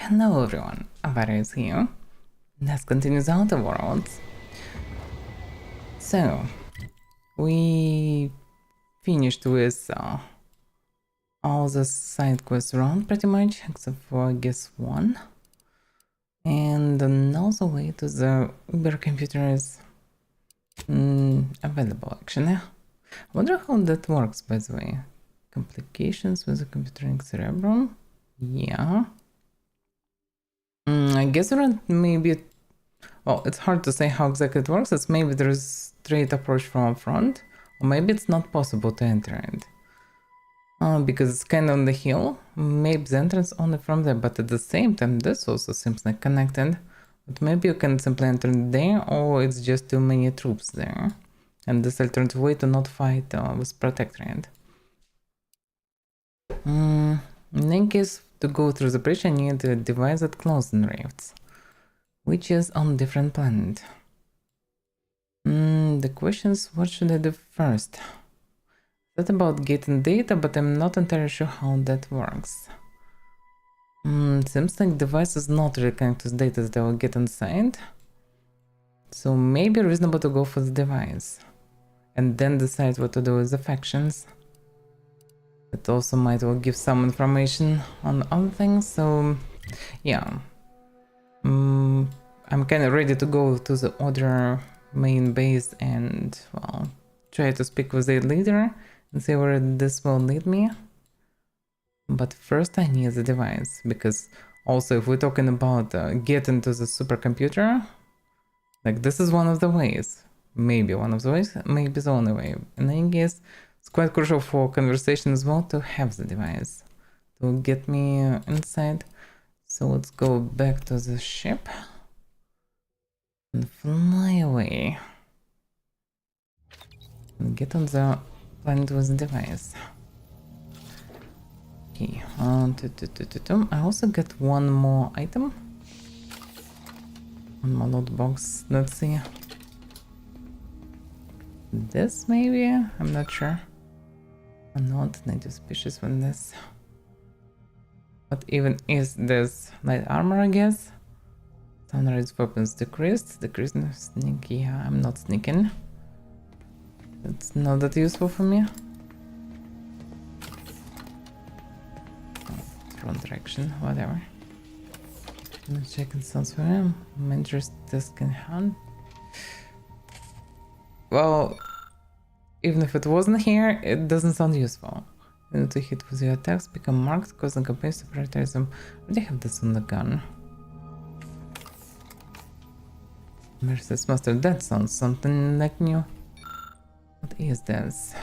Hello everyone, Avaira is here. Let's continue the Outer Worlds. So, we finished with all the side quests around pretty much, except for I guess one. And now the way to the Uber computer is available actually. I wonder how that works, by the way. Complications with the computer cerebrum? Yeah. I guess around maybe, well, it's hard to say how exactly it works. It's maybe there's straight approach from front, or maybe it's not possible to enter it. Because it's kind of on the hill, maybe the entrance only from there, but at the same time this also seems like connected. But maybe you can simply enter there, or it's just too many troops there. And this alternative way to not fight with Protectorate. In any case, to go through the bridge I need a device that closes rifts, which is on different planet. The question is, what should I do first? That's about getting data, but I'm not entirely sure how that works. Seems like device is not really connected to data that I will get inside. So maybe reasonable to go for the device. And then decide what to do with the factions. It also might well give some information on other things, so yeah. I'm kind of ready to go to the other main base and, well, try to speak with the leader and see where this will lead me. But first I need the device, because also if we're talking about getting to the supercomputer, like this is one of the ways. Maybe one of the ways, maybe the only way. In any case, it's quite crucial for conversation as well to have the device to get me inside. So let's go back to the ship and fly away. And get on the planet with the device. Okay, I also get one more item. One more loot box, let's see. This maybe? I'm not sure. Not native species from this. What even is this? Light armor, I guess? Sunrise weapons decreased. Decreased sneak. Yeah, I'm not sneaking. It's not that useful for me. Wrong direction, whatever. Let's check it elsewhere. Mentors test can hunt. Well, even if it wasn't here, it doesn't sound useful. You need to hit with your attacks, become marked, causing campaigns to prioritize them. I already have this on the gun. Immersive master, that sounds something like new. What is this?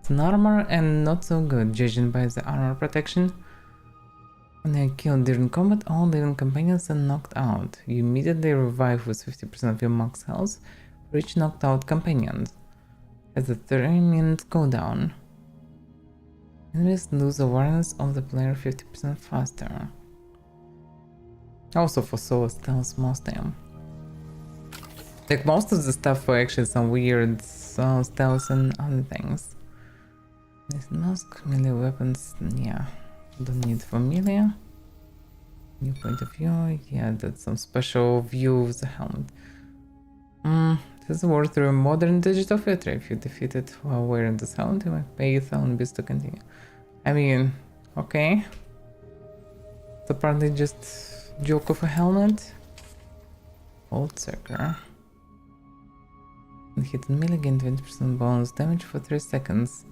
It's an armor and not so good, judging by the armor protection. When they are killed during combat, all living companions are knocked out. You immediately revive with 50% of your max health for each knocked out companion. As the 3-minute cooldown. Enemies lose awareness of the player 50% faster. Also for solo stealth mostly. Like most of the stuff were actually some weird stealth and other things. This mask, melee weapons, yeah. Don't need familiar. New point of view, yeah, that's some special view of the helmet. This is worth through a modern digital filter. If you defeat it while wearing this helmet, you might pay 1,000 bits to continue. I mean, okay. It's apparently just joke of a helmet. Old Circle. And hitting melee gain 20% bonus damage for 3 seconds.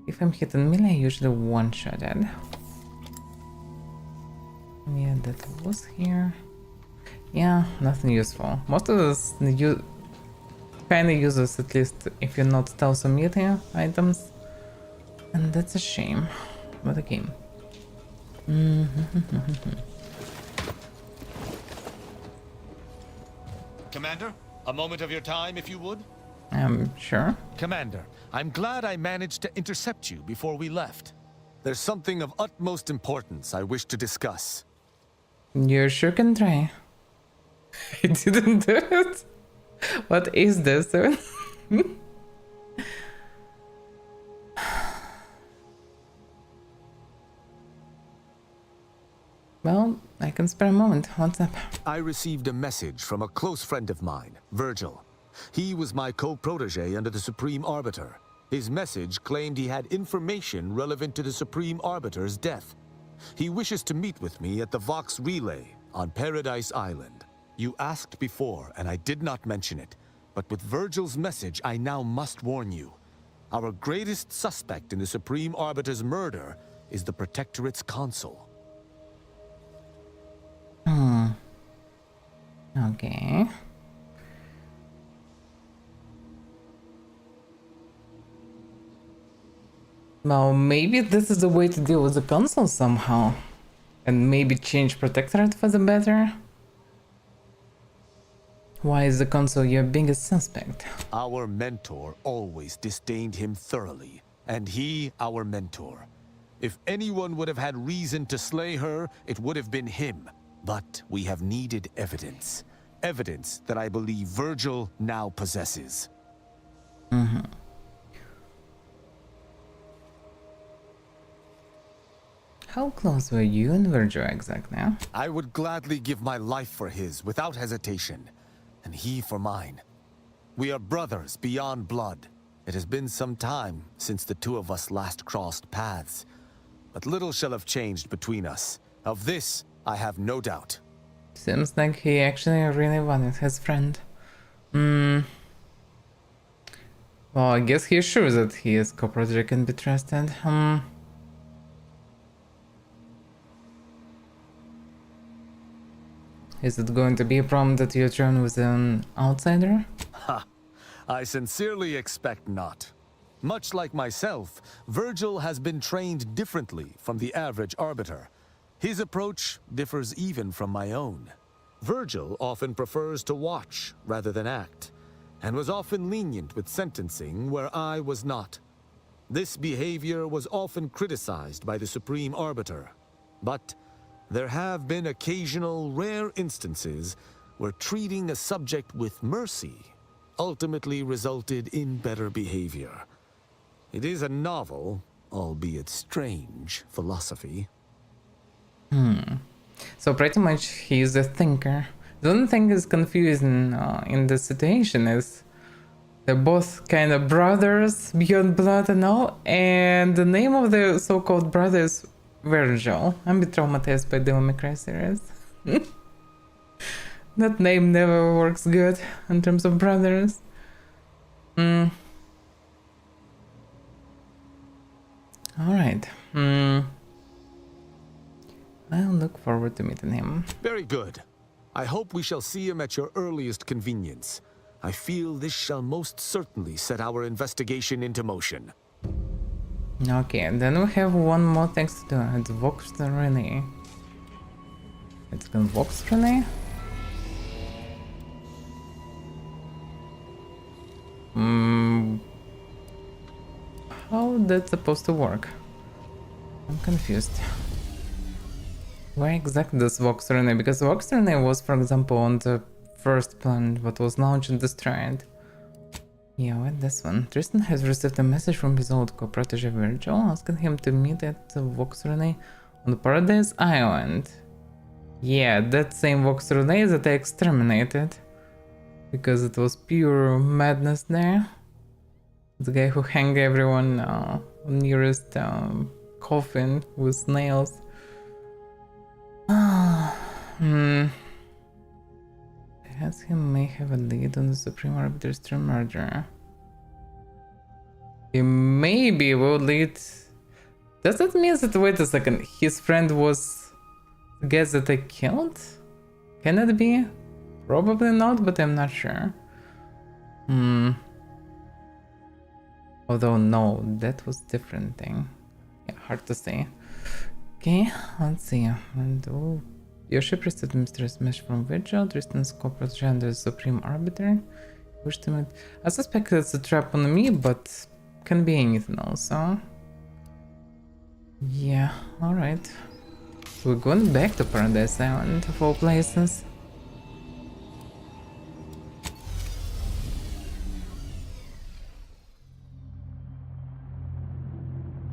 If I'm hitting melee, I usually one-shotted. Yeah, that was here. Yeah, nothing useful. Most of this kinda useless, at least if you're not stealth or melee items. And that's a shame. What a game. Commander, a moment of your time, if you would. Sure. Commander, I'm glad I managed to intercept you before we left. There's something of utmost importance I wish to discuss. You sure can try. I didn't do it. What is this? Well, I can spare a moment. What's up? I received a message from a close friend of mine, Virgil. He was my co-protege under the Supreme Arbiter. His message claimed he had information relevant to the Supreme Arbiter's death. He wishes to meet with me at the Vox Relay on Paradise Island. You asked before, and I did not mention it, but with Virgil's message, I now must warn you. Our greatest suspect in the Supreme Arbiter's murder is the Protectorate's consul. Okay. Well, maybe this is the way to deal with the consul somehow. And maybe change Protectorate for the better? Why is the consul your biggest suspect? Our mentor always disdained him thoroughly, and he our mentor. If anyone would have had reason to slay her, it would have been him. But we have needed evidence. Evidence that I believe Virgil now possesses. How close were you and Virgil exactly? I would gladly give my life for his without hesitation, and he for mine. We are brothers beyond blood. It has been some time since the two of us last crossed paths, but little shall have changed between us. Of this, I have no doubt. Seems like he actually really wanted his friend. Well, I guess he's sure that his co-protege can be trusted. Is it going to be a problem that you turn with an outsider? Ha! I sincerely expect not. Much like myself, Virgil has been trained differently from the average arbiter. His approach differs even from my own. Virgil often prefers to watch rather than act, and was often lenient with sentencing where I was not. This behavior was often criticized by the Supreme Arbiter, but there have been occasional rare instances where treating a subject with mercy ultimately resulted in better behavior. It is a novel, albeit strange, philosophy. So pretty much he's a thinker. The only thing is confusing in this situation is they're both kind of brothers beyond blood and all, and the name of the so-called brother is Virgil. I'm a bit traumatized by the Omicron series. That name never works good in terms of brothers. Alright. I'll look forward to meeting him. Very good. I hope we shall see him at your earliest convenience. I feel this shall most certainly set our investigation into motion. Okay, and then we have one more thing to do. It's Vox Relay. It's called Vox Relay? How that's supposed to work? I'm confused. Where exactly does Vox Relay? Because Vox Relay was, for example, on the first planet what was launched and destroyed. Yeah, what this one? Tristan has received a message from his old co-protege Virgil asking him to meet at the Vox Relay on Paradise Island. Yeah, that same Vox Relay that I exterminated because it was pure madness there. The guy who hanged everyone nearest coffin with nails. Perhaps he may have a lead on the Supreme Arbiter's true murderer. He maybe will lead. Does that mean that, wait a second, his friend was the guy that I killed? Can it be? Probably not, but I'm not sure. Although no, that was different thing. Yeah, hard to say. Okay, let's see. And oh, your ship received a mysterious message from Virgil. Tristan's co-protege under the Supreme Arbiter. Wish to meet. I suspect it's a trap on me, but can be anything also. Yeah, alright. We're going back to Paradise Island of all places.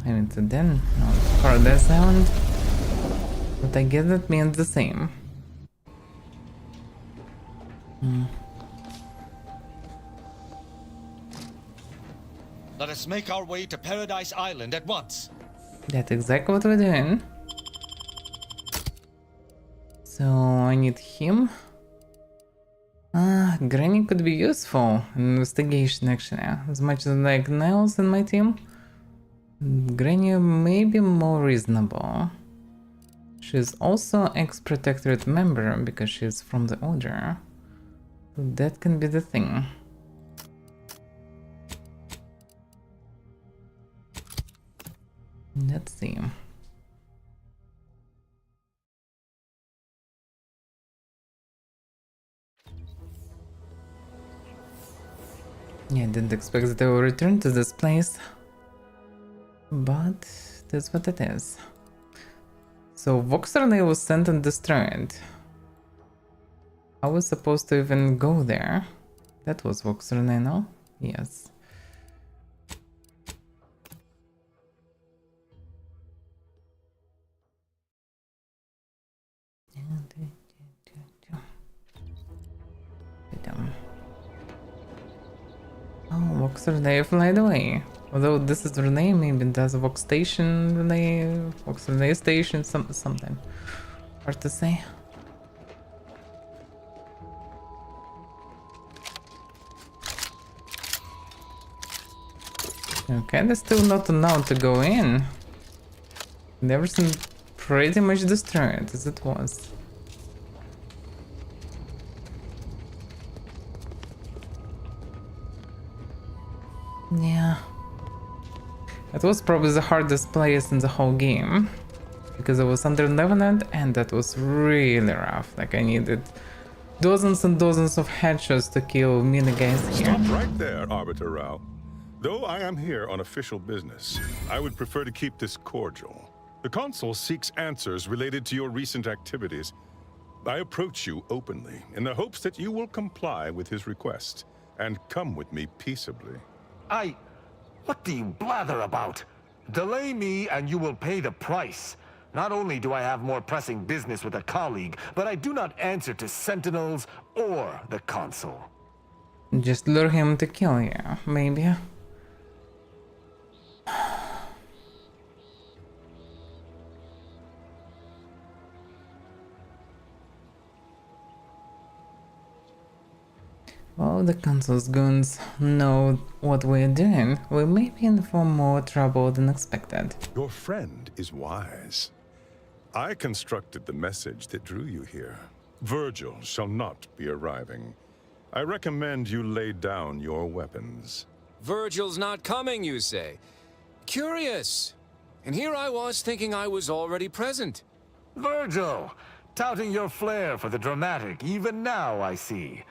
I mean, to then, no, Paradise Island. But but I guess that means the same. Let us make our way to Paradise Island at once. That's exactly what we're doing. So I need him. Granny could be useful in investigation actually. As much as I like Niles in my team, Granny may be more reasonable. She's also ex-protectorate member because she's from the Order. So that can be the thing. Let's see. Yeah, I didn't expect that I will return to this place. But that's what it is. So Voxerley was sent and destroyed. I was supposed to even go there. That was Voxerley, no? Yes. Oh, Vox Relay flied away. Although this is Relay, maybe there's a Vox Station Relay, Vox Relay Station, something. Hard to say. Okay, they're still not allowed to go in. Everything pretty much destroyed as it was. Yeah. That was probably the hardest place in the whole game. Because I was under Levenant and that was really rough. Like I needed dozens and dozens of headshots to kill mini guys here. Stop right there, Arbiter Rao. Though I am here on official business, I would prefer to keep this cordial. The Consul seeks answers related to your recent activities. I approach you openly in the hopes that you will comply with his request and come with me peaceably. What do you blather about? Delay me and you will pay the price. Not only do I have more pressing business with a colleague, but I do not answer to Sentinels or the Consul. Just lure him to kill you, maybe. Well, the Consul's goons know what we're doing. We may be in for more trouble than expected. Your friend is wise. I constructed the message that drew you here. Virgil shall not be arriving. I recommend you lay down your weapons. Virgil's not coming, you say? Curious. And here I was thinking I was already present. Virgil! Touting your flair for the dramatic, even now I see.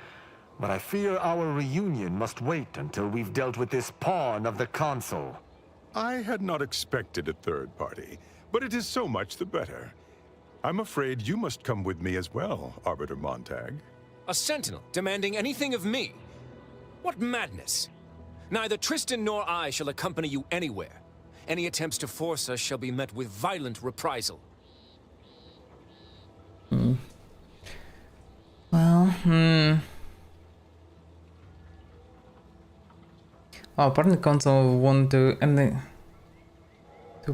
But I fear our reunion must wait until we've dealt with this pawn of the Consul. I had not expected a third party, but it is so much the better. I'm afraid you must come with me as well, Arbiter Montag. A sentinel demanding anything of me? What madness! Neither Tristan nor I shall accompany you anywhere. Any attempts to force us shall be met with violent reprisal. Oh, apparently Consul want to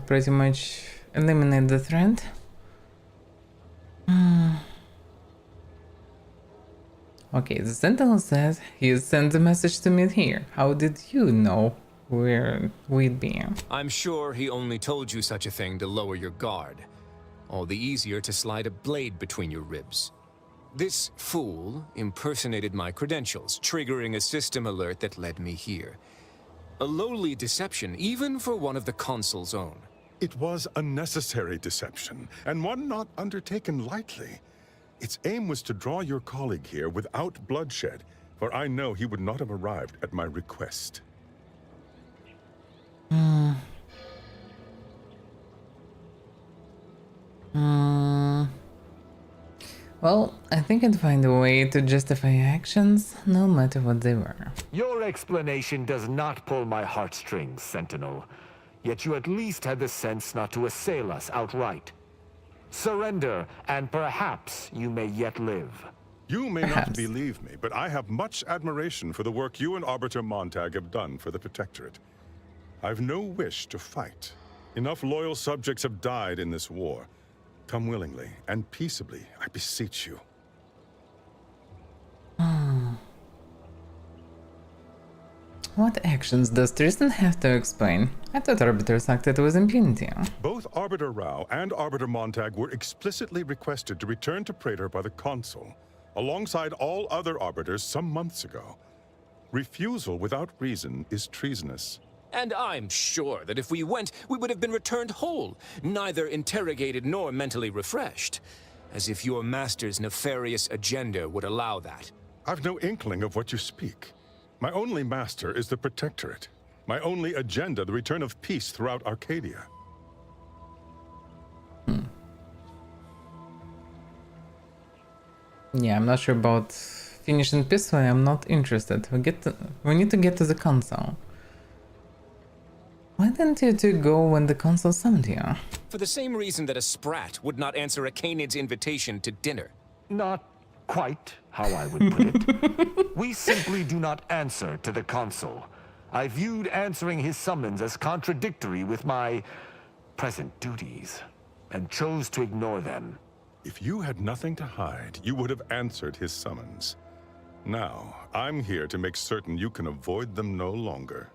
pretty much eliminate the threat. Okay, the Sentinel says he sent a message to meet here. How did you know where we'd be? I'm sure he only told you such a thing to lower your guard. All the easier to slide a blade between your ribs. This fool impersonated my credentials, triggering a system alert that led me here. A lowly deception, even for one of the Consul's own. It was a necessary deception, and one not undertaken lightly. Its aim was to draw your colleague here without bloodshed, for I know he would not have arrived at my request. Well, I think I'd find a way to justify actions, no matter what they were. Your explanation does not pull my heartstrings, Sentinel. Yet you at least had the sense not to assail us outright. Surrender, and perhaps you may yet live. You may not Perhaps. believe me, but I have much admiration for the work you and Arbiter Montag have done for the Protectorate. I've no wish to fight. Enough loyal subjects have died in this war. Come willingly and peaceably, I beseech you. What actions does Tristan have to explain? I thought arbiters acted with impunity. Both Arbiter Rao and Arbiter Montag were explicitly requested to return to Praetor by the Consul, alongside all other arbiters some months ago. Refusal without reason is treasonous. And I'm sure that if we went, we would have been returned whole, neither interrogated nor mentally refreshed. As if your master's nefarious agenda would allow that. I've no inkling of what you speak. My only master is the Protectorate. My only agenda, the return of peace throughout Arcadia. Yeah, I'm not sure about finishing peacefully. I'm not interested. We need to get to the console. Why didn't you two go when the consul summoned you? For the same reason that a sprat would not answer a Canid's invitation to dinner. Not quite how I would put it. We simply do not answer to the consul. I viewed answering his summons as contradictory with my present duties, and chose to ignore them. If you had nothing to hide, you would have answered his summons. Now, I'm here to make certain you can avoid them no longer.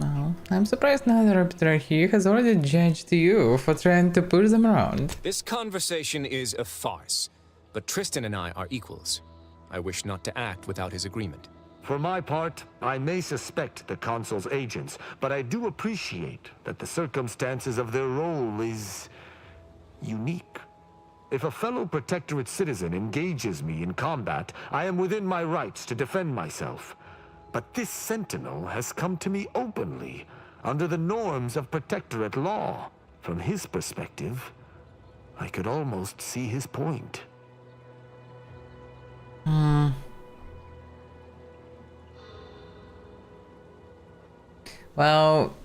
Well, I'm surprised neither arbiter here has already judged you for trying to push them around. This conversation is a farce, but Tristan and I are equals. I wish not to act without his agreement. For my part, I may suspect the consul's agents, but I do appreciate that the circumstances of their role is unique. If a fellow Protectorate citizen engages me in combat, I am within my rights to defend myself. But this sentinel has come to me openly, under the norms of Protectorate law. From his perspective, I could almost see his point. Well,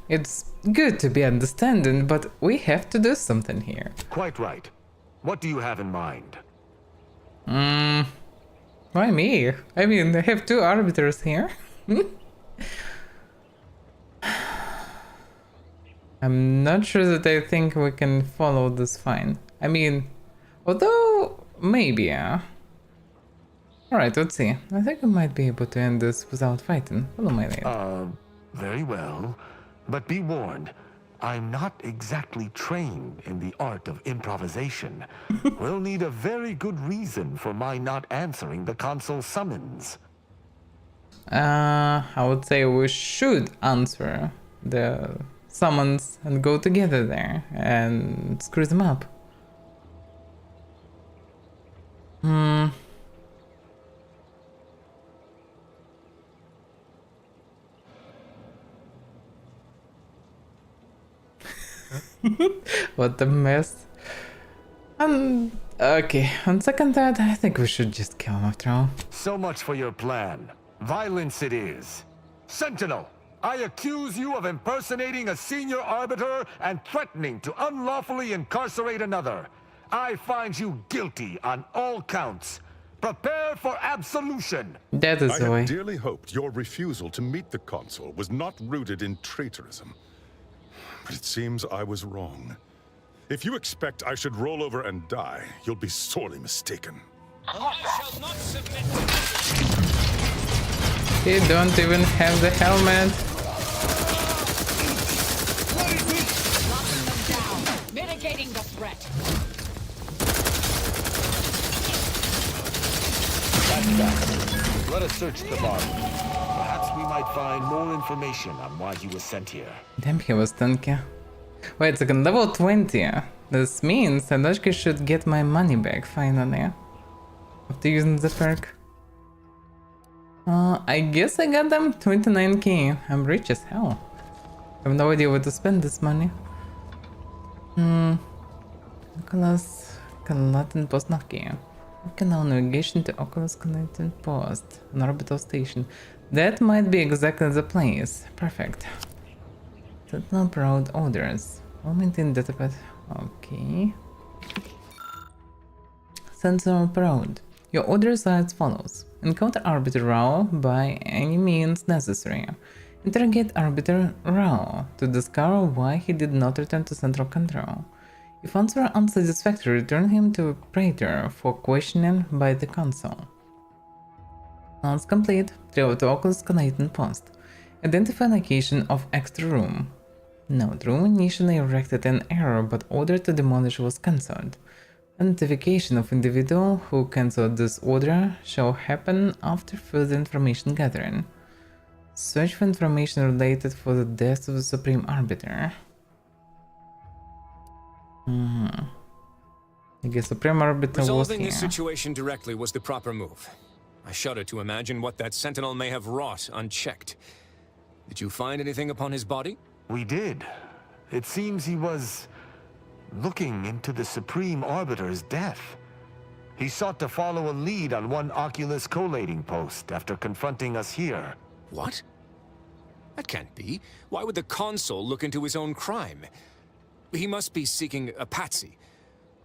it's good to be understanding, but we have to do something here. Quite right. What do you have in mind? Why me? I mean, I have two arbiters here. I'm not sure that I think we can follow this fine. I mean, although, maybe, yeah. Alright, let's see. I think I might be able to end this without fighting. Follow my lead. Very well. But be warned, I'm not exactly trained in the art of improvisation. We'll need a very good reason for my not answering the consul's summons. I would say we should answer the summons and go together there and screw them up. What a mess. Okay, on second thought, I think we should just kill him after all. So much for your plan. Violence it is. Sentinel, I accuse you of impersonating a senior arbiter and threatening to unlawfully incarcerate another. I find you guilty on all counts. Prepare for absolution. That is I the way. had dearly hoped your refusal to meet the consul was not rooted in traitorism. But it seems I was wrong. If you expect I should roll over and die, you'll be sorely mistaken. I shall not submit to He don't even have the helmet. Knocking them down, mitigating the threat. That's that. Let us search the body. Perhaps we might find more information on why he was sent here. Damn, he was tanky. Wait a second, level 20. This means I actually should get my money back finally. After using the perk. I guess I got them 29k. I'm rich as hell. I have no idea where to spend this money. Nicholas Kalatin Posnaki. Canal navigation to Oculus connecting post, an orbital station. That might be exactly the place. Perfect. Sentinel proud orders. Will maintain datapad. Okay. Sentinel proud. Your orders are as follows. Encounter Arbiter Rao by any means necessary. Interrogate Arbiter Rao to discover why he did not return to Central Control. If answer unsatisfactory, return him to Praetor for questioning by the Council. Once complete, travel to Oculus Connecting Post. Identify location of extra room. Note, room initially erected in error, but order to demolish was cancelled. Identification of individual who cancelled this order shall happen after further information gathering. Search for information related for the death of the Supreme Arbiter. I guess Supreme Arbiter was Resolving here. this situation directly was the proper move. I shudder to imagine what that sentinel may have wrought unchecked. Did you find anything upon his body? We did. It seems he was looking into the Supreme Arbiter's death. He sought to follow a lead on one Oculus collating post after confronting us here. What? That can't be. Why would the Consul look into his own crime? He must be seeking a patsy.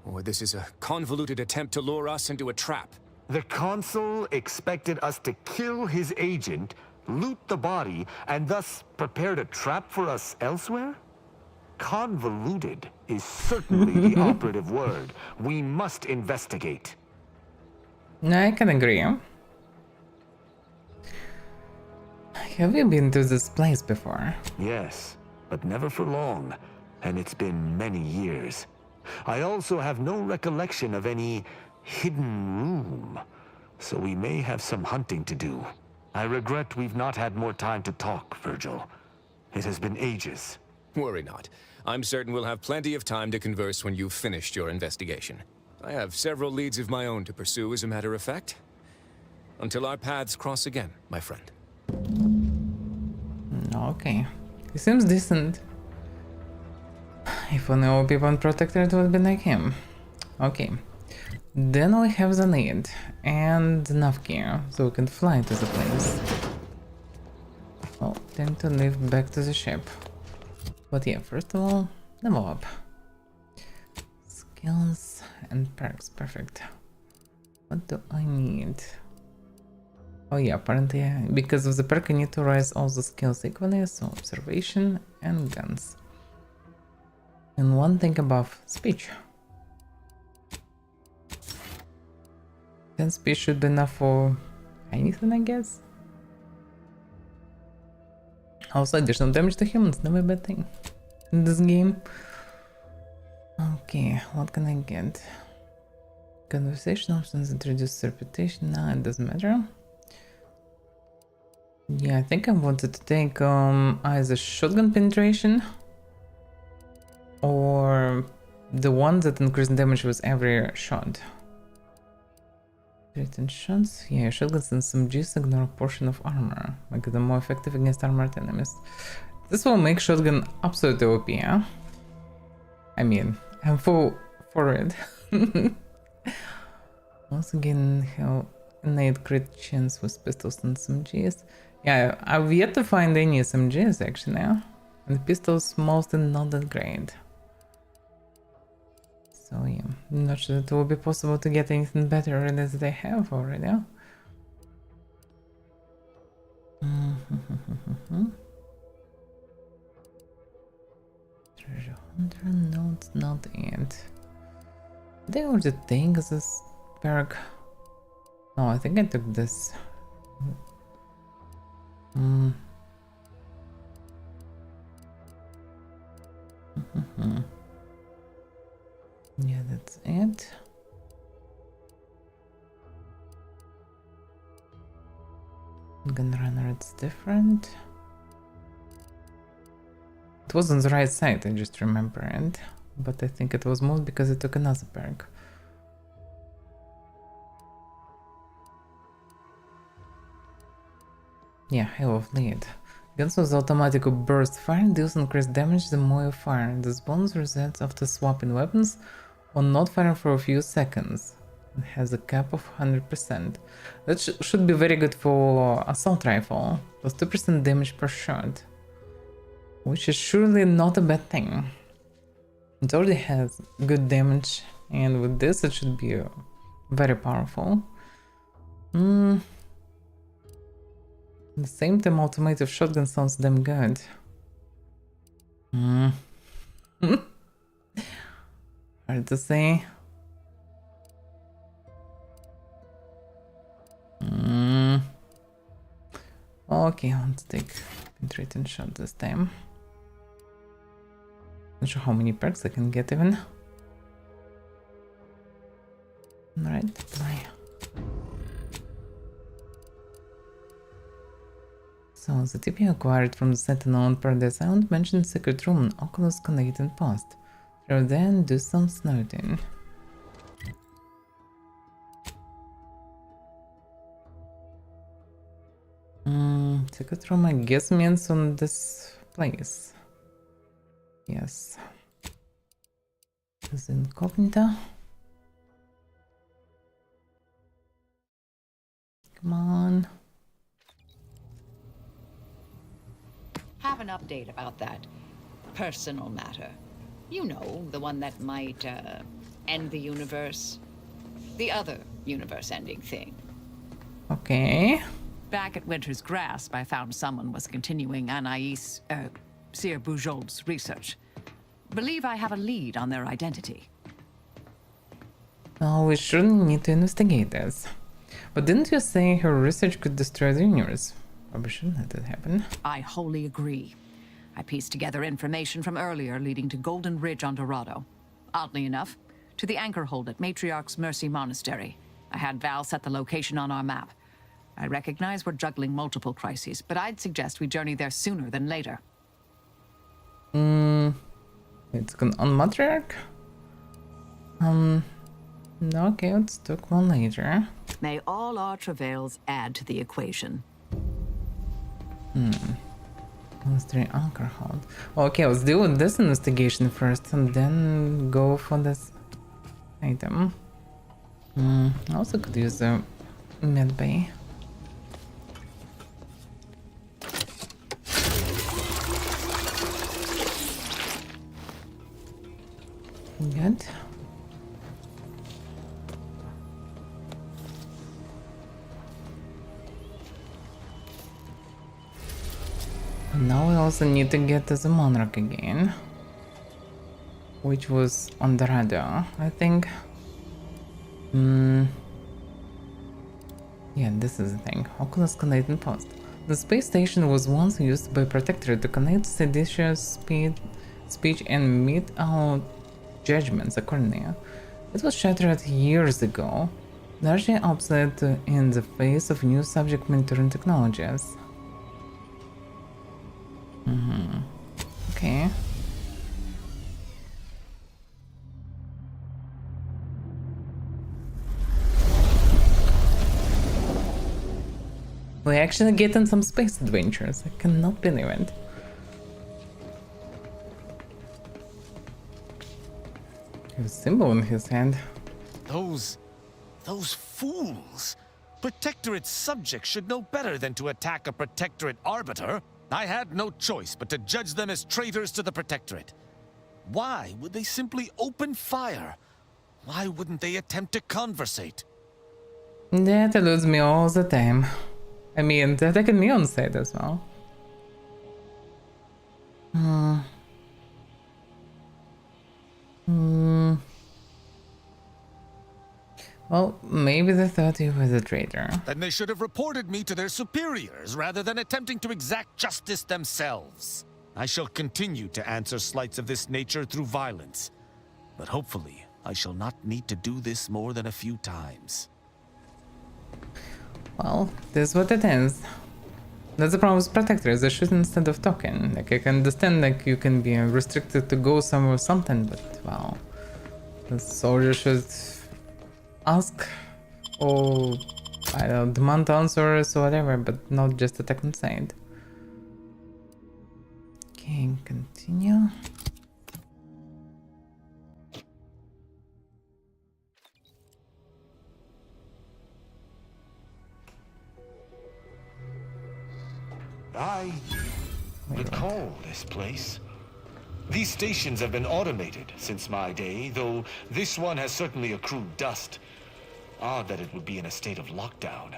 Or this is a convoluted attempt to lure us into a trap. The Consul expected us to kill his agent, loot the body, and thus prepared a trap for us elsewhere? Convoluted is certainly the operative word. We must investigate. I can agree. Have you been to this place before? Yes, but never for long, and it's been many years. I also have no recollection of any hidden room, so we may have some hunting to do. I regret we've not had more time to talk, Virgil. It has been ages. Worry not. I'm certain we'll have plenty of time to converse when you've finished your investigation. I have several leads of my own to pursue, as a matter of fact. Until our paths cross again, my friend. Okay. He seems decent. If only all people unprotected would be like him. Okay. Then we have the lead and enough gear so we can fly to the place. Oh, time to live back to the ship. But yeah, first of all, level up. Skills and perks, perfect. What do I need? Oh yeah, apparently because of the perk I need to raise all the skills equally, so observation and guns. And one thing above, speech. 10 speech should be enough for anything, I guess. Also, additional damage to humans, never a bad thing in this game. Okay, what can I get? Conversation options introduce reputation. Nah, it doesn't matter. Yeah, I think I wanted to take either shotgun penetration or the one that increases damage with every shot. Written shots? Yeah, shotguns and SMGs ignore a portion of armor, making them more effective against armored enemies. This will make shotgun absolutely OP, yeah? I mean, I'm full for it. Once again, how innate crit chance with pistols and SMGs. Yeah, I've yet to find any SMGs actually, and pistols mostly not that great. So yeah, I'm not sure it will be possible to get anything better already as they have already. Treasure hunter, no, it's not it. They already take this perk. No, I think I took this. Yeah, that's it. Gunrunner, it's different. It was on the right side, I just remember it. But I think it was moved because it took another perk. Yeah, Hail of Lead. Guns with automatic burst fire deals increased damage the more you fire. This bonus resets after swapping weapons or not firing for a few seconds. It has a cap of 100%. That should be very good for assault rifle. Plus 2% damage per shot. Which is surely not a bad thing. It already has good damage, and with this it should be very powerful. At the same time, automated shotgun sounds damn good. Hard to say. Okay, let's take penetrating shot this time. Not sure how many perks I can get even. Alright, apply. So, the tip you acquired from the Sentinel on Paradise Island mentioned secret room and Oculus connecting post. Through then do some snooping. Secret room I guess means on this place. Yes. This is incognito. Come on. Have an update about that personal matter. You know, the one that might, end the universe. The other universe-ending thing. Okay. Back at Winter's Grasp, I found someone was continuing Anais, Sir Bujold's research. Believe I have a lead on their identity. Well, we shouldn't need to investigate this. But didn't you say her research could destroy the universe? Probably shouldn't let that happen. I wholly agree. I pieced together information from earlier leading to Golden Ridge on Dorado. Oddly enough, to the anchor hold at Matriarch's Mercy Monastery. I had Val set the location on our map. I recognize we're juggling multiple crises, but I'd suggest we journey there sooner than later. It's on Matriarch? Okay, let's talk one later. May all our travails add to the equation. Monastery anchor hold. Okay, let's deal with this investigation first and then go for this item. I also could use the med bay. Good. Now we also need to get to the Monarch again, which was on the radar, I think. Yeah, this is the thing. Oculus connecting post. The space station was once used by Protectorate to connect seditious speech and mete out judgments accordingly. It was shattered years ago, largely obsolete in the face of new subject mentoring technologies. Okay. We actually get in some space adventures. I cannot believe it. A symbol in his hand. Those fools! Protectorate subjects should know better than to attack a Protectorate arbiter. I had no choice but to judge them as traitors to the Protectorate. Why would they simply open fire? Why wouldn't they attempt to conversate? That eludes me all the time. I mean, they're taking me on side as well. Well, maybe they thought you were the traitor. Then they should have reported me to their superiors rather than attempting to exact justice themselves. I shall continue to answer slights of this nature through violence, but hopefully I shall not need to do this more than a few times. Well, this is what it is. That's the problem with protectors, they shoot instead of talking. Like, I can understand, like, you can be restricted to go somewhere or something, but, well, the soldier should ask or, I don't know, demand answers or whatever, but not just attack inside. Okay, continue. Recall this place. These stations have been automated since my day, though this one has certainly accrued dust. Odd that it would be in a state of lockdown.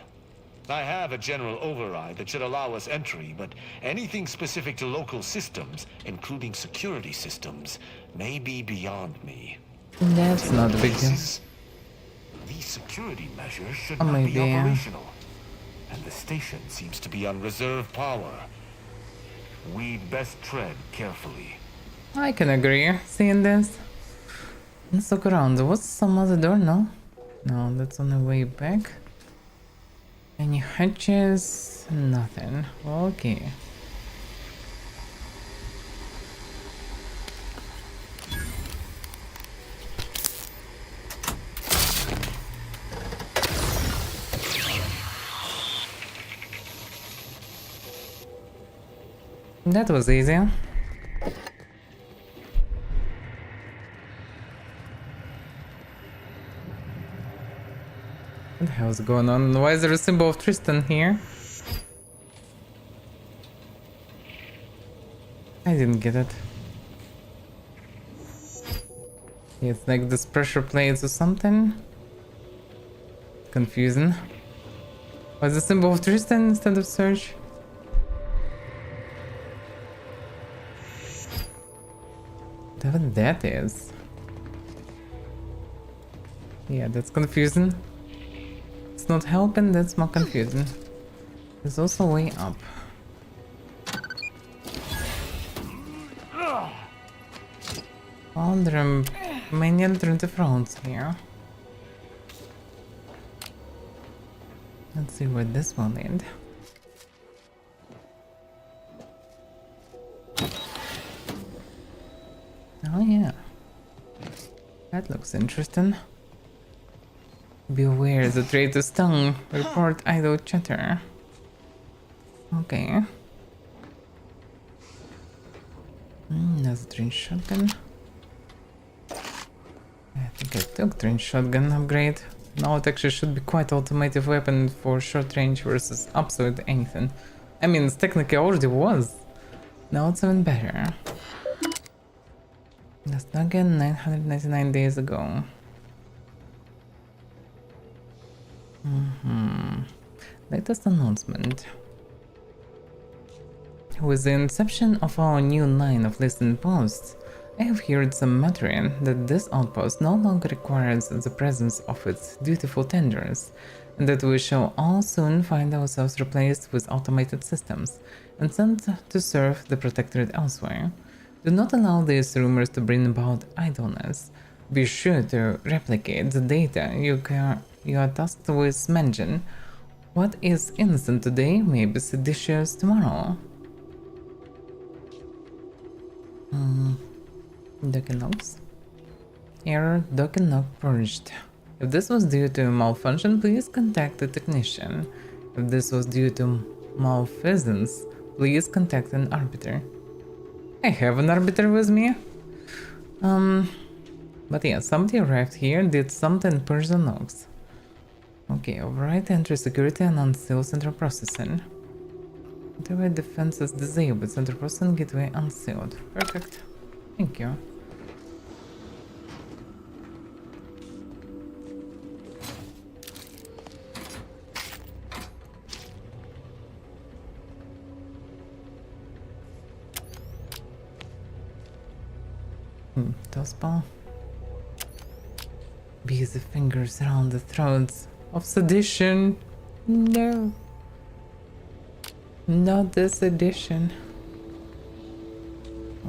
I have a general override that should allow us entry, but anything specific to local systems, including security systems, may be beyond me. That's not a big deal. These security measures should Oh, not be maybe, operational. And the station seems to be on reserve power. We'd best tread carefully. I can agree, seeing this. Let's look around. What's some other door? No? No, that's on the way back. Any hatches? Nothing. Okay. That was easy. What the hell is going on? Why is there a symbol of Tristan here? I didn't get it. It's like this pressure plates or something. Confusing. What's the symbol of Tristan instead of search? Whatever that is. Yeah, that's confusing. It's not helping, that's more confusing. There's also a way up. Oh, there are many alternative routes here. Let's see where this will lead. Oh yeah. That looks interesting. Beware the traitor's tongue. Report idle chatter. Okay. That's a trench shotgun. I think I took trench shotgun upgrade. Now it actually should be quite automated weapon for short range versus absolute anything. I mean, it technically already was. Now it's even better. That's again 999 days ago. Latest announcement. With the inception of our new line of listening posts, I have heard some muttering that this outpost no longer requires the presence of its dutiful tenders, and that we shall all soon find ourselves replaced with automated systems and sent to serve the Protectorate elsewhere. Do not allow these rumors to bring about idleness. Be sure to replicate the data you are tasked with managing. What is innocent today may be seditious tomorrow. Docking logs. Error, docking log purged. If this was due to malfunction, please contact the technician. If this was due to malfeasance, please contact an arbiter. I have an arbiter with me. But yeah, somebody arrived here, did something, purge the logs. Okay, override entry security and unseal central processing. Gateway defenses disabled, central processing gateway unsealed. Perfect. Thank you. Tossball. Busy fingers around the throats of sedition. No. Not this edition.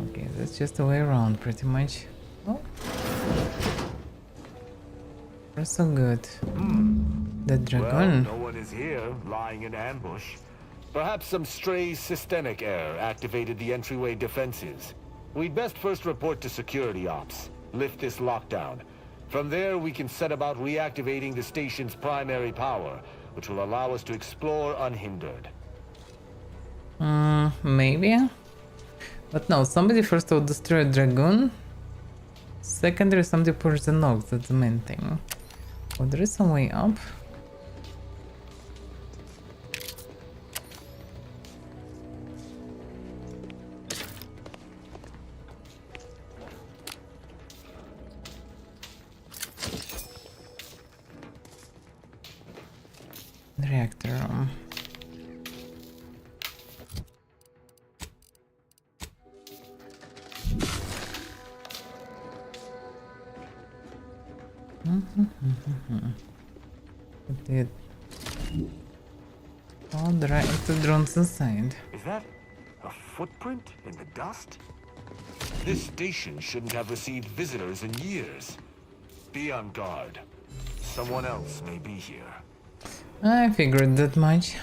Okay, that's just the way around pretty much. Oh. We're so good. The dragon. Well, no one is here, lying in ambush. Perhaps some stray systemic error activated the entryway defenses. We'd best first report to security ops. Lift this lockdown. From there, we can set about reactivating the station's primary power, which will allow us to explore unhindered. Maybe. But no, somebody first will destroy a dragoon. Secondary, somebody push the logs, that's the main thing. Oh, there is some way up. reactor room. Did all the reactor drones inside. Is that a footprint in the dust? This station shouldn't have received visitors in years. Be on guard. Someone else may be here. I figured that much.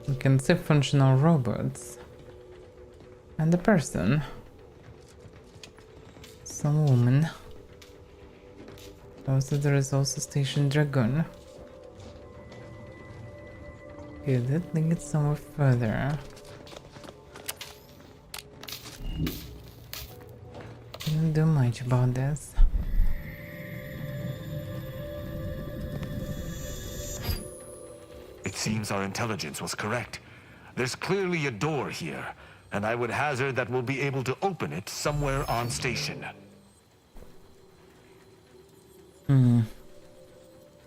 We can see functional robots. And a person. Some woman. Also, there is also Station Dragon. Okay, that leads somewhere further. Didn't do much about this. It seems our intelligence was correct. There's clearly a door here, and I would hazard that we'll be able to open it somewhere on station.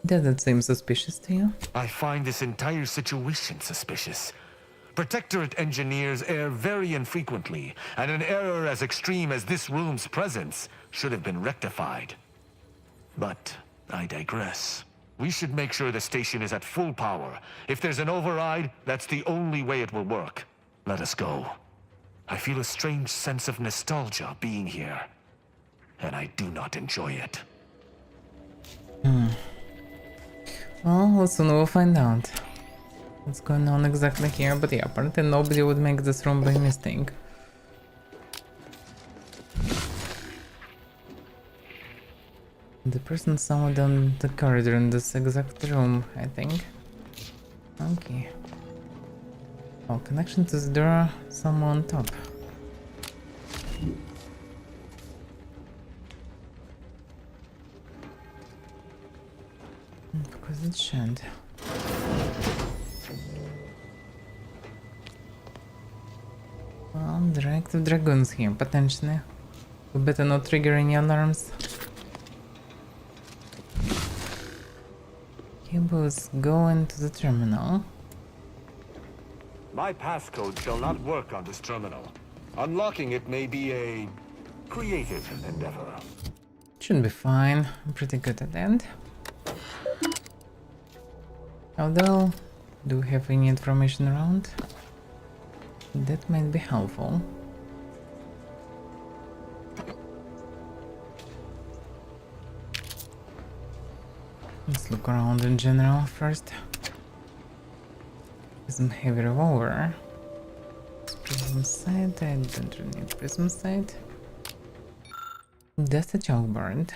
Does that seem suspicious to you? I find this entire situation suspicious. Protectorate engineers err very infrequently, and an error as extreme as this room's presence should have been rectified. But I digress. We should make sure the station is at full power. If there's an override, that's the only way it will work. Let us go. I feel a strange sense of nostalgia being here, and I do not enjoy it. Well, soon we'll find out what's going on exactly here, but yeah, apparently nobody would make this room by mistake. The person somewhere down the corridor in this exact room, I think. Okay. Oh, connection to the door, somewhere on top. Because it should. Well, there are active dragoons here, potentially. We better not trigger any alarms. Cables go into the terminal. My passcode shall not work on this terminal. Unlocking it may be a creative endeavor. Should be fine. I'm pretty good at that. Although, do we have any information around? That might be helpful. Let's look around in general first. Prism heavy revolver. Prism sight, I don't really need prism sight. That's a chalkboard.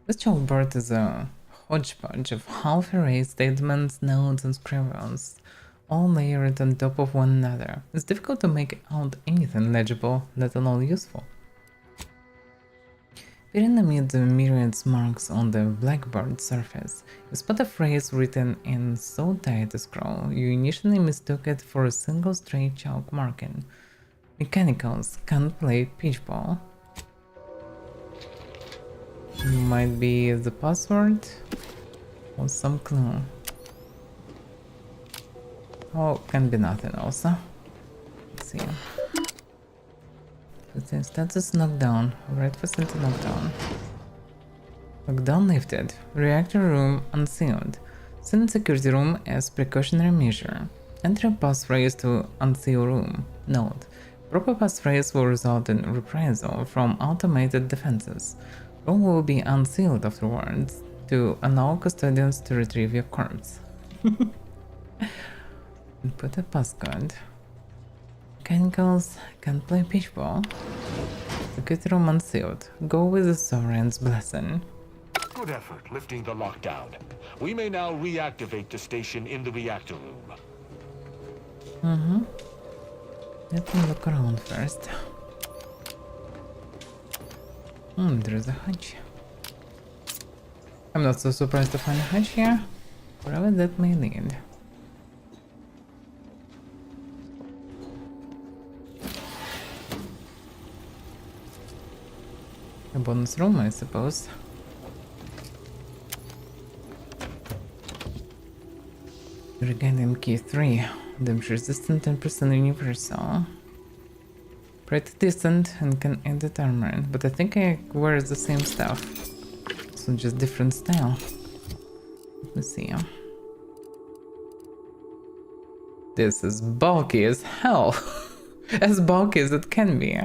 This chalkboard is a hodgepodge of half-erased statements, notes, and scribbles, all layered on top of one another. It's difficult to make out anything legible, let alone useful. Peering amid the myriad marks on the blackboard surface, you spot a phrase written in so tight a scroll you initially mistook it for a single straight chalk marking. Mechanicals can't play pitchball. Might be the password or some clue. Oh, can be nothing also. Let's see. Status knockdown. Right facility knockdown. Lockdown lifted. Reactor room unsealed. Send security room as precautionary measure. Enter passphrase to unseal room. Note: proper passphrase will result in reprisal from automated defenses. Room will be unsealed afterwards to allow custodians to retrieve your corpse. Put a passcode. Mechanicals can't play pitchball. Security room unsealed. Go with the Sovereign's blessing. Good effort lifting the lockdown. We may now reactivate the station in the reactor room. Let me look around first. There's a hatch. I'm not so surprised to find a hatch here, wherever that may lead. A bonus room, I suppose. Regain key 3. Damage resistant 10% universal. Pretty decent and can edit armor, but I think I wear the same stuff. So just different style. Let me see. This is bulky as hell. As bulky as it can be.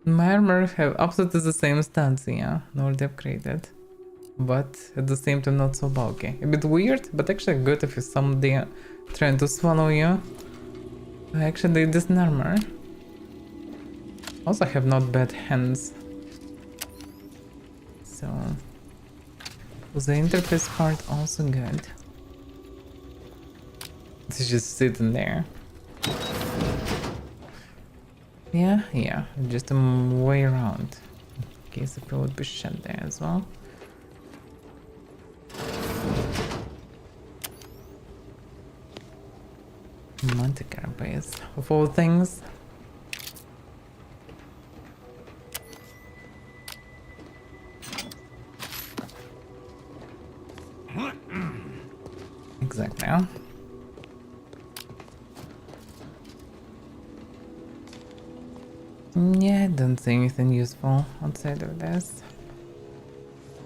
My armor have absolutely the same stats, yeah, already upgraded. But at the same time not so bulky. A bit weird, but actually good if somebody trying to swallow you. Actually decent armor. Also have not bad hands. So the interface part also good. It's just sitting there. Yeah, just a way around. In case if it would be shut there as well. Monte Carlo base, of all things. Exactly. Yeah, I don't see anything useful outside of this.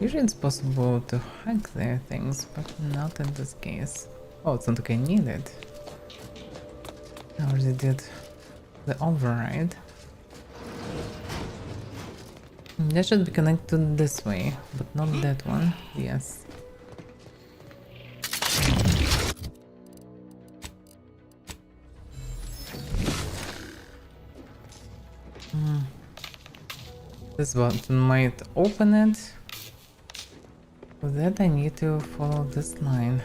Usually it's possible to hack their things, but not in this case. Oh, it's not okay, need it. I already did the override. That should be connected this way, but not that one. Yes. This button might open it. For that I need to follow this line,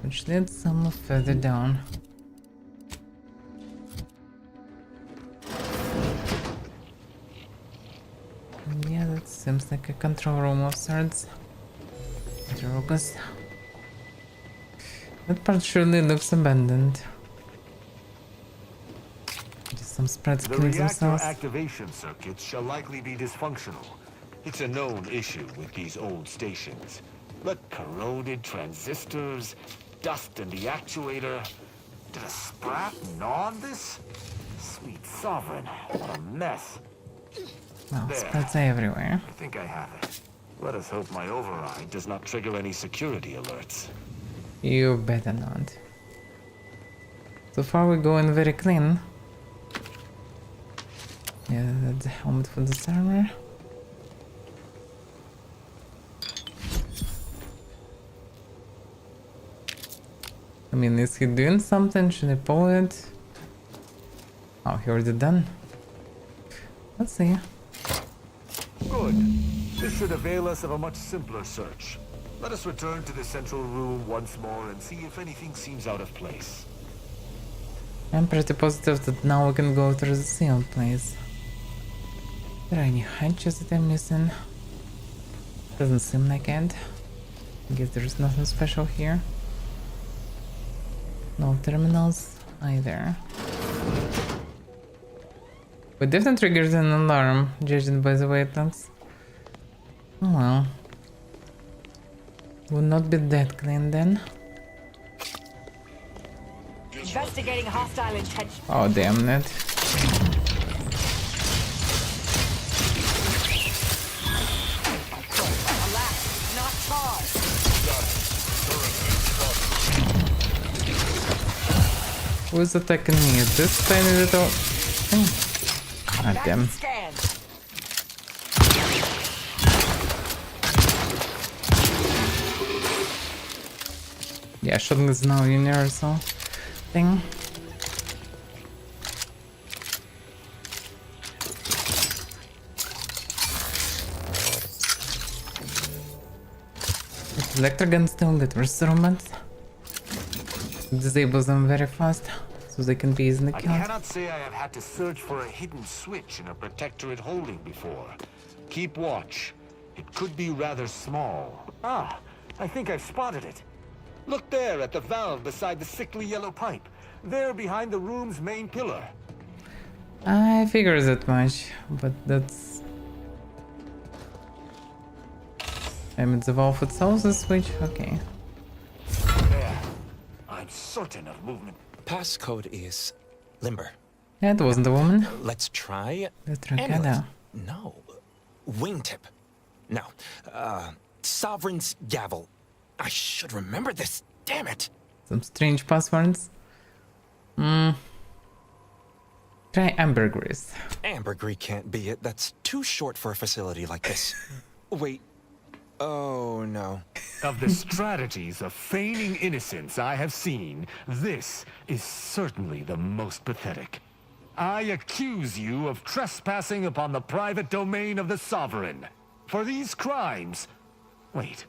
which leads some further down. Yeah, that seems like a control room of sorts. Drogas. That part surely looks abandoned. Just some spreads The killing reactor themselves. activation circuits shall likely be dysfunctional. It's a known issue with these old stations. The corroded transistors, dust in the actuator. Did a sprat gnaw on this? Sweet sovereign, what a mess. Well, There. spreads everywhere. I think I have it. Let us hope my override does not trigger any security alerts. You better not. So far we're going very clean. Yeah, that's the helmet for this armor. I mean, is he doing something? Should I pull it? Oh, he already done. Let's see. Good. This should avail us of a much simpler search. Let us return to the central room once more and see if anything seems out of place. I'm pretty positive that now we can go through the sealed place. Are there any hatches that I'm missing? Doesn't seem like it. I guess there's nothing special here. No terminals either. But definitely triggers an alarm, judging by the way it looks. Oh well. Would not be that clean then. Investigating hostile intention. Oh damn it. Alas, not charged. Who's attacking me? Is this tiny little thing? God damn. Scan. Yeah, shotgun is now universal thing. Electric gun still get resurgence. Disables them very fast, so they can be easily I killed. cannot say I have had to search for a hidden switch in a protectorate holding before. Keep watch. It could be rather small. Ah, I think I've spotted it. Look there at the valve beside the sickly yellow pipe. There behind the room's main pillar. I figured that much, but that's... I mean, the valve itself is switch? Okay. There. I'm certain of movement. Passcode is limber. That wasn't a woman. Let's try That's amulet. Rakada. No. Wingtip. No. Sovereign's gavel. I should remember this. Damn it. Some strange passwords. Try ambergris. Ambergris can't be it. That's too short for a facility like this. Wait. Oh, no. Of the strategies of feigning innocence I have seen, this is certainly the most pathetic. I accuse you of trespassing upon the private domain of the Sovereign. For these crimes... Wait,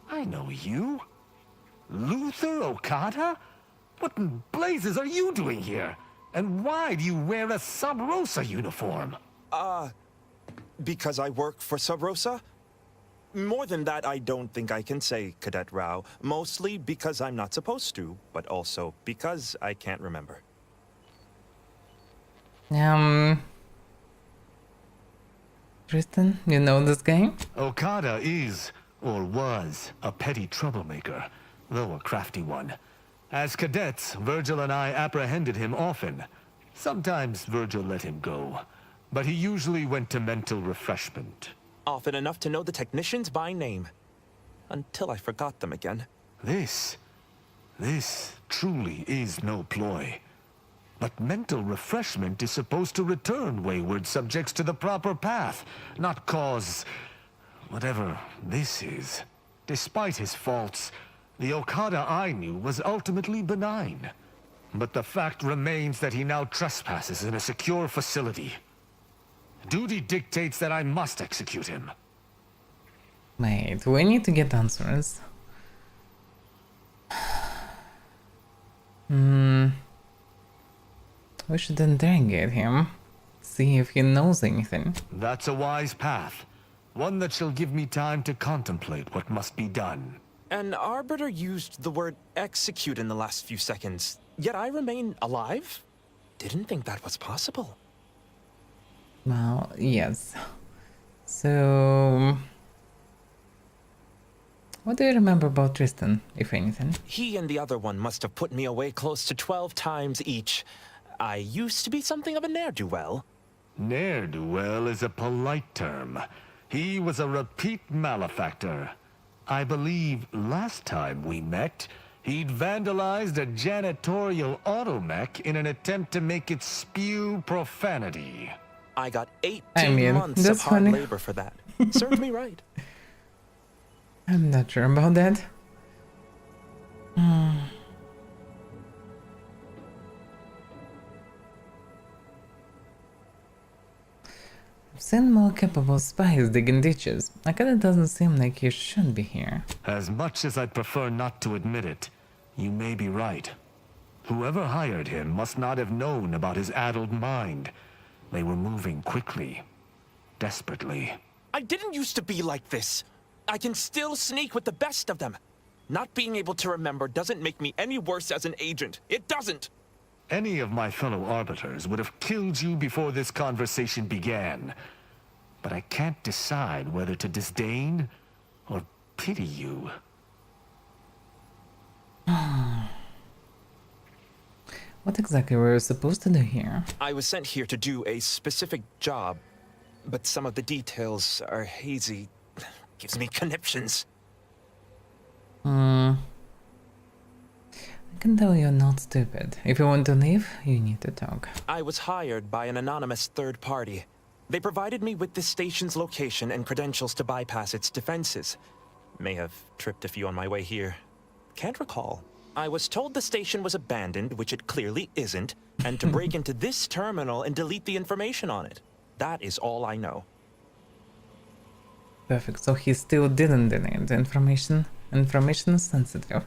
I know you. Luther Okada? What in blazes are you doing here? And why do you wear a Sub Rosa uniform? Because I work for Sub Rosa? More than that, I don't think I can say, Cadet Rao. Mostly because I'm not supposed to, but also because I can't remember. Tristan, you know this guy? Okada is, or was, a petty troublemaker, though a crafty one. As cadets, Virgil and I apprehended him often. Sometimes Virgil let him go, but he usually went to mental refreshment. Often enough to know the technicians by name. Until I forgot them again. This truly is no ploy. But mental refreshment is supposed to return wayward subjects to the proper path, not cause whatever this is. Despite his faults, the Okada I knew was ultimately benign. But the fact remains that he now trespasses in a secure facility. Duty dictates that I must execute him. Wait, we need to get answers. We should interrogate him. See if he knows anything. That's a wise path. One that shall give me time to contemplate what must be done. An arbiter used the word execute in the last few seconds, yet I remain alive? Didn't think that was possible. Well, yes. So... what do you remember about Tristan, if anything? He and the other one must have put me away close to 12 times each. I used to be something of a ne'er-do-well. Ne'er-do-well is a polite term. He was a repeat malefactor. I believe last time we met, he'd vandalized a janitorial automech in an attempt to make it spew profanity. I got 18 months of that's hard funny. labor for that. Served me right. I'm not sure about that. I've seen more capable spies digging ditches. Akada doesn't seem like he should be here. As much as I'd prefer not to admit it, you may be right. Whoever hired him must not have known about his addled mind. They were moving quickly, desperately. I didn't used to be like this. I can still sneak with the best of them. Not being able to remember doesn't make me any worse as an agent. It doesn't. Any of my fellow arbiters would have killed you before this conversation began. But I can't decide whether to disdain or pity you. What exactly were you supposed to do here? I was sent here to do a specific job, but some of the details are hazy. Gives me conniptions. I can tell you're not stupid. If you want to leave, you need to talk. I was hired by an anonymous third party. They provided me with the station's location and credentials to bypass its defenses. May have tripped a few on my way here. Can't recall. I was told the station was abandoned, which it clearly isn't, and to break into this terminal and delete the information on it. That is all I know. Perfect, so he still didn't delete the information. Information is sensitive.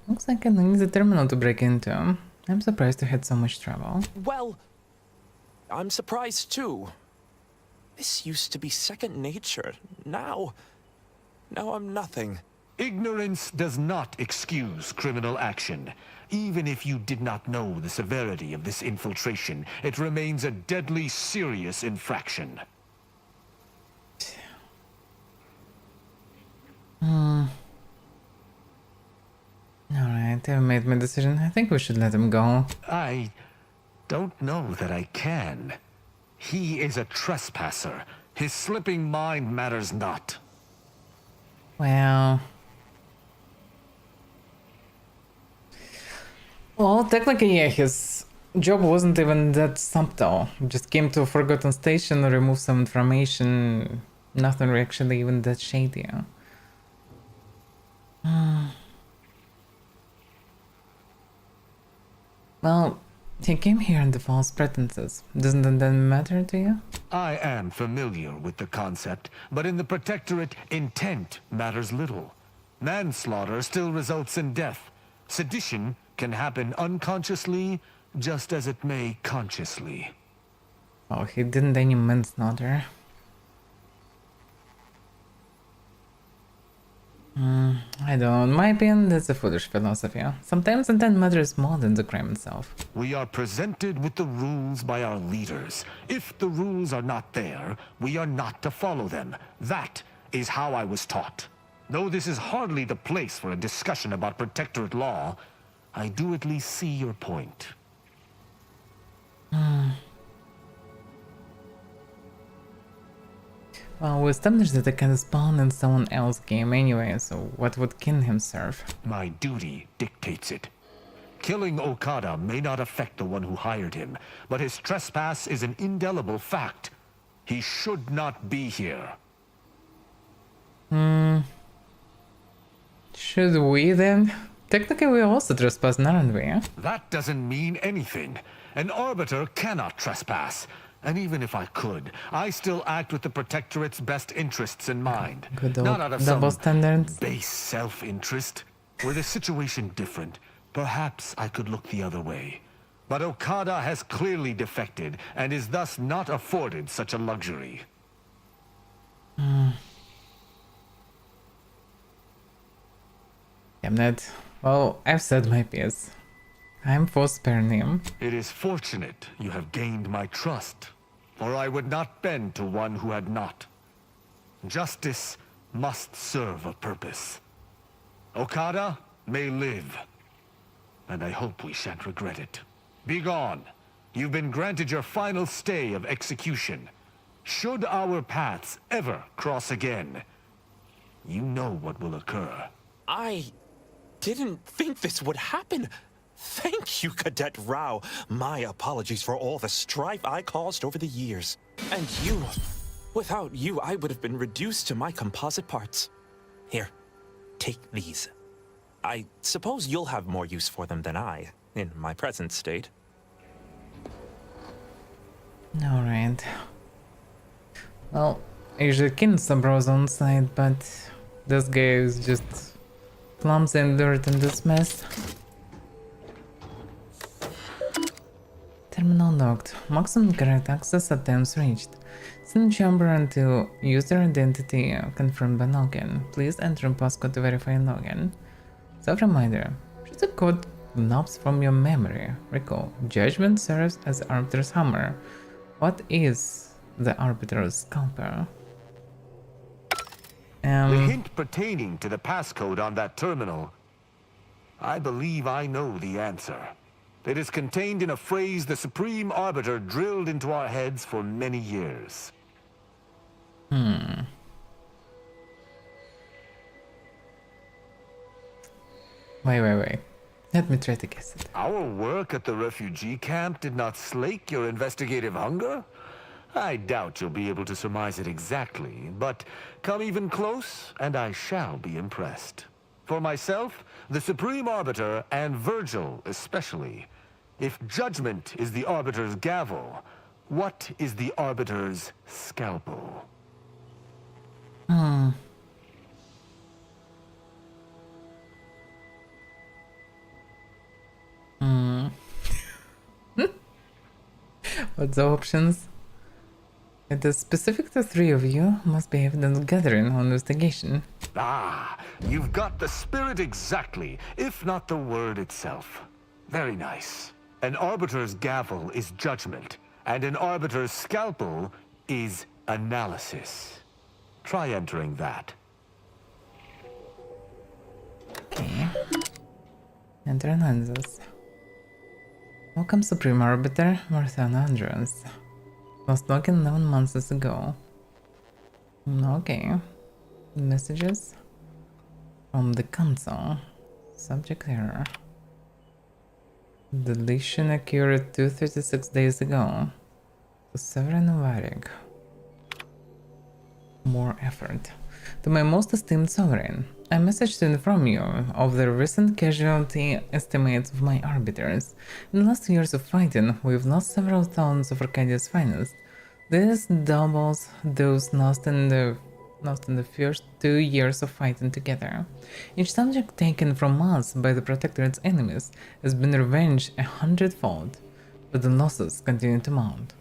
Looks like I need the terminal to break into. I'm surprised you had so much trouble. Well, I'm surprised too. This used to be second nature. Now I'm nothing. Ignorance does not excuse criminal action. Even if you did not know the severity of this infiltration, it remains a deadly serious infraction. Alright, I've made my decision. I think we should let him go. I don't know that I can. He is a trespasser. His slipping mind matters not. Well, technically, yeah, his job wasn't even that subtle. Just came to a forgotten station, remove some information. Nothing actually even that shady. Well, he came here under false pretenses. Doesn't that matter to you? I am familiar with the concept, but in the Protectorate, intent matters little. Manslaughter still results in death. Sedition can happen unconsciously, just as it may consciously. Oh, he didn't any manslaughter. I don't. In my opinion, that's a foolish philosophy. Sometimes intent matters more than the crime itself. We are presented with the rules by our leaders. If the rules are not there, we are not to follow them. That is how I was taught. Though this is hardly the place for a discussion about Protectorate law, I do at least see your point. Well, we established that I can spawn in someone else's game anyway, so what would kin him serve? My duty dictates it. Killing Okada may not affect the one who hired him, but his trespass is an indelible fact. He should not be here. Should we then? Technically we also trespass, aren't we? That doesn't mean anything. An arbiter cannot trespass. And even if I could, I still act with the Protectorate's best interests in mind. Good Not old out of double some standards. base self-interest. Were the situation different, perhaps I could look the other way. But Okada has clearly defected, and is thus not afforded such a luxury. Damn it. Well, I've said my piece. I'm for sparing him. It is fortunate you have gained my trust, or I would not bend to one who had not. Justice must serve a purpose. Okada may live, and I hope we shan't regret it. Be gone. You've been granted your final stay of execution. Should our paths ever cross again, you know what will occur. I didn't think this would happen. Thank you, Cadet Rao. My apologies for all the strife I caused over the years. And you. Without you, I would have been reduced to my composite parts. Here, take these. I suppose you'll have more use for them than I, in my present state. Alright. Well, I usually kill some bros on side, but this guy is just clumsy and dirt in this mess. Terminal locked. Maximum correct access attempts reached. Send chamber until user identity confirmed by login. Please enter passcode to verify login. Self-reminder. Choose a code knobs from your memory. Recall. Judgment serves as Arbiter's hammer. What is the Arbiter's scalpel? The hint pertaining to the passcode on that terminal, I believe I know the answer. It is contained in a phrase the Supreme Arbiter drilled into our heads for many years. Wait. Let me try to guess it. Our work at the refugee camp did not slake your investigative hunger? I doubt you'll be able to surmise it exactly, but come even close, and I shall be impressed. For myself, the Supreme Arbiter, and Virgil especially, if judgment is the Arbiter's gavel, what is the Arbiter's scalpel? What's the options? It is specific to 3 of you. Must be evidence gathering on investigation. Ah, you've got the spirit exactly, if not the word itself. Very nice. An arbiter's gavel is judgment, and an arbiter's scalpel is analysis. Try entering that. Okay. Enter analysis. Welcome, Supreme Arbiter Marthana Andrews. Lost login 11 months ago. Okay. Messages from the console. Subject error. Deletion occurred 236 days ago. To Severin Varig. More effort. To my most esteemed sovereign, I message to inform you of the recent casualty estimates of my arbiters. In the last years of fighting, we've lost several thousands of Arcadia's finest. This doubles those lost in the first 2 years of fighting together. Each subject taken from us by the Protectorate's enemies has been revenged 100-fold, but the losses continue to mount.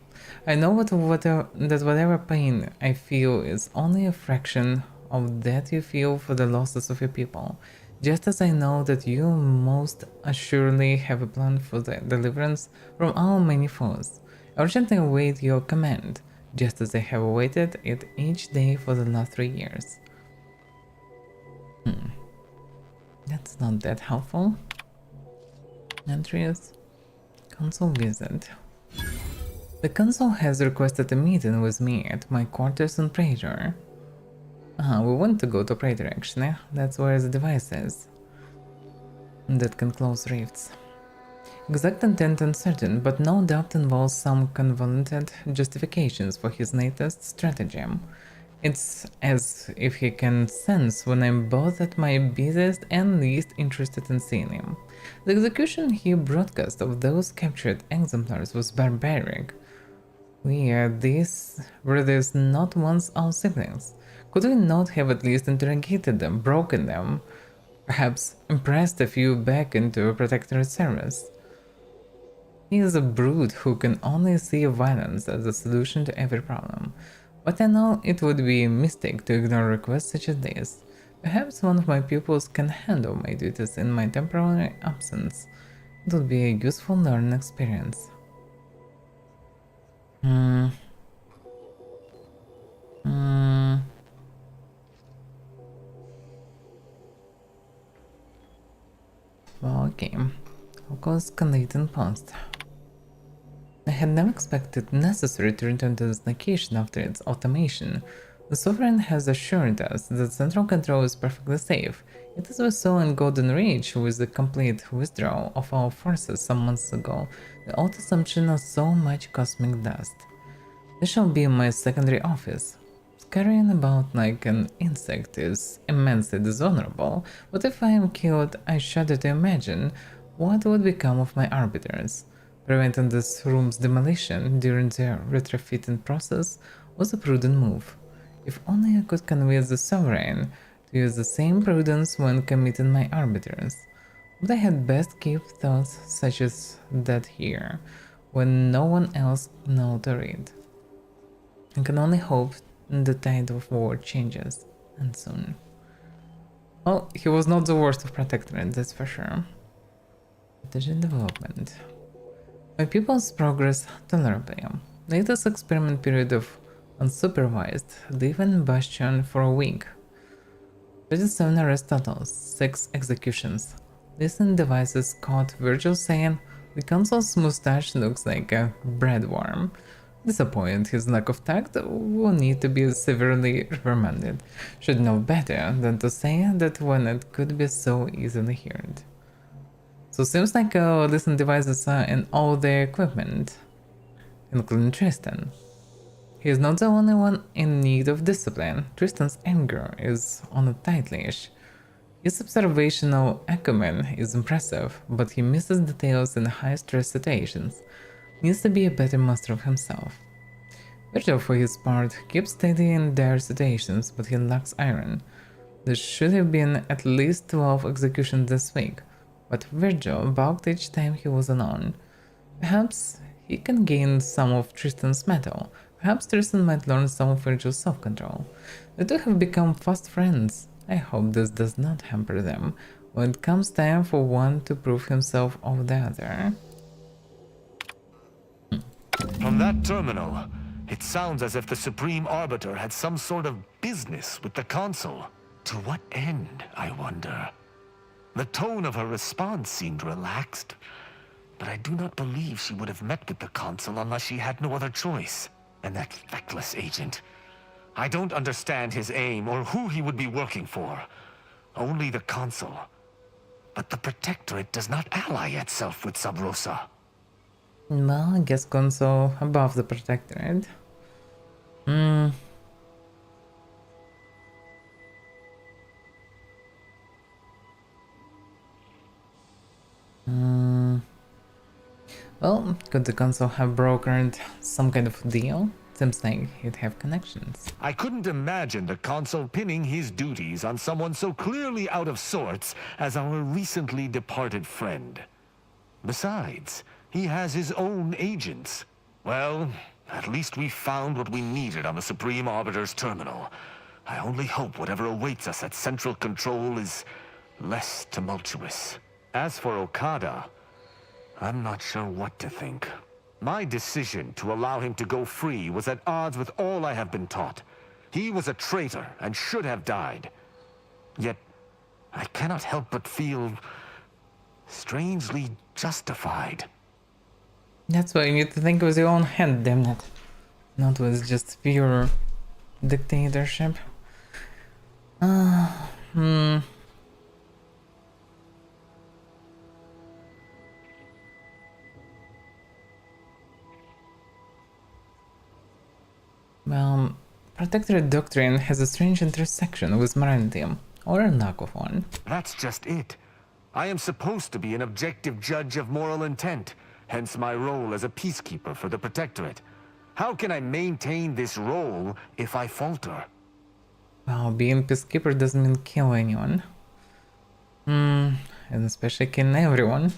I know that whatever pain I feel is only a fraction of that you feel for the losses of your people, just as I know that you most assuredly have a plan for the deliverance from our many foes. I urgently await your command, just as I have awaited it each day for the last 3 years. That's not that helpful. Entries. Council visit. The council has requested a meeting with me at my quarters on Praetor. We want to go to Praetor actually, that's where the device is. That can close rifts. Exact intent uncertain, but no doubt involves some convoluted justifications for his latest stratagem. It's as if he can sense when I'm both at my busiest and least interested in seeing him. The execution he broadcast of those captured exemplars was barbaric. Were these not once our siblings? Could we not have at least interrogated them, broken them, perhaps impressed a few back into a Protectorate service? He is a brute who can only see violence as a solution to every problem, but I know it would be a mistake to ignore requests such as this. Perhaps one of my pupils can handle my duties in my temporary absence. It would be a useful learning experience. Well, okay. Focus Canadian post. I had never expected necessary to return to this location after its automation. The Sovereign has assured us that central control is perfectly safe. It is we saw in Golden Reach with the complete withdrawal of our forces some months ago, the auto-assumption of so much cosmic dust. This shall be my secondary office. Scurrying about like an insect is immensely dishonorable, but if I am killed, I shudder to imagine what would become of my arbiters. Preventing this room's demolition during the retrofitting process was a prudent move. If only I could convince the Sovereign to use the same prudence when committing my arbiters. But I had best keep thoughts such as that here, when no one else knows to read. I can only hope the tide of war changes, and soon. Well, he was not the worst of Protectorate, that's for sure. Strategic development. My pupils progress tolerably. Latest experiment period of unsupervised, live in Bastion for a week. 37 arrest totals, 6 executions. Listening devices caught Virgil saying, "The council's mustache looks like a bread worm." Disappointed his lack of tact will need to be severely reprimanded. Should know better than to say that when it could be so easily heard. So seems like listening devices are in all their equipment, including Tristan. He is not the only one in need of discipline. Tristan's anger is on a tight leash. His observational acumen is impressive, but he misses details in high-stress situations. Needs to be a better master of himself. Virgil, for his part, keeps steady in dire situations, but he lacks iron. There should have been at least 12 executions this week, but Virgil balked each time he was alone. Perhaps he can gain some of Tristan's mettle. Perhaps Tristan might learn some of Virgil's self-control. The two have become fast friends. I hope this does not hamper them when it comes time for one to prove himself over the other. From that terminal, it sounds as if the Supreme Arbiter had some sort of business with the Consul. To what end, I wonder? The tone of her response seemed relaxed, but I do not believe she would have met with the Consul unless she had no other choice. And that feckless agent. I don't understand his aim or who he would be working for. Only the Consul. But the Protectorate does not ally itself with Sub Rosa. Well, I guess Consul above the Protectorate. Well, could the Consul have brokered some kind of deal? Seems like he'd have connections. I couldn't imagine the Consul pinning his duties on someone so clearly out of sorts as our recently departed friend. Besides, he has his own agents. Well, at least we found what we needed on the Supreme Arbiter's terminal. I only hope whatever awaits us at Central Control is less tumultuous. As for Okada, I'm not sure what to think. My decision to allow him to go free was at odds with all I have been taught. He was a traitor and should have died. Yet, I cannot help but feel strangely justified. That's why you need to think with your own head, damn it. Not with just pure dictatorship. Well, Protectorate Doctrine has a strange intersection with morality, or a lack of one. That's just it. I am supposed to be an objective judge of moral intent, hence my role as a peacekeeper for the Protectorate. How can I maintain this role if I falter? Well, being peacekeeper doesn't mean kill anyone. And especially killing everyone.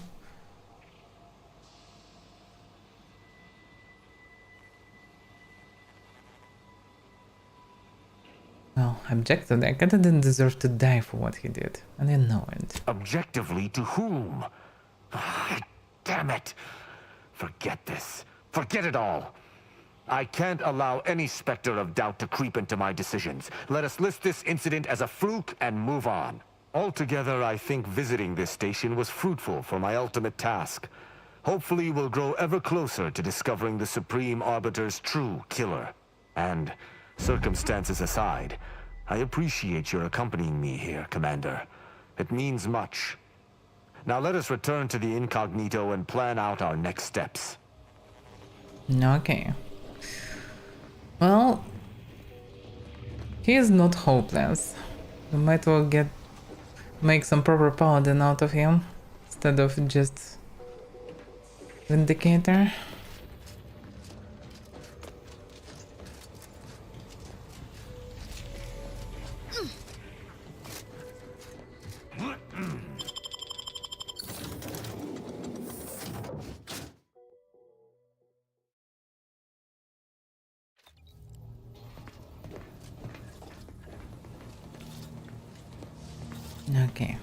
Well, objectively, Akata didn't deserve to die for what he did, and I know it. Objectively to whom? Damn it! Forget this. Forget it all. I can't allow any specter of doubt to creep into my decisions. Let us list this incident as a fluke and move on. Altogether, I think visiting this station was fruitful for my ultimate task. Hopefully, we'll grow ever closer to discovering the Supreme Arbiter's true killer. And, circumstances aside, I appreciate your accompanying me here, Commander. It means much. Now let us return to the incognito and plan out our next steps. Okay. Well, he is not hopeless. We might well make some proper paladin out of him instead of just Vindicator. Okay.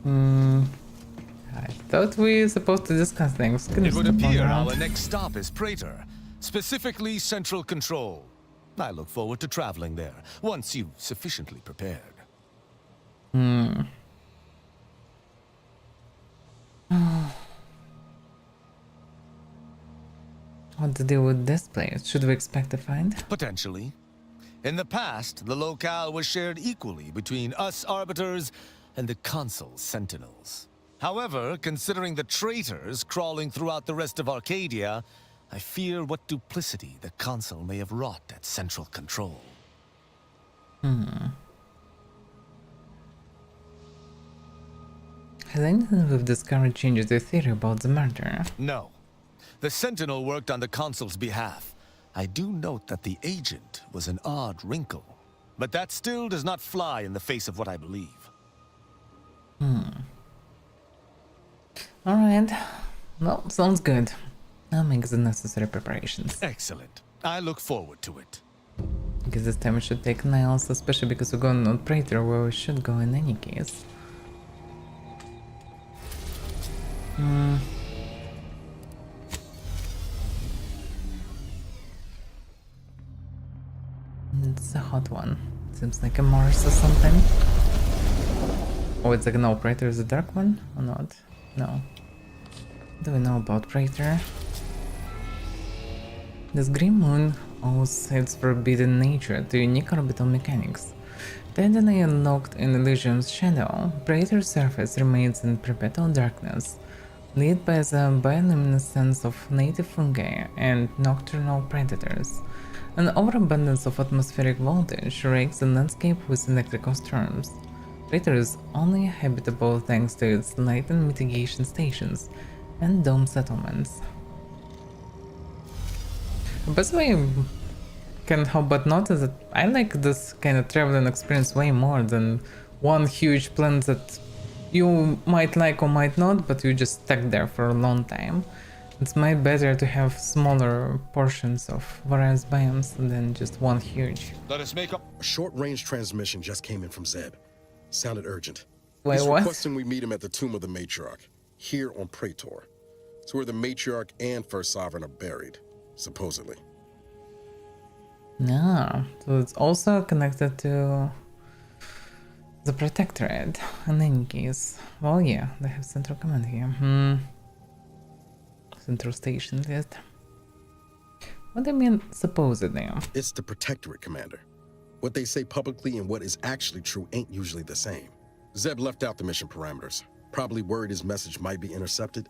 I thought we were supposed to discuss things. It would appear our next stop is Praetor, specifically Central Control. I look forward to traveling there, once you've sufficiently prepared. What to do with this place? Should we expect to find? Potentially. In the past, the locale was shared equally between us Arbiters and the Consul's Sentinels. However, considering the traitors crawling throughout the rest of Arcadia, I fear what duplicity the Consul may have wrought at Central Control. Has anything we've discovered changed your theory about the murder? No. The Sentinel worked on the Consul's behalf. I do note that the agent was an odd wrinkle, but that still does not fly in the face of what I believe. Alright. Well, sounds good. I'll make the necessary preparations. Excellent. I look forward to it. guess this time we should take Niles, especially because we're going on Praetor, where we should go in any case. It's a hot one. Seems like a Mars or something. Oh, it's like no, Praetor is a dark one or not? No. What do we know about Praetor? This green moon owes its forbidden nature to unique orbital mechanics. Tenderly unlocked in Elysium's shadow, Praetor's surface remains in perpetual darkness, lit by the bioluminescence of native fungi and nocturnal predators. An overabundance of atmospheric voltage rakes the landscape with electrical storms. Praetor is only habitable thanks to its light and mitigation stations and dome settlements. By the way, can't help but notice that I like this kind of traveling experience way more than one huge planet that you might like or might not, but you just stuck there for a long time. It's much better to have smaller portions of various biomes than just one huge. Let us make up. A short-range transmission just came in from Zeb. Sounded urgent. Wait, He's what? requesting we meet him at the tomb of the Matriarch, here on Praetor. It's where the Matriarch and First Sovereign are buried, supposedly. No, so it's also connected to the Protectorate. In any case, well, yeah, they have Central Command here. Central Station, is it? What do you mean, supposedly? It's the Protectorate, Commander. What they say publicly and what is actually true ain't usually the same. Zeb left out the mission parameters. Probably worried his message might be intercepted.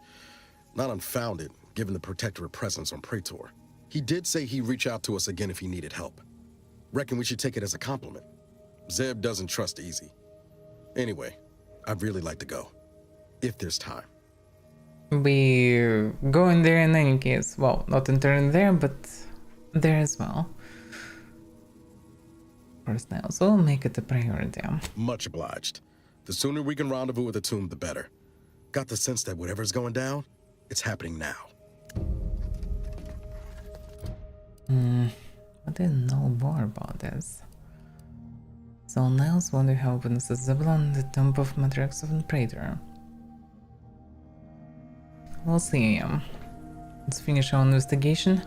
Not unfounded, given the Protectorate presence on Praetor. He did say he'd reach out to us again if he needed help. Reckon we should take it as a compliment. Zeb doesn't trust easy. Anyway, I'd really like to go. If there's time. We go in there in any case. Well, not entering there, but there as well. First now, so we'll make it a priority. Much obliged. The sooner we can rendezvous at the tomb, the better. Got the sense that whatever's going down, it's happening now. I didn't know more about this. So Niles want to help Mrs. Zebulon the Tomb of Matrix of Praetor. We'll see. Let's finish our investigation.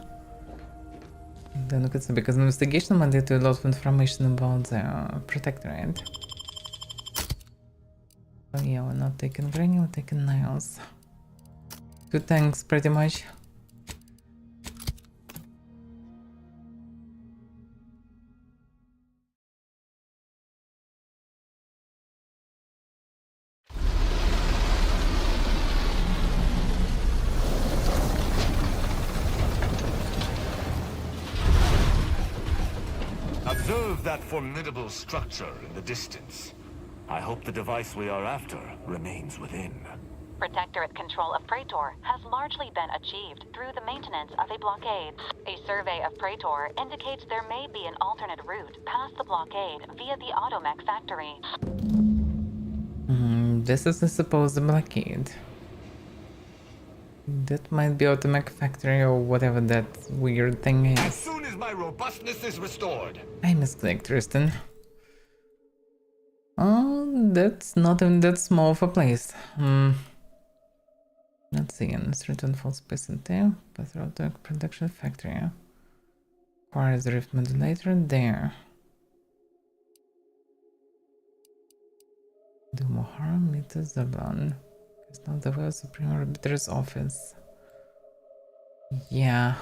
Then we could see, because investigation might lead to a lot of information about the Protectorate. Oh yeah, we're not taking Granny, we're taking Niles. 2 tanks pretty much. Observe that formidable structure in the distance. I hope the device we are after remains within. Protectorate control of Praetor has largely been achieved through the maintenance of a blockade. A survey of Praetor indicates there may be an alternate route past the blockade via the Automech factory. This is the supposed blockade. That might be Automech factory or whatever that weird thing is. As soon as my robustness is restored. I misclicked, Tristan. Oh, that's not even that small of a place. Let's see, and it's return full space and tail, but Automech production factory. Requires the rift modulator there. Do more harm, meet the Zebulon. It's not the way Supreme Arbiter's office. Yeah.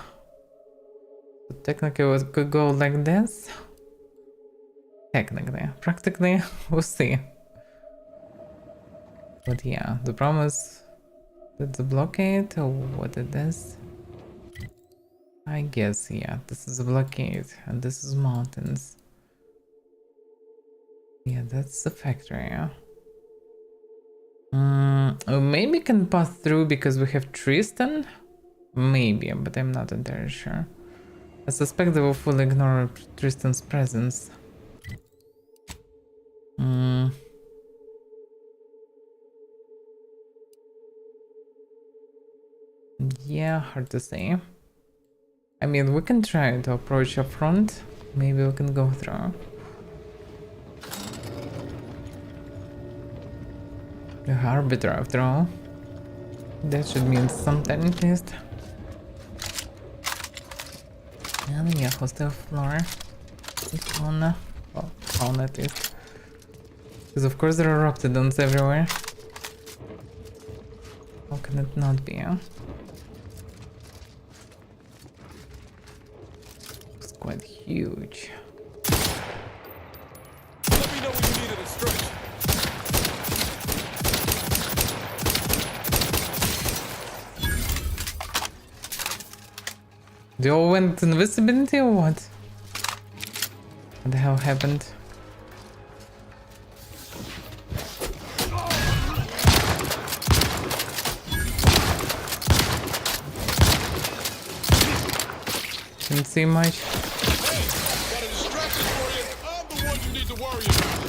So technically it could go like this. Technically. Practically, we'll see. But yeah, the problem is that the blockade or what it is. I guess, yeah, this is a blockade and this is mountains. Yeah, that's the factory, yeah. Maybe can pass through because we have Tristan? Maybe, but I'm not entirely sure. I suspect they will fully ignore Tristan's presence. Yeah, hard to say. I mean, we can try to approach up front Maybe we can go through. The Arbiter after all. That should mean something at least. And yeah, hostile floor. Fauna. Well, fauna at least. Because of course there are Raptidons everywhere. How can it not be, huh? It's quite huge. Let me know when you needed a stretch. They all went invisibility or what? What the hell happened? Didn't see much. Hey, got a distraction for you. I'm the one you need to worry about.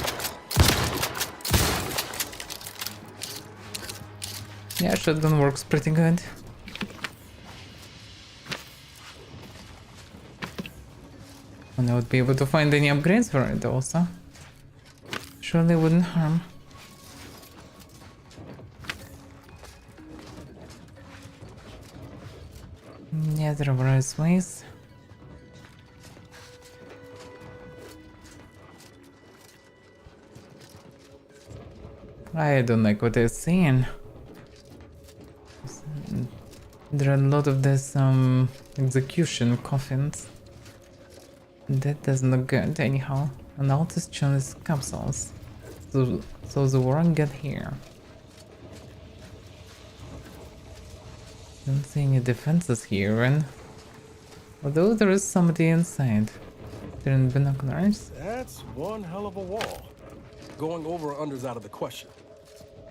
Yeah, shotgun works pretty good. And I would be able to find any upgrades for it also. Surely wouldn't harm. Yeah, there are various ways. I don't like what they're saying. There are a lot of this execution coffins. That doesn't look good anyhow. And all this chunks capsules. So the war get here. Don't see any defenses here, and although there is somebody inside. They're in binoculars. That's one hell of a wall. Going over or under's out of the question.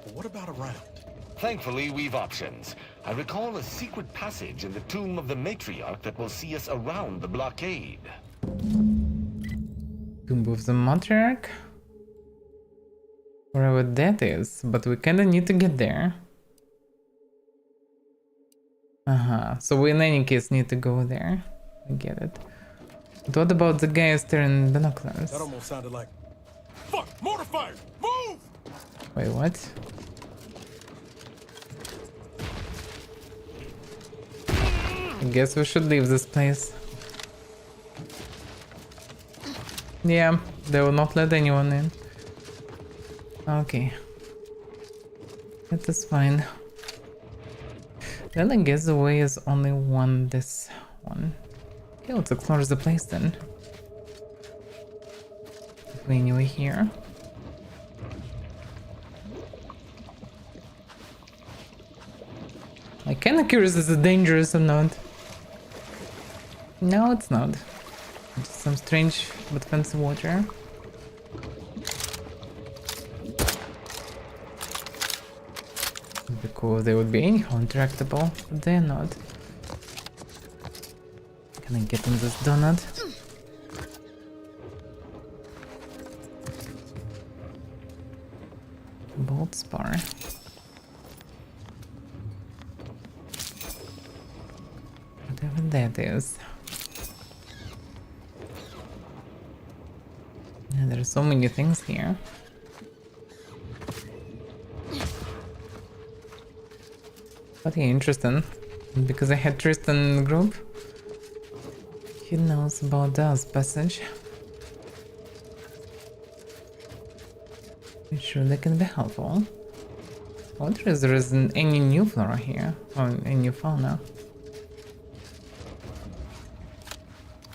But what about around? Thankfully, we've options. I recall a secret passage in the tomb of the matriarch that will see us around the blockade. Tomb of the Matriarch? Wherever that is, but we kinda need to get there. So we in any case need to go there. I get it. But what about the guys there in binoculars? That almost sounded like... Fuck! Mortar fire! Move! Wait, what? I guess we should leave this place. Yeah, they will not let anyone in. Okay. That is fine. Then I guess the way is only one, this one. Okay, let's explore the place then. If we anyway here. I'm kinda curious, is it dangerous or not? No, it's not. Just some strange but fancy water. It'd be cool if they would be anyhow interactable, but they're not. Can I get in this donut? Bolt spar. Whatever that is. Yeah, there are so many things here. But yeah, interesting. Because I had Tristan in the group. He knows about this passage. I'm sure they can be helpful. I wonder if there isn't any new flora here, or any new fauna.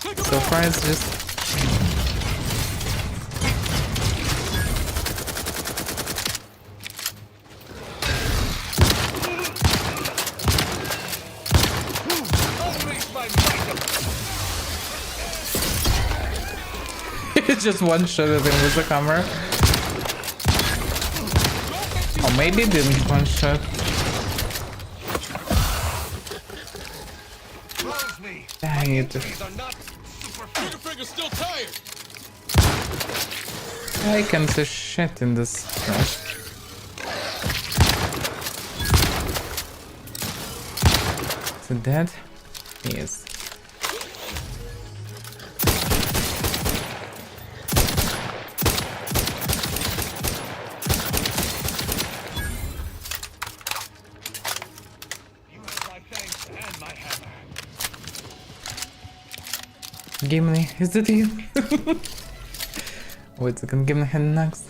So far it's just... just one shot at him with the camera. Or maybe didn't one shot. Dang it. I can see shit in this trash. Is it dead? Yes. Gimli, is that you? Wait a second, Gimli had next.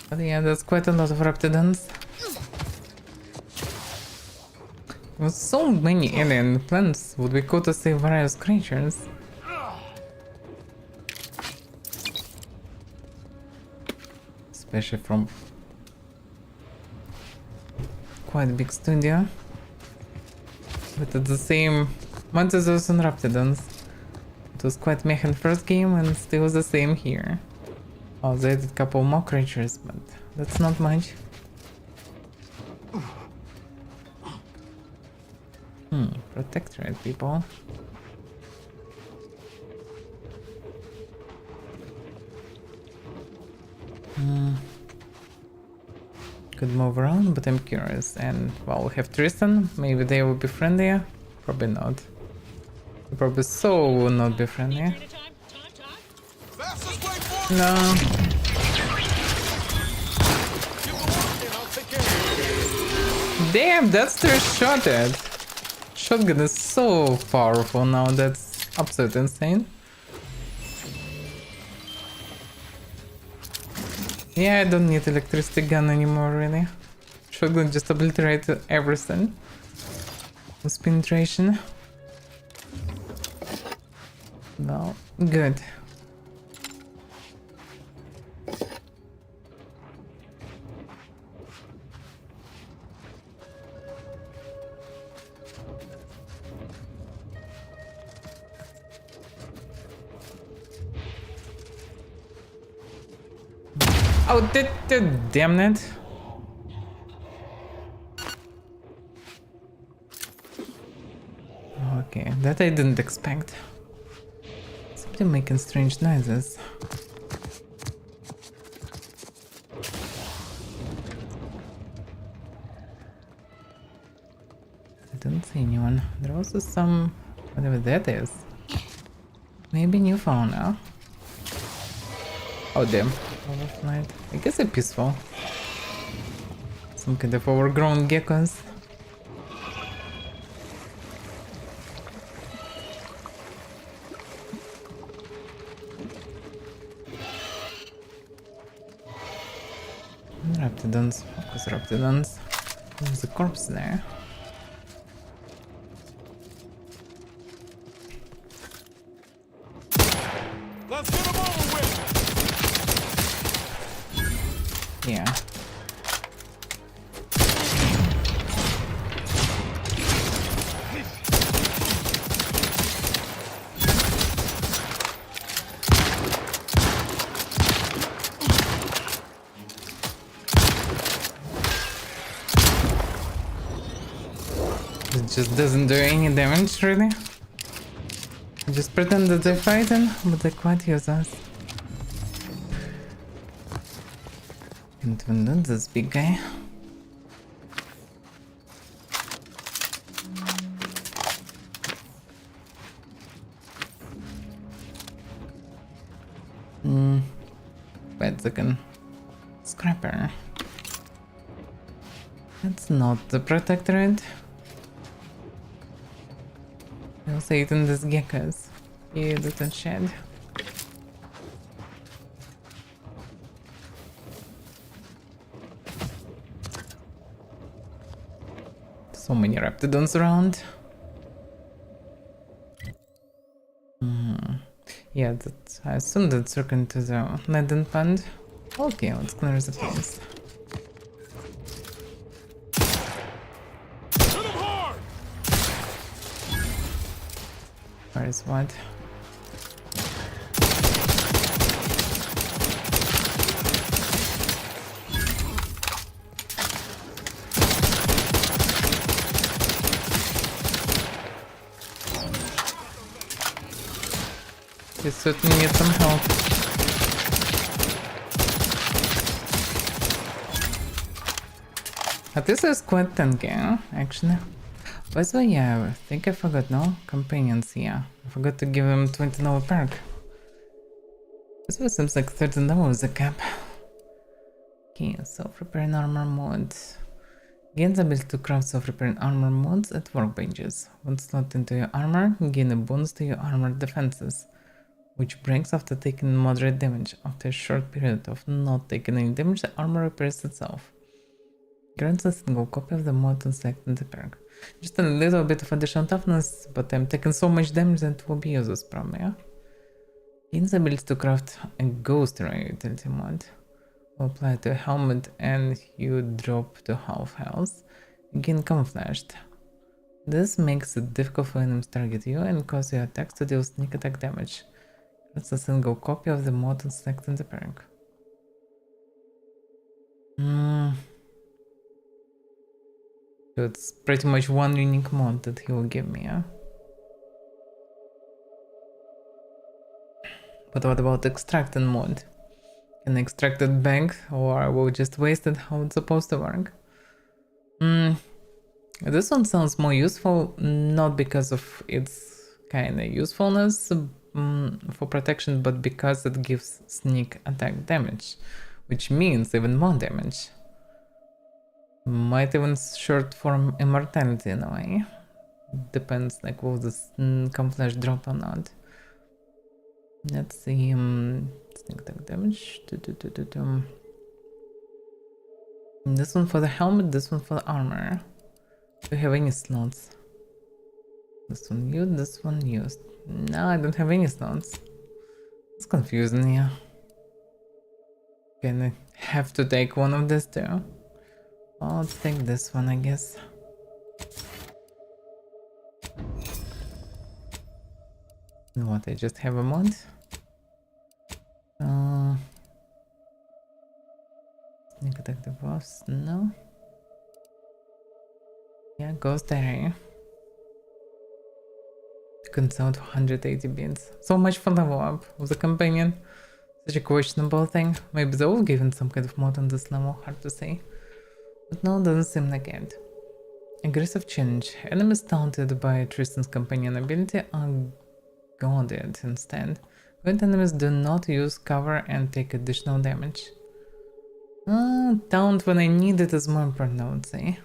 But yeah, that's quite a lot of Raptidons. With so many alien plants, would be cool to see various creatures. Especially from quite a big studio. But at the same Mantisos and Raptidons. It was quite meh in first game and still the same here. Oh, they added a couple more creatures, but that's not much. Protectorate people. Could move around, but I'm curious. And well, we have Tristan. Maybe they will be friendlier. Probably not. Probably Soul will not be friendly. No. Damn, that's three-shotted. Shotgun is so powerful now, that's absolutely insane. Yeah, I don't need electricity gun anymore, really. Shotgun just obliterated everything. With penetration. No, good. Oh, damn it. Okay, that I didn't expect. Something making strange noises. I don't see anyone. There was also some... whatever that is. Maybe new fauna. Oh damn. Overflight. I guess they're peaceful. Some kind of overgrown geckos. Raptidons. Focus Raptidons. There's a corpse there. Let's get them over with. Yeah. It just doesn't do any damage, really. Just pretend that they're fighting, but they're quite useless. And even not this big guy. Wait a second. Scrapper. That's not the protectorate. I'll say it in this geckos. Yeah, that's a shed. So many Raptidons around. Yeah, that, I assume that's looking to the Leaden Pond. Okay, let's clear the place. Where is what? You certainly need some help. But this is quite tanky, huh? Actually. By the way, yeah, I think I forgot, no? Companions, yeah. I forgot to give him 20 hour perk. This one seems like 13 hours a cap. Okay, self-repairing armor mod. Gain the ability to craft self-repairing armor mods at workbenches. One slot into your armor, gain a bonus to your armor defenses, which breaks after taking moderate damage. After a short period of not taking any damage, the armor repairs itself. Grants a single copy of the mod and selecting the perk. Just a little bit of additional toughness, but I'm taking so much damage that it will be useless probably, yeah? Gains the ability to craft a ghost ray utility mod. Will apply to a helmet and you drop to half health. Gain camouflaged. This makes it difficult for enemies to target you and cause your attacks to deal sneak attack damage. That's a single copy of the mod and selecting the perk. So it's pretty much one unique mod that he will give me, yeah? But what about extracting mod? Can I extract it back, or I will just waste it how it's supposed to work? This one sounds more useful, not because of its kinda usefulness for protection, but because it gives sneak attack damage, which means even more damage. Might even short form immortality in a way. Depends like will this camouflage drop or not. Let's see, sneak attack damage. This one for the helmet, this one for the armor. Do you have any slots? This one used, this one used. No, I don't have any slots. It's confusing, yeah. Can I have to take one of these two? Well, let's take this one, I guess. What, I just have a mod? Sneak attack the boss? No. Yeah, ghost area. Consult 180 bits. So much for level up of the companion. Such a questionable thing. Maybe they will given some kind of mod on this level, hard to say. But no, doesn't seem like it. Aggressive challenge. Enemies taunted by Tristan's companion ability are guarded instead. When enemies do not use cover and take additional damage. Taunt when I need it is more important, I would say.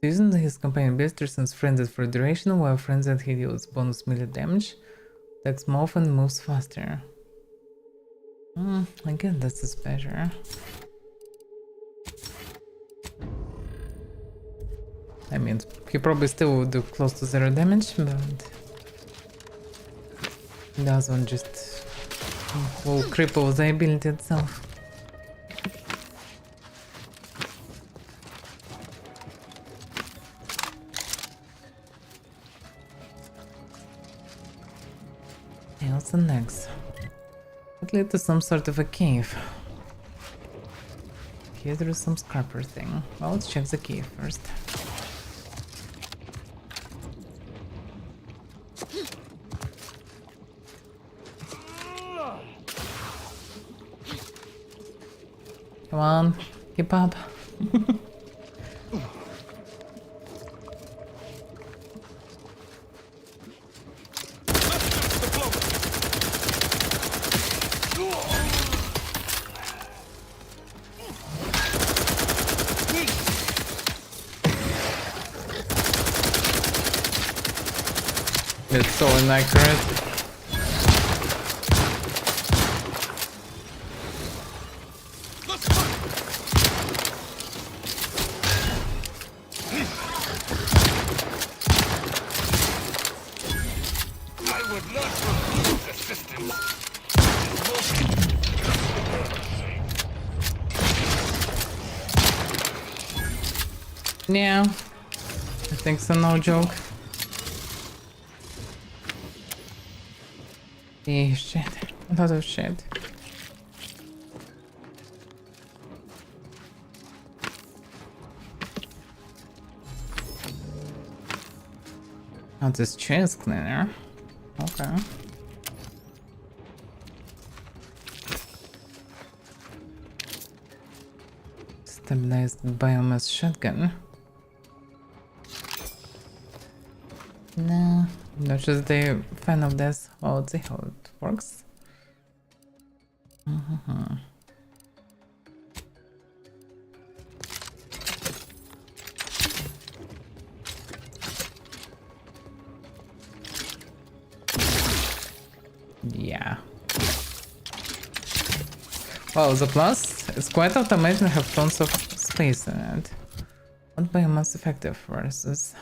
Using his companion ability, Tristan's frenzied for duration, while frenzied he deals bonus melee damage. Attacks more often, moves faster. I guess this is better. I mean, he probably still would do close to 0 damage, but that one just will cripple the ability itself. Okay, what's the next? It led to some sort of a cave. Here there is some scrapper thing. Well, let's check the cave first. Come on, keep up. It's so inaccurate. Yeah, I think so, no joke. Yeah, shit. A lot of shit. Oh, this chest cleaner. Okay. Stabilized biomass shotgun. Not just the fan of this. Oh, let's see how it works. Yeah. Well, the plus is quite automated and have tons of space in it. Not biomass effective versus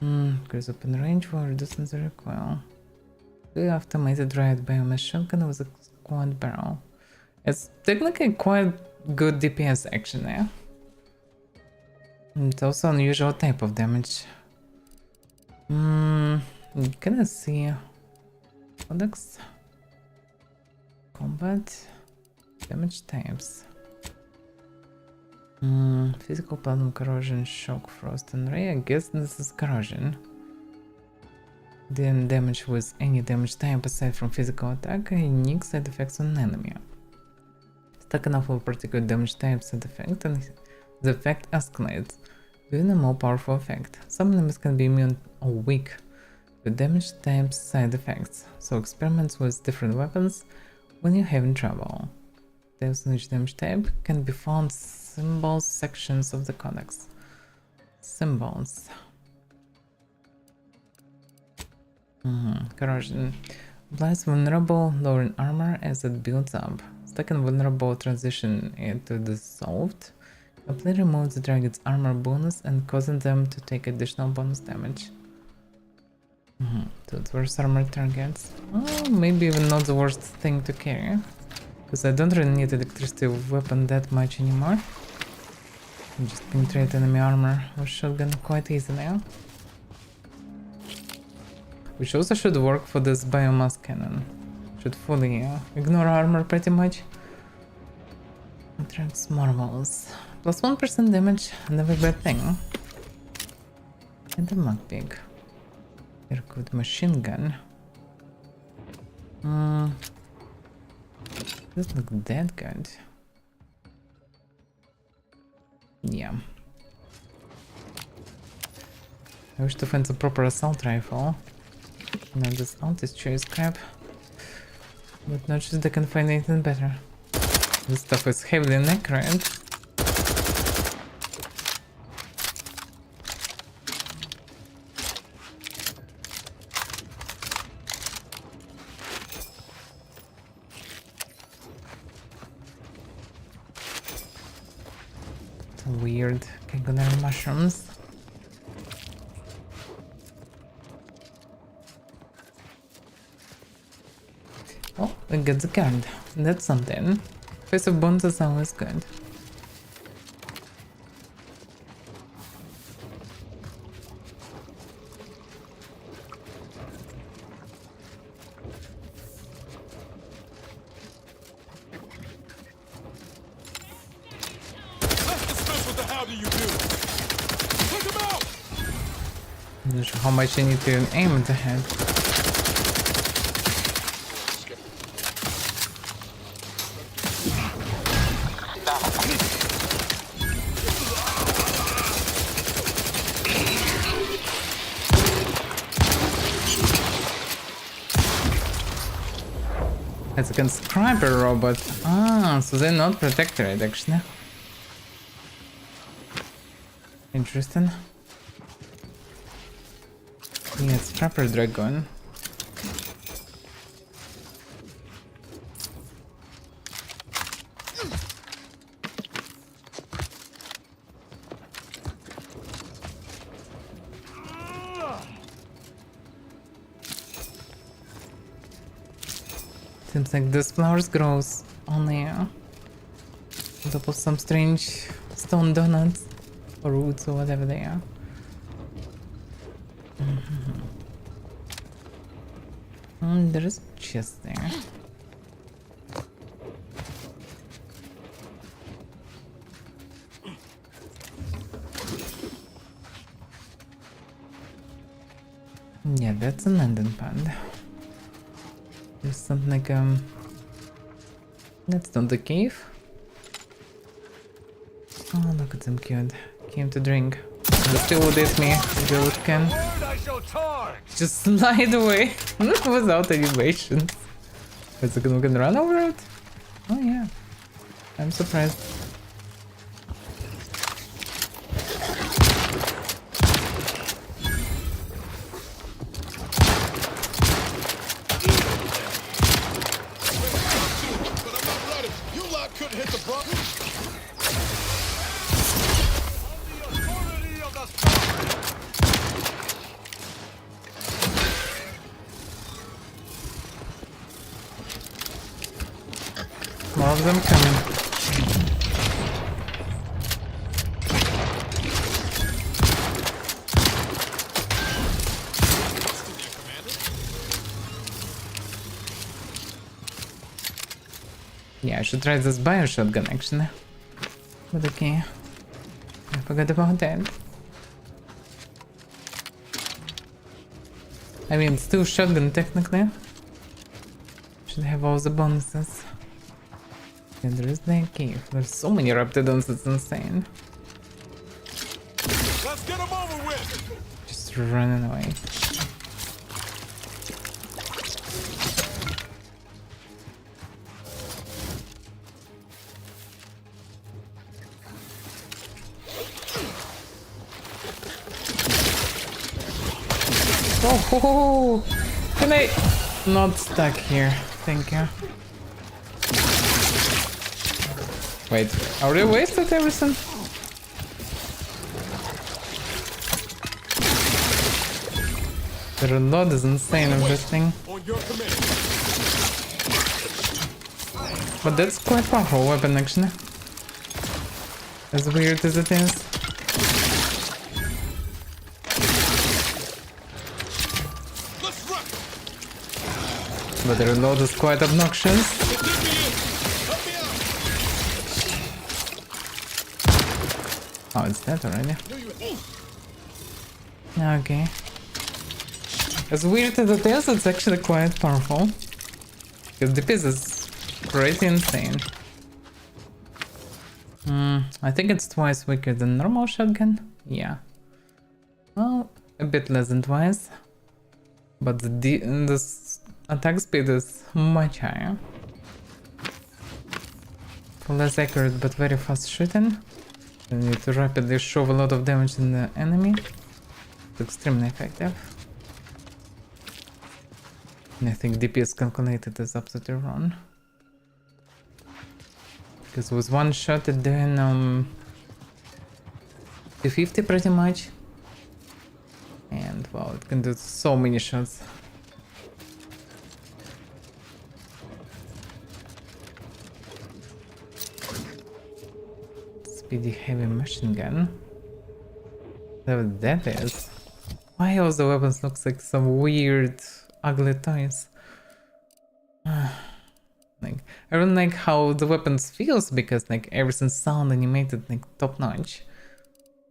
increase open range while reducing the recoil. The automated riot biomass shotgun with a quad barrel. It's technically quite good DPS action there. It's also unusual type of damage. Can I see products? Combat damage types. Physical platinum corrosion, shock, frost, and ray. I guess this is corrosion. Then damage with any damage type aside from physical attack, unique side effects on enemy. Stack enough of a particular damage type side effect and the effect escalates, giving a more powerful effect. Some enemies can be immune or weak to damage type side effects, so experiments with different weapons when you're having trouble. Types in each damage type can be found symbols sections of the codex. Symbols. Corrosion. Applies vulnerable, lowering armor as it builds up. Second vulnerable transition into dissolved. Completely removes the target's armor bonus and causing them to take additional bonus damage. So it's worse armor targets. Oh, maybe even not the worst thing to carry. Because I don't really need electricity weapon that much anymore. I just penetrate enemy armor with shotgun quite easily. Which also should work for this biomass cannon. Should fully ignore armor pretty much. Attracts marvels. Plus 1% damage, never bad thing. And a mugpig. Good machine gun. Doesn't look that good. Yeah. I wish to find a proper assault rifle. No, this anti choice crap. But not just they can find anything better. This stuff is heavily inaccurate. Weird Kanganari mushrooms. Oh, we got the card. That's something. Face of bonus is always good. I'm not sure how much I need to aim at the head. It's a conscriber robot. Ah, so they're not protectorate actually. Interesting. Yeah, it's Trapper Dragon. Seems like this flowers grows only on top of some strange stone donuts or roots or whatever they are. There is a chest there. Yeah, that's an ending pond. There's something like that's not the cave. Oh, look at them cute. Came to drink. They still would hit me if they would can. I shall charge. Just slide away without animations. Is it gonna run over it? Oh yeah. I'm surprised. More of them coming. Yeah, I should try this bio shotgun actually. But okay. I forgot about that. I mean, it's still shotgun technically. Should have all the bonuses. And there is the cave. There's so many raptidons, it's insane. Let's get 'em over with. Just running away. Oh, can I not stuck here? Thank you. Wait, are we wasted everything? The reload is insane on this thing. But that's quite powerful weapon actually. As weird as it is. But the reload is quite obnoxious. Oh, it's dead already. Okay. As weird as it is, it's actually quite powerful. Because the piece is pretty insane. I think it's twice weaker than normal shotgun. Yeah. Well, a bit less than twice. But the attack speed is much higher. For less accurate but very fast shooting. You need to rapidly shove a lot of damage in the enemy. It's extremely effective. And I think DPS calculated is absolutely wrong. Because with one shot it's doing 250 pretty much. And wow, it can do so many shots. Speedy heavy machine gun. So that is. Why all the weapons looks like some weird, ugly toys? Like, I don't like how the weapons feels because like everything's sound animated like top notch.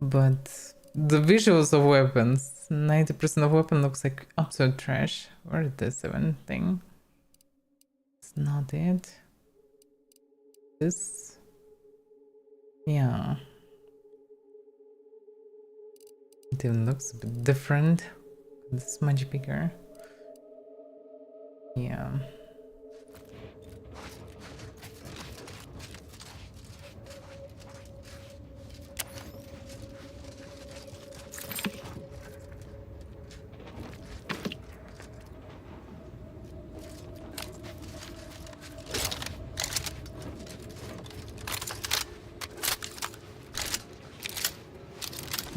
But the visuals of weapons, 90% of weapon looks like absolute trash. Where is this even thing? It's not it. This. Yeah. It even looks a bit different. This is much bigger. Yeah.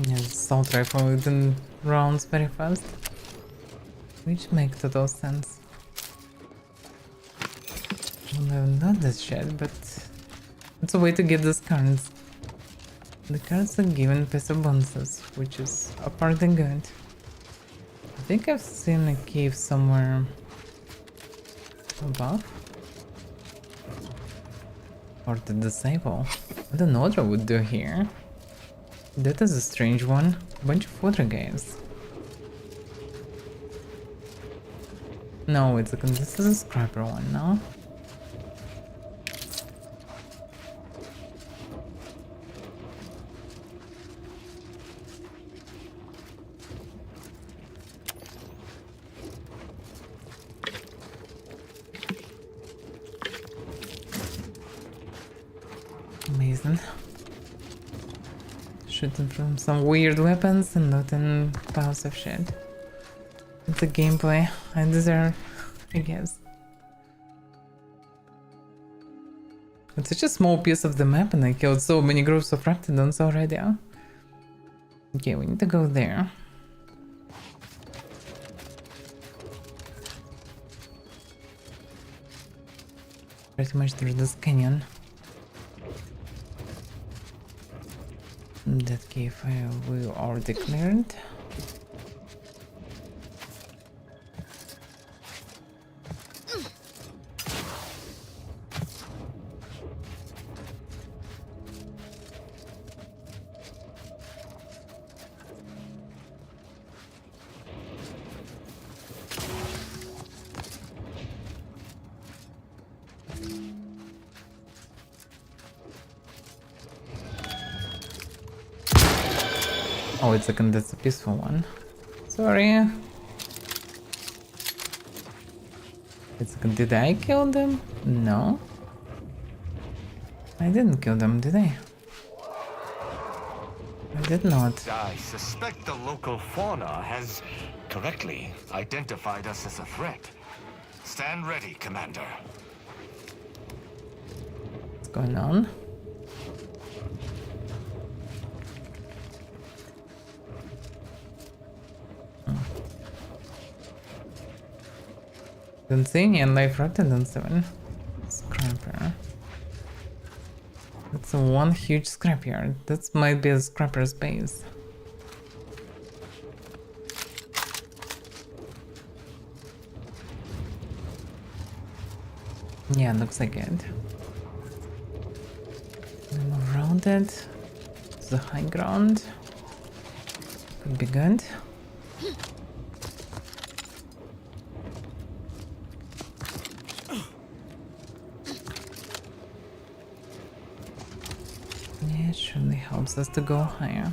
Yeah, the assault rifle within rounds very fast. Which makes total sense. Well, I haven't done this yet, but it's a way to get these cards. The cards are given passive bonuses, which is apparently good. I think I've seen a cave somewhere above. Or the disciple. What an order would do here. That is a strange one. A bunch of water guys. No, it's a this is a scrapper one, no? reason. Shooting from some weird weapons and looting piles of shit. It's a gameplay I deserve, I guess. It's such a small piece of the map and I killed so many groups of raptidons already. Okay, we need to go there. Pretty much through this canyon. That cave we already cleared. Oh, wait a second, that's a peaceful one. Sorry. Wait a second, did I kill them? No. I didn't kill them, did I? I did not. I suspect the local fauna has correctly identified us as a threat. Stand ready, Commander. What's going on? Didn't see any life raptidons 7. Scrapper. That's one huge scrapyard. That might be a scrapper's base. Yeah, looks like it. Move around it. It's the high ground. Could be good. Yeah, it surely helps us to go higher.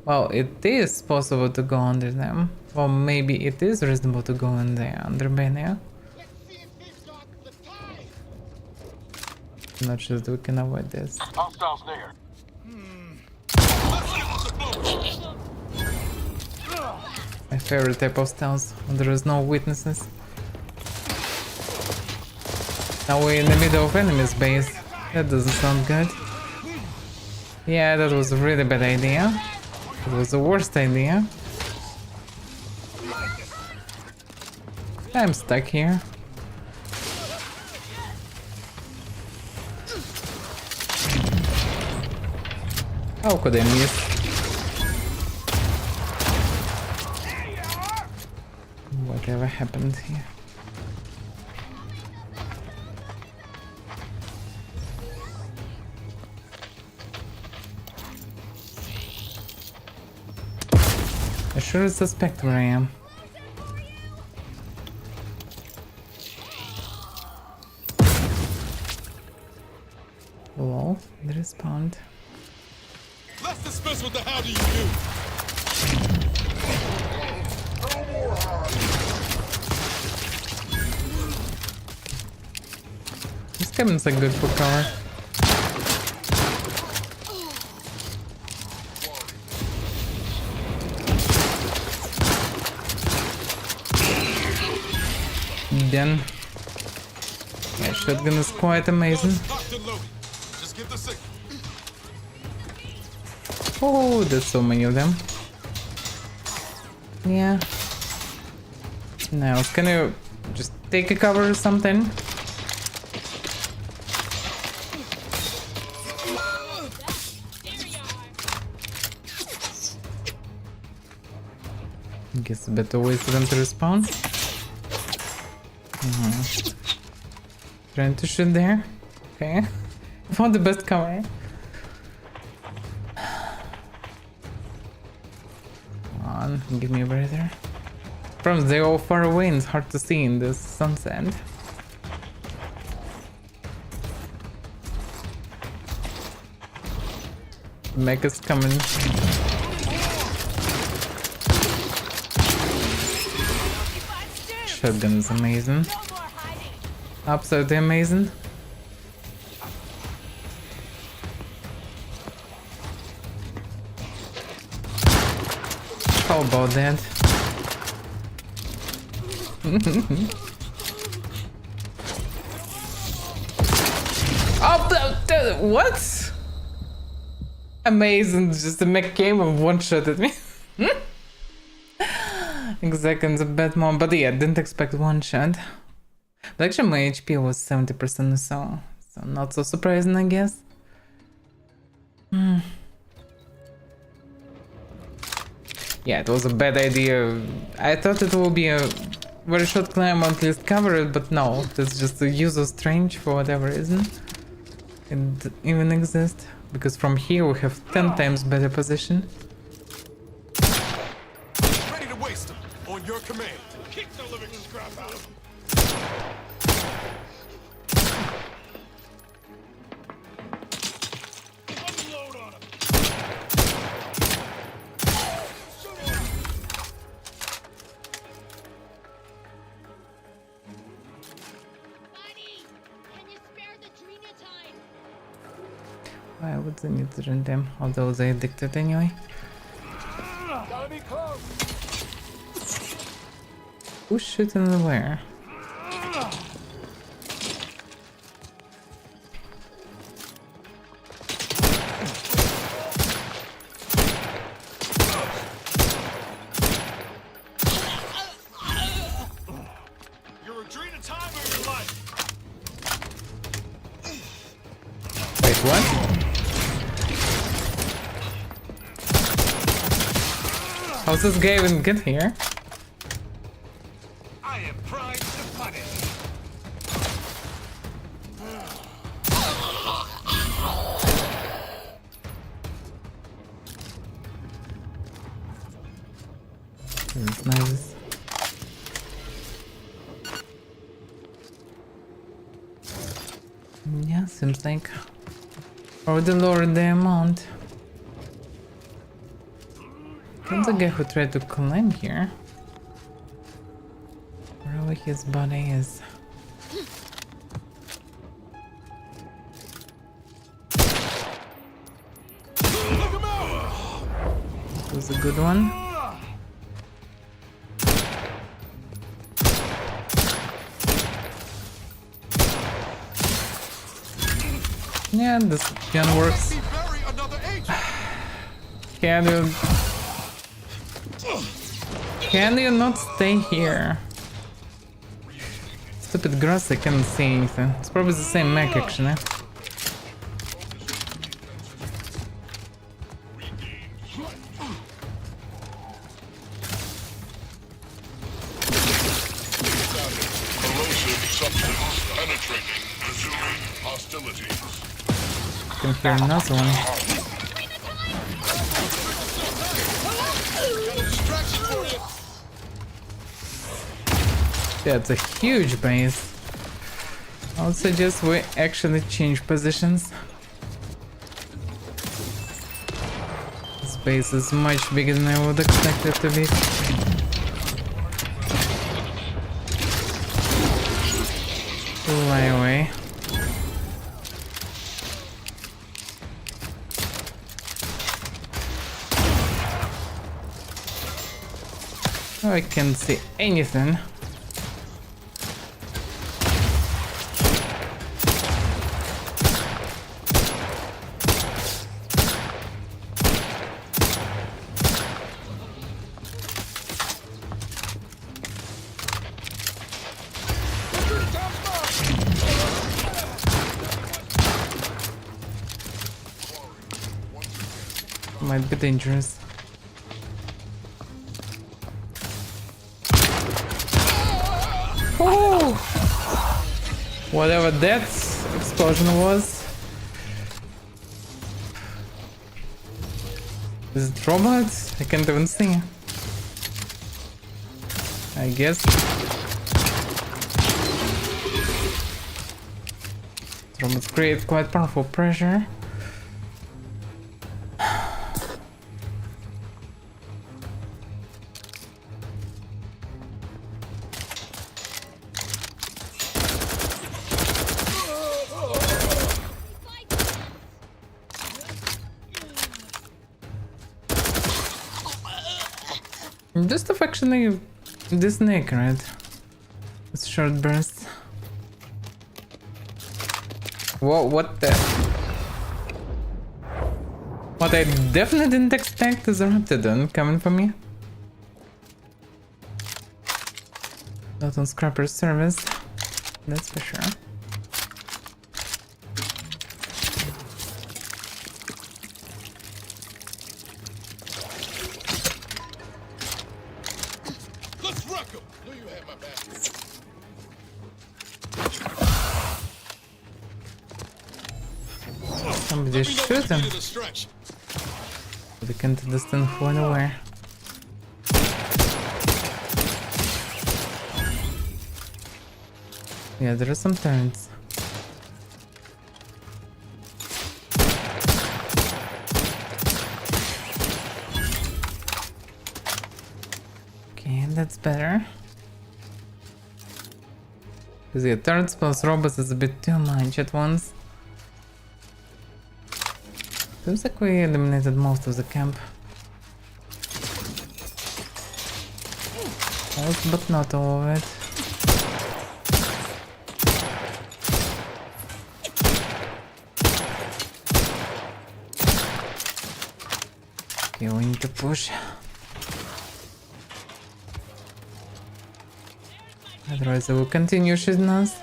Well, it is possible to go under them. Well, maybe it is reasonable to go in there under Benia. I'm not sure that we can avoid this. Hostiles there. My favorite type of stealth when there is no witnesses. Now we're in the middle of enemy's base. That doesn't sound good. Yeah, that was a really bad idea. It was the worst idea. I'm stuck here. How could I miss? Whatever happened here? I sure suspect where I am. Lol, they respawned. Let's dispense with the how do you do. These cabins are good for cover. Then, yeah, shotgun is quite amazing. Oh, there's so many of them. Yeah. Now, can you just take a cover or something? I guess a better way for them to respawn. Trying to shoot there. Okay. I found the best cover. Come on, give me a breather. Problems, they're all far away and it's hard to see in this sunset. Mech is coming. shotgun is amazing. Absolutely amazing. How about that? Oh, what? Amazing, just the mech came and one-shotted me. Exactly, the bad mom, but yeah, didn't expect one shot. But actually my HP was 70% or so not so surprising, I guess. Yeah, it was a bad idea. I thought it will be a very short climb, at least cover it, but no, that's just a user strange for whatever reason. It even exists, because from here we have 10 times better position. Ready to waste them on your command. Kick the living scrap out of them. Unload on them. Why would they need to run them? Although they're addicted anyway. Gotta be close. Who's shooting and where? You're a dream of time of your life. Wait, what? How's this guy even get here? I am primed to punish. That's nice. Yeah, seems like already lowered the amount. Who's the guy who tried to climb here? Wherever his body is. This was a good one. Yeah, this gun works. Can you not stay here? Stupid grass, I can't see anything. It's probably the same mech actually. I can hear another one. Yeah, it's a huge base. I would suggest we actually change positions. This base is much bigger than I would expect it to be. Fly away. Oh, I can't see anything. Might be dangerous. Oh! Whatever that explosion was. Is it robots? I can't even see. I guess. Robots create quite powerful pressure. Just of actually this snake, right? It's short bursts. Whoa, what the? What I definitely didn't expect is a Raptidon coming for me. Not on Scrapper's service, that's for sure. Let's rock 'em. Knew you had my back. Somebody shoot him. They can't distant flying away. Yeah, there are some turns. Okay, that's better. Because yeah, turns plus robots is a bit too much at once. Seems like we eliminated most of the camp. Most, but not all of it. Okay, we need to push. Otherwise, they will continue shooting us.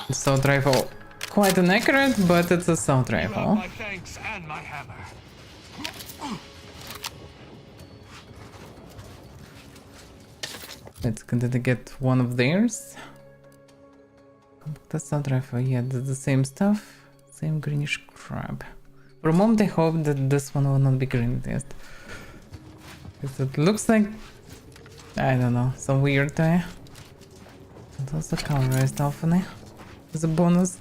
Assault rifle, quite inaccurate, but it's assault rifle. My thanks and my hammer. Let's continue to get one of theirs. The assault rifle, yeah, that's the same stuff, same greenish crap. For a moment, I hope that this one will not be green test. Because it looks like, I don't know, some weird tie. It's also colorized often as a bonus.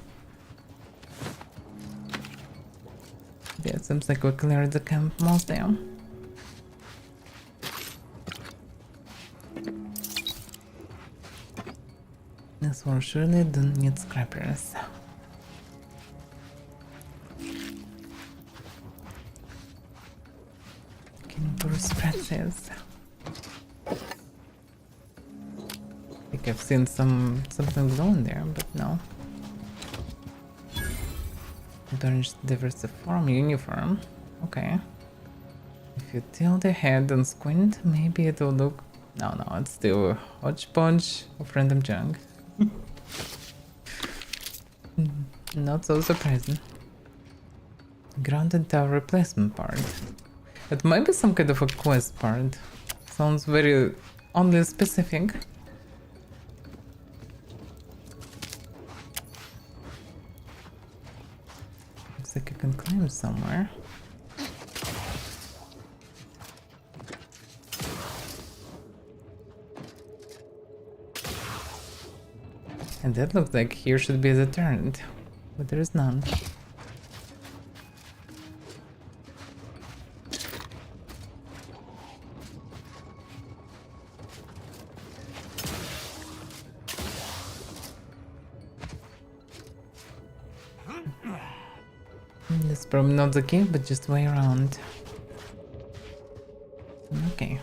Yeah, it seems like we cleared the camp most down. This one surely don't need scrappers. Can Bruce Francis. I think I've seen something glowing there, but no. Orange diversiform uniform. Okay. If you tilt the head and squint, maybe it will look. No, it's still a hodgepodge of random junk. Not so surprising. Grounded tower replacement part. It might be some kind of a quest part. Sounds very oddly specific. Looks like you can climb somewhere. And that looks like here should be the turret, but there is none. That's probably not the key, but just way around. Okay.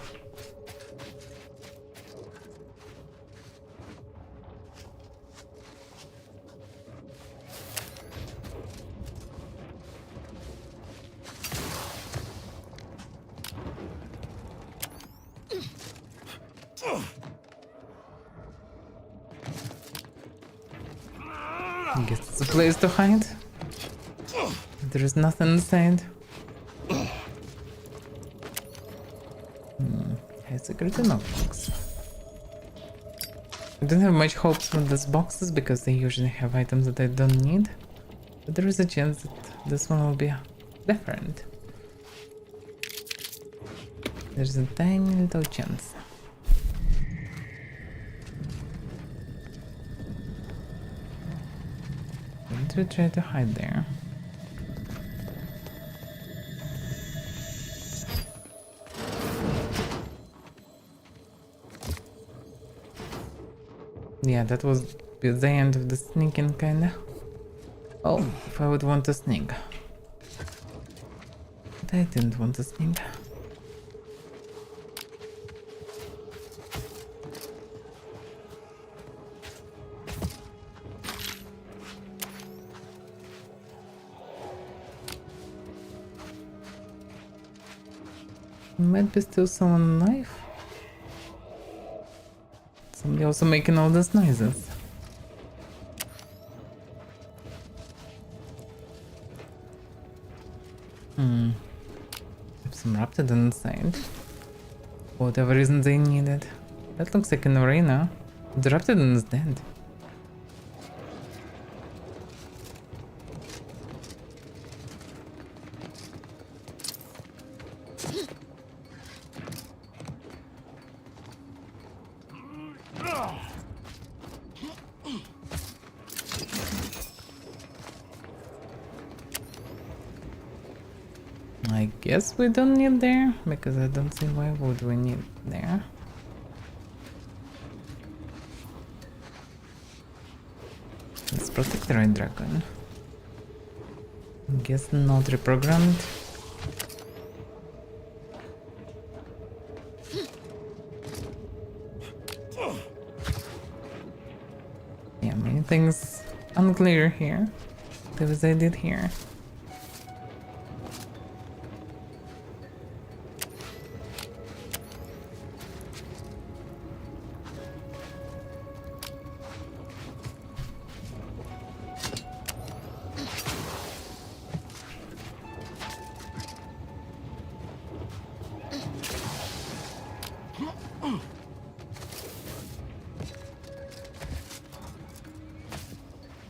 I guess it's a place to hide. There is nothing inside. High security notebooks. I don't have much hopes from these boxes because they usually have items that I don't need. But there is a chance that this one will be different. There's a tiny little chance. Don't try to hide there. Yeah, that was the end of the sneaking kinda. Oh, if I would want to sneak. But I didn't want to sneak. Might be still someone alive. Somebody also making all those noises. Have some raptors inside. For whatever reason they needed. That looks like an arena. The raptidon is dead. I guess we don't need there, because I don't see why would we need there. Let's protect the right dragon. Guess not reprogrammed. Yeah, many things unclear here. That was I did here.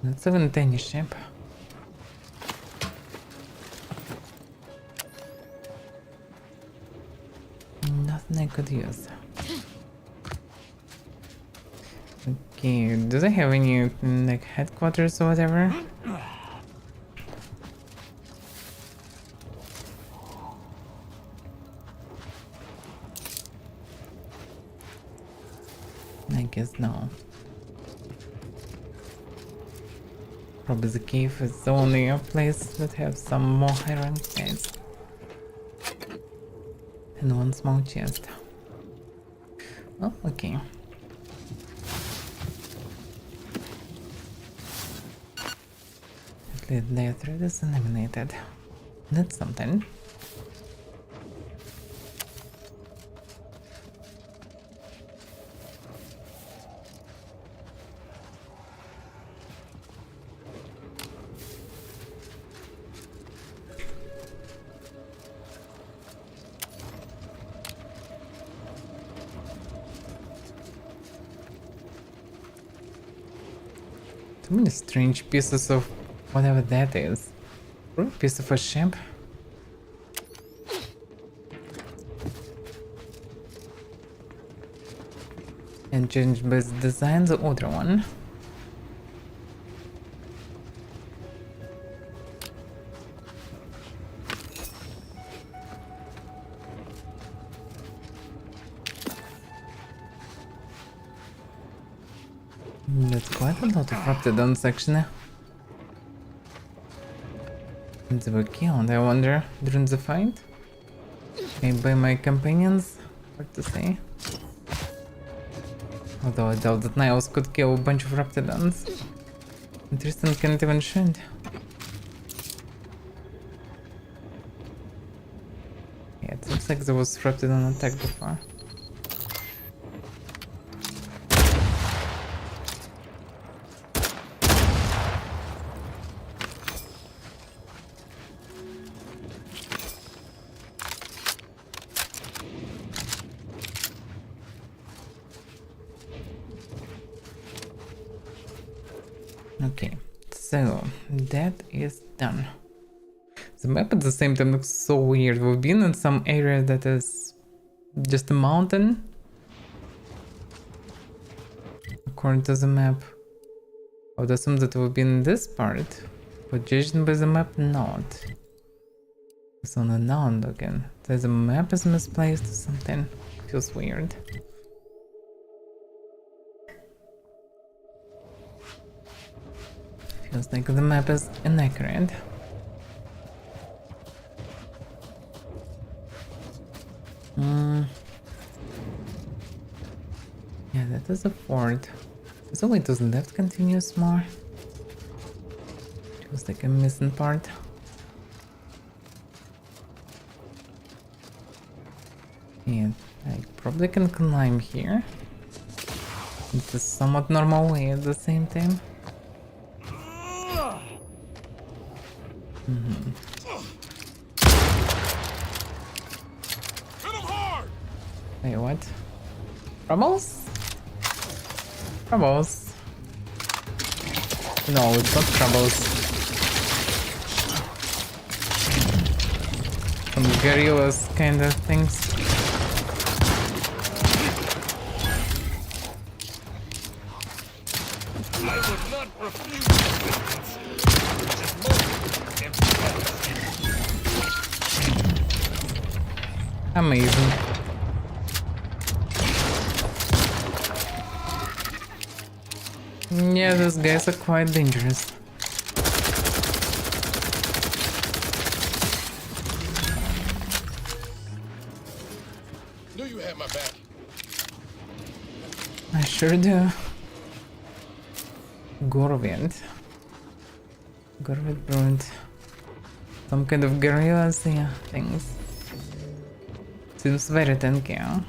That's a tiny ship. Nothing I could use. Okay, do they have any like headquarters or whatever? I guess no. Probably the cave is the only place that has some more iron guys. And one small chest. Oh, okay. At least their thread is eliminated. That's something. Too many strange pieces of whatever that is. Or a piece of a ship. And changed by the design, the other one. That's quite a lot of raptidons actually. They were killed, I wonder, during the fight? Maybe by my companions? Hard to say. Although I doubt that Niles could kill a bunch of raptidons. And Tristan can't even shoot. Yeah, it looks like there was raptidon attack before. Okay, so that is done. The map at the same time looks so weird. We've been in some area that is Just a mountain. According to the map. I would assume that it would be in this part. But judging by the map, not. It's on a non again. The map is misplaced or something. Feels weird. Feels like the map is inaccurate. Yeah, that is a fort. Is the way to the left continuous more? Feels like a missing part. Yeah, I probably can climb here. It's a somewhat normal way at the same time. Wait, what? Troubles? Troubles? No, it's not troubles. Some gorillas kind of things. I would not refuse Amazing. Yeah, those guys are quite dangerous. Knew you had my back. I sure do. Gorvint. Gorvint Brunt. Some kind of gorillas, yeah, things. Seems very tanky, huh?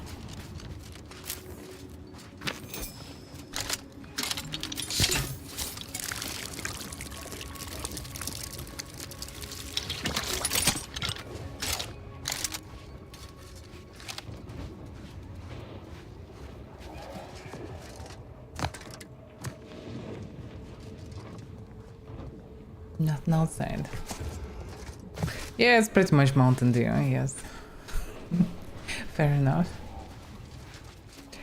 Nothing outside. Yeah, it's pretty much Mountain Dew, yes. Fair enough.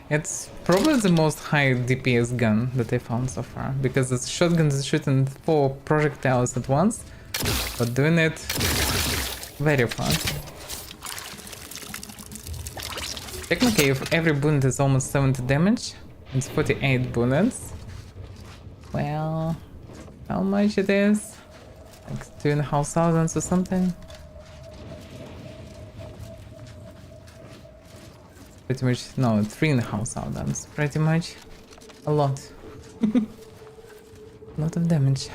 It's probably the most high DPS gun that I found so far, because it's shotgun is shooting 4 projectiles at once, but doing it very fast. Technically, if every bullet is almost 70 damage, it's 48 bullets. Well, how much it is? Like 2,500 or something? Pretty much, no, 3,500, pretty much. A lot. A lot of damage.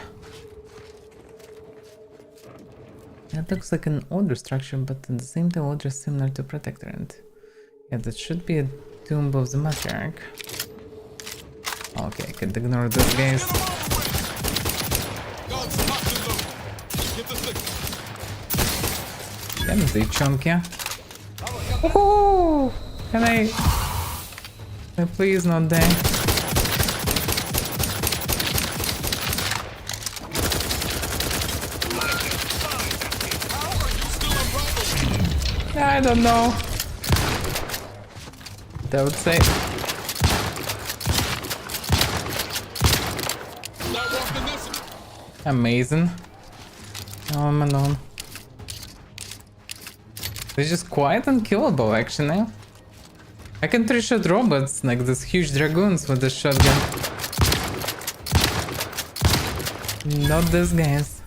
That looks like an order structure, but at the same time order is similar to Protectorant. Yeah, that should be a tomb of the Matriarch. Okay, I can ignore those guys. Yeah, they chunky. Woohoo! Can I please not die? I don't know. I would say. Amazing. Oh, I'm alone. They're just quite unkillable, actually. I can 3-shot robots, like these huge dragoons with the shotgun. Not these guys.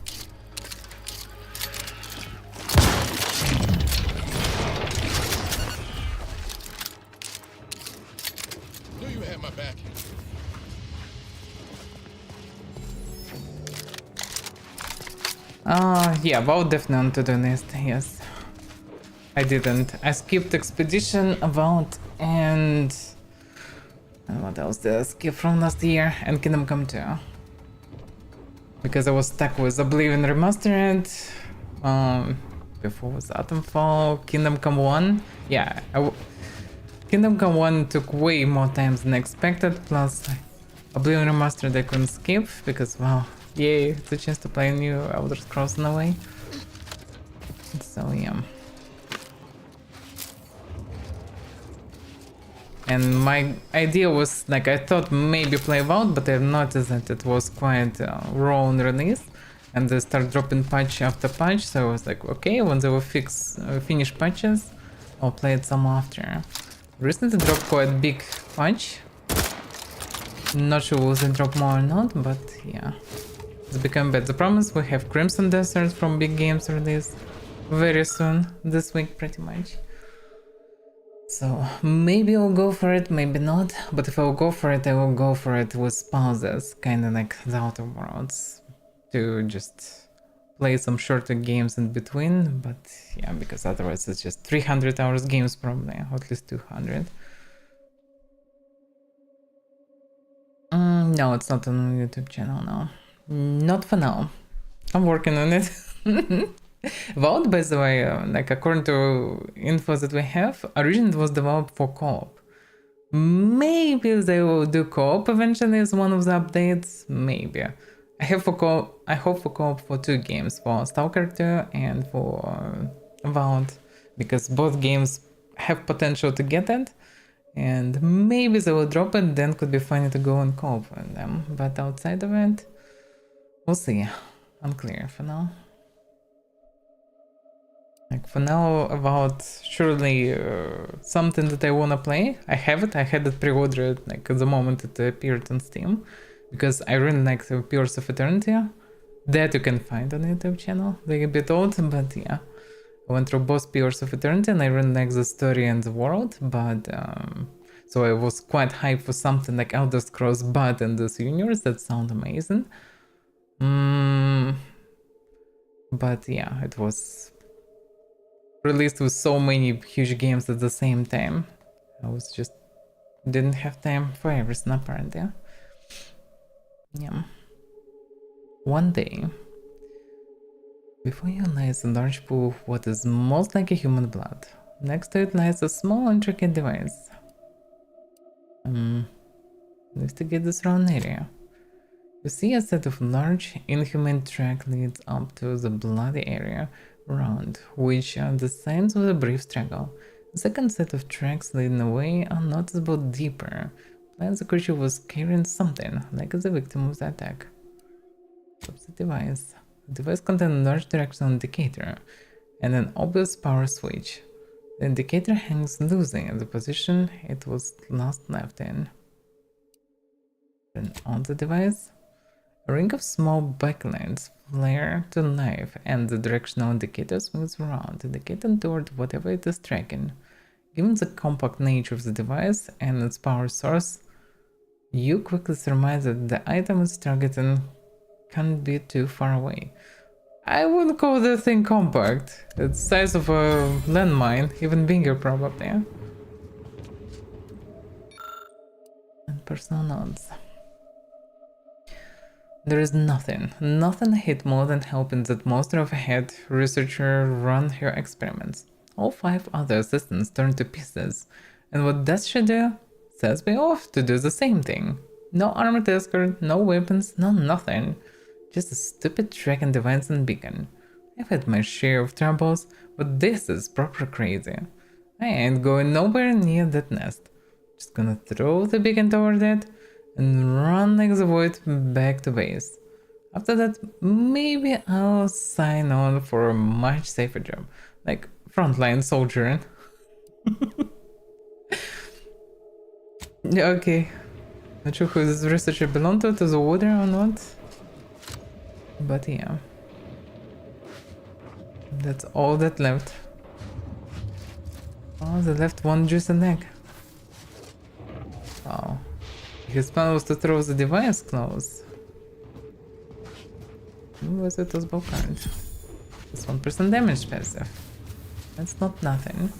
Knew you had my back. Yeah, Vault definitely on to-do list, yes. I didn't. I skipped Expedition, Vault, and what else did I skip from last year? And Kingdom Come 2. Because I was stuck with Oblivion Remastered, before was Atomfall, Kingdom Come 1. Yeah, Kingdom Come 1 took way more time than expected, plus Oblivion Remastered I couldn't skip, because wow, yay, it's a chance to play a new Elder Scrolls in a way. So yeah. And my idea was like I thought maybe play Vault, but I noticed that it was quite raw on release, and they start dropping patch after patch. So I was like, okay, when they will finish patches, I'll play it some after. Recently dropped quite big patch. Not sure will they drop more or not, but yeah, it's become bad. The problem is we have Crimson Desert from big games release very soon this week, pretty much. So maybe I'll go for it, maybe not. But if I'll go for it, I will go for it with pauses, kind of like the Outer Worlds, to just play some shorter games in between. But yeah, because otherwise it's just 300 hours games probably, or at least 200. No, it's not on the YouTube channel now. Not for now. I'm working on it. Vault, by the way, like according to info that we have, originally it was developed for co-op. Maybe they will do co-op eventually as one of the updates. Maybe. I hope for co-op for 2 games, for Stalker 2 and for Vault, because both games have potential to get it. And maybe they will drop it, then could be funny to go on co-op with them. But outside of it, we'll see. Unclear for now. Like for now, about surely something that I wanna play. I have it. I had it pre-ordered like at the moment it appeared on Steam, because I really like the Pillars of Eternity. That you can find on YouTube channel. They're a bit old, but yeah. I went through both Pillars of Eternity and I really like the story and the world, but so I was quite hyped for something like Elder Scrolls but in this universe. That sounds amazing. But yeah, it was released with so many huge games at the same time. I was just didn't have time for everything apparently. Yeah. One day, before you lies a large pool of what is most like a human blood. Next to it lies a small intricate device. Investigate the surrounding area. You see a set of large inhuman track leads up to the bloody area around, which are the signs of a brief struggle. The second set of tracks leading away are noticeable deeper, like the creature was carrying something, like the victim of the attack. What's the device? The device contains a large directional indicator and an obvious power switch. The indicator hangs loosely in the position it was last left in. Then on the device, a ring of small backlights flare to life and the directional indicator swings around, indicating toward whatever it is tracking. Given the compact nature of the device and its power source, you quickly surmise that the item it's targeting can't be too far away. I wouldn't call the thing compact. It's the size of a landmine, even bigger probably. And personal notes. There is nothing I hate more than helping that monster of a head researcher run her experiments. All 5 other assistants turn to pieces, and what does she do? Sets me off to do the same thing. No armored escort, no weapons, no nothing. Just a stupid tracking device and beacon. I've had my share of troubles, but this is proper crazy. I ain't going nowhere near that nest. Just gonna throw the beacon toward it and run like the void back to base. After that, maybe I'll sign on for a much safer job, like frontline soldiering. Yeah, okay. Not sure who this researcher belonged to the water or not. But yeah. That's all that left. Oh, they left one juicy egg. Wow. His plan was to throw the device close. Was it was bow current? It's 1% damage passive. That's not nothing.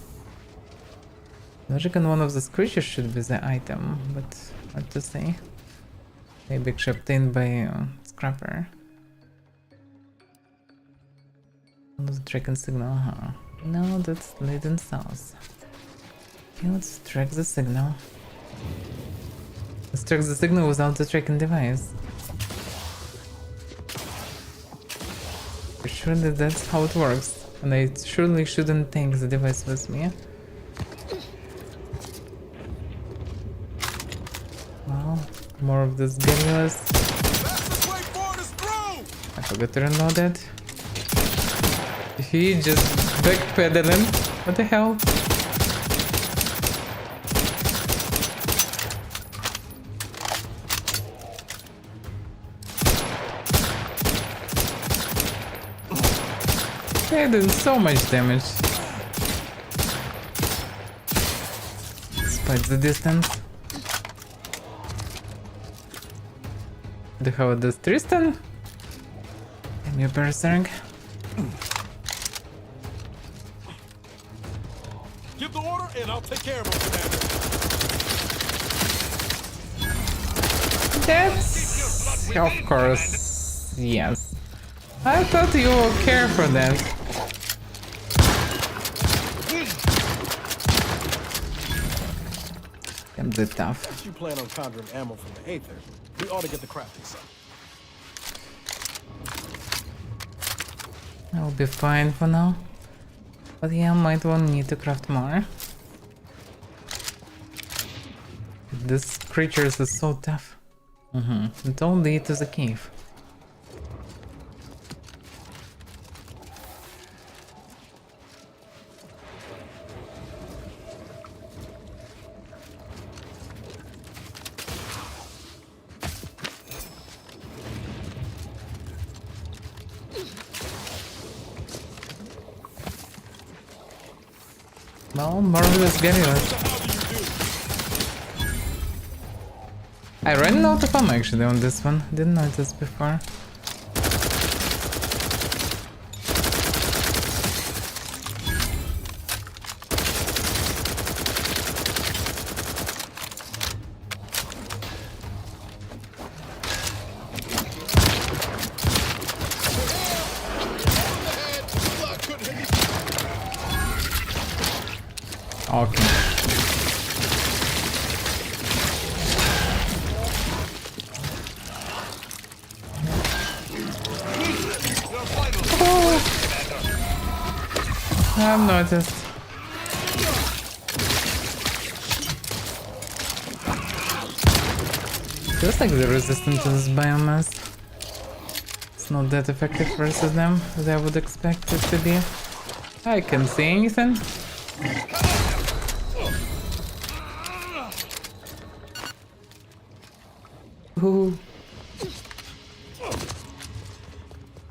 Logic on one of the creatures should be the item, but hard to say. Maybe obtained by Scrapper. The tracking signal, huh? No, that's leading south. Okay, let's track the signal. Let's track the signal without the tracking device. Surely that's how it works. And I surely shouldn't take the device with me. More of this Genius. I forgot to reload it. He just backpedaling. What the hell? They're doing so much damage. Despite the distance. The hell does Tristan? Am you berserk? Give the order and I'll take care of him, Commander. That's... of course, yes. I thought you would care for that. I'm the tough. Since you plan on conjuring ammo from the Aether, we ought to get the crafting set. I'll be fine for now. But yeah, might well need to craft more. This creature is so tough. It all leads to the cave. Well, marvelous Genius. I ran out of ammo actually on this one. Didn't notice before. Okay. Oh. I've noticed. Feels like they're resistant to this biomass. It's not that effective versus them as I would expect it to be. I can't see anything. Ooh.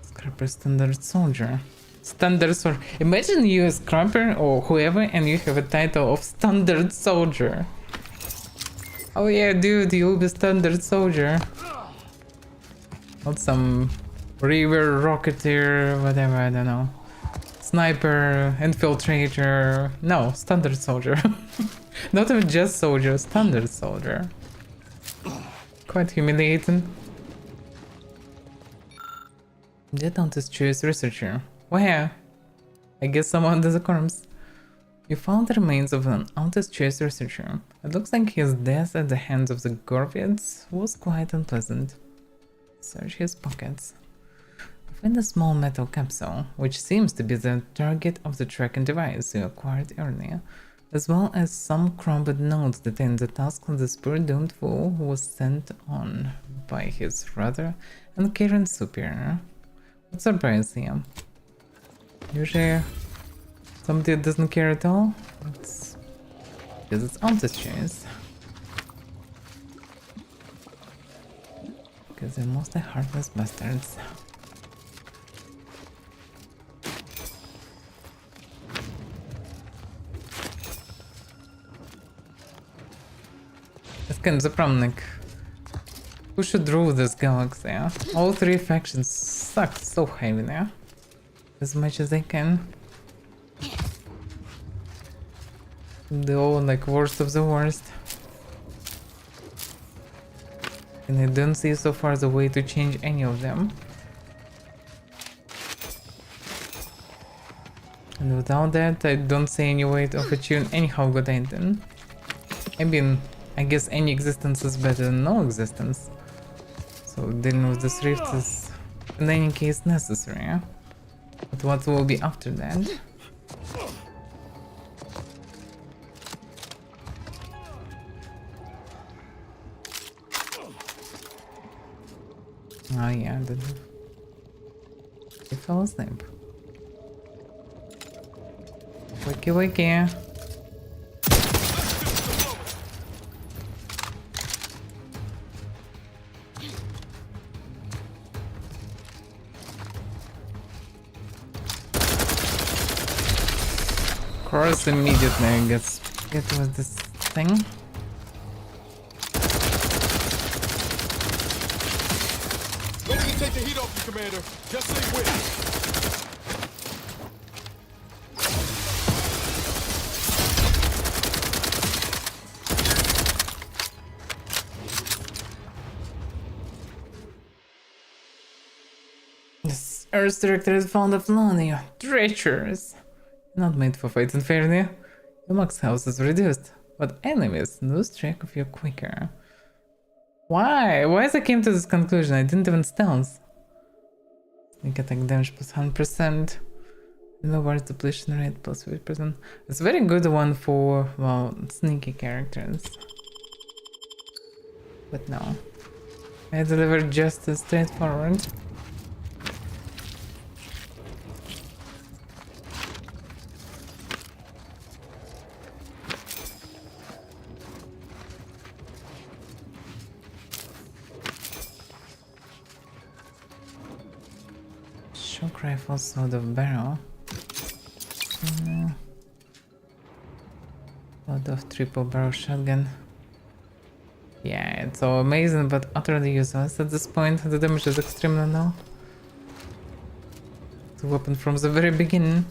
Scrapper standard soldier. Standard soldier. Imagine you a scrapper or whoever and you have a title of standard soldier. Oh yeah, dude, you'll be standard soldier. Not some river rocketeer, whatever, I don't know. Sniper, infiltrator. No, standard soldier. Not even just soldier, standard soldier. Quite humiliating. Dead Antis choice researcher. Where? I guess someone does the corpse. You found the remains of an Antis choice researcher. It looks like his death at the hands of the Gorvids was quite unpleasant. Search his pockets. Find a small metal capsule, which seems to be the target of the tracking device you acquired earlier, as well as some crumbled notes detailing the task the spirit-doomed fool was sent on by his rather uncaring superior. What surprised him? Usually, somebody that doesn't care at all? It's because it's Antis choice. Because they're mostly heartless bastards. It's kind of surprising. Who should rule this galaxy? All three factions suck so heavy now. As much as they can. They're all like worst of the worst. And I don't see so far the way to change any of them. And without that, I don't see any way to overtune anyhow good ending. I mean, I guess any existence is better than no existence. So dealing with this rift is in any case necessary. But what will be after that? Oh yeah, I did. He fell asleep. Wakey wakey. Of course, immediately I get with this thing. Ready to take the heat off you, Commander. Just say when. This Earth's director is fond of Lania. Treacherous. Not made for fights unfairly. The max health is reduced, but enemies lose track of you quicker. Why? Why I came to this conclusion? I didn't even stealth. Sneak attack damage plus 100%. Lower depletion rate plus 50%. It's a very good one for, well, sneaky characters. But no. I delivered just as straightforward. Shock rifle, sword of barrel. Lot of triple barrel shotgun. Yeah, it's so amazing but utterly useless at this point. The damage is extremely low. It's a weapon from the very beginning.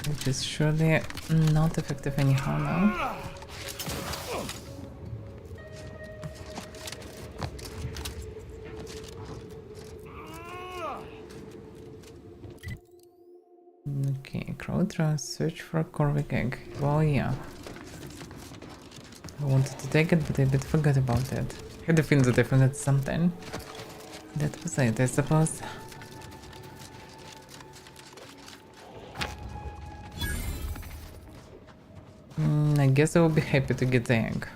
Which is surely not effective anyhow now. Okay, Crowdra, search for a Corvic egg. Well, yeah. I wanted to take it, but I forgot about it. I had a feeling that I forgot something. That was it, I suppose. I guess I will be happy to get the egg.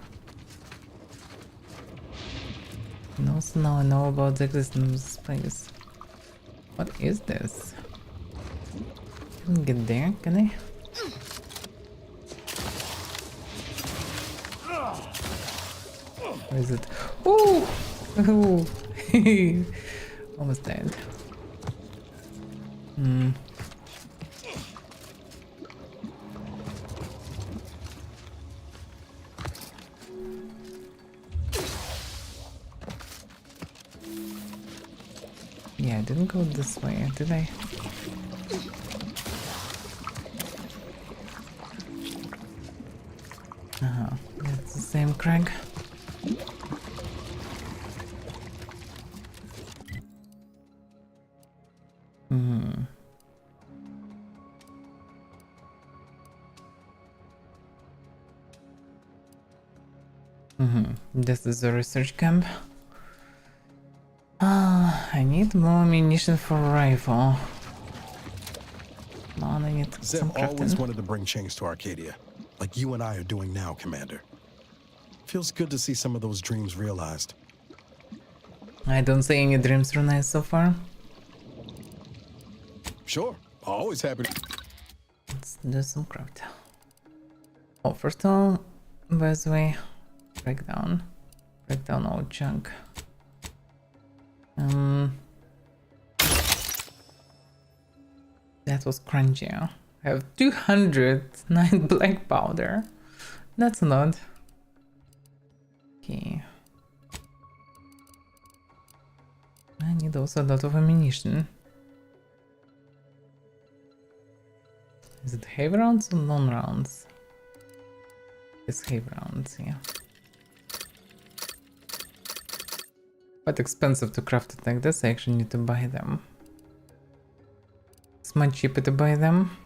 And also now I know about the existence of this place. What is this? I can get there, can I? Where is it? Ooh! Ooh! Almost dead. Yeah, I didn't go this way, did I? That's the same Craig. This is the research camp. I need more ammunition for a rifle. Man, I need some Zeb always crafting. wanted to bring change to Arcadia, like you and I are doing now, Commander. Feels good to see some of those dreams realized. I don't see any dreams realized so far. Sure, always happy to... Let's do some craft. Oh, first of all, by the way, break down all junk. That was crunchy. I have 209 black powder. That's not. Okay. I need also a lot of ammunition. Is it heavy rounds or non rounds? It's heavy rounds, yeah. Quite expensive to craft it like this, I actually need to buy them. It's much cheaper to buy them.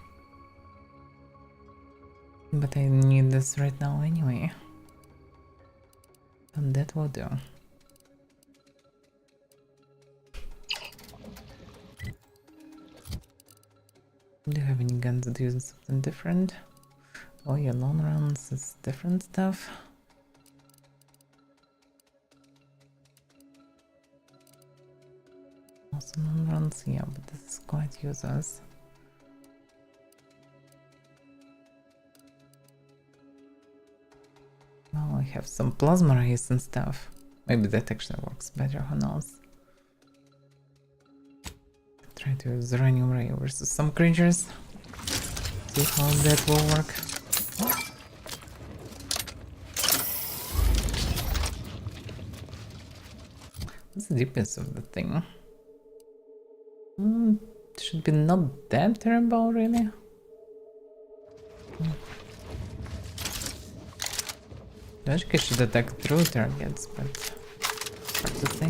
But I need this right now anyway. And that will do. Do you have any guns that use something different? Oh yeah, long rounds is different stuff. tunnels, yeah, but this is quite useless. Well, I have some plasma rays and stuff. Maybe that actually works better, who knows. Try to use uranium ray versus some creatures. See how that will work. What's the deepness of the thing? Should be not that terrible, really. Logic should attack through targets, but hard to say.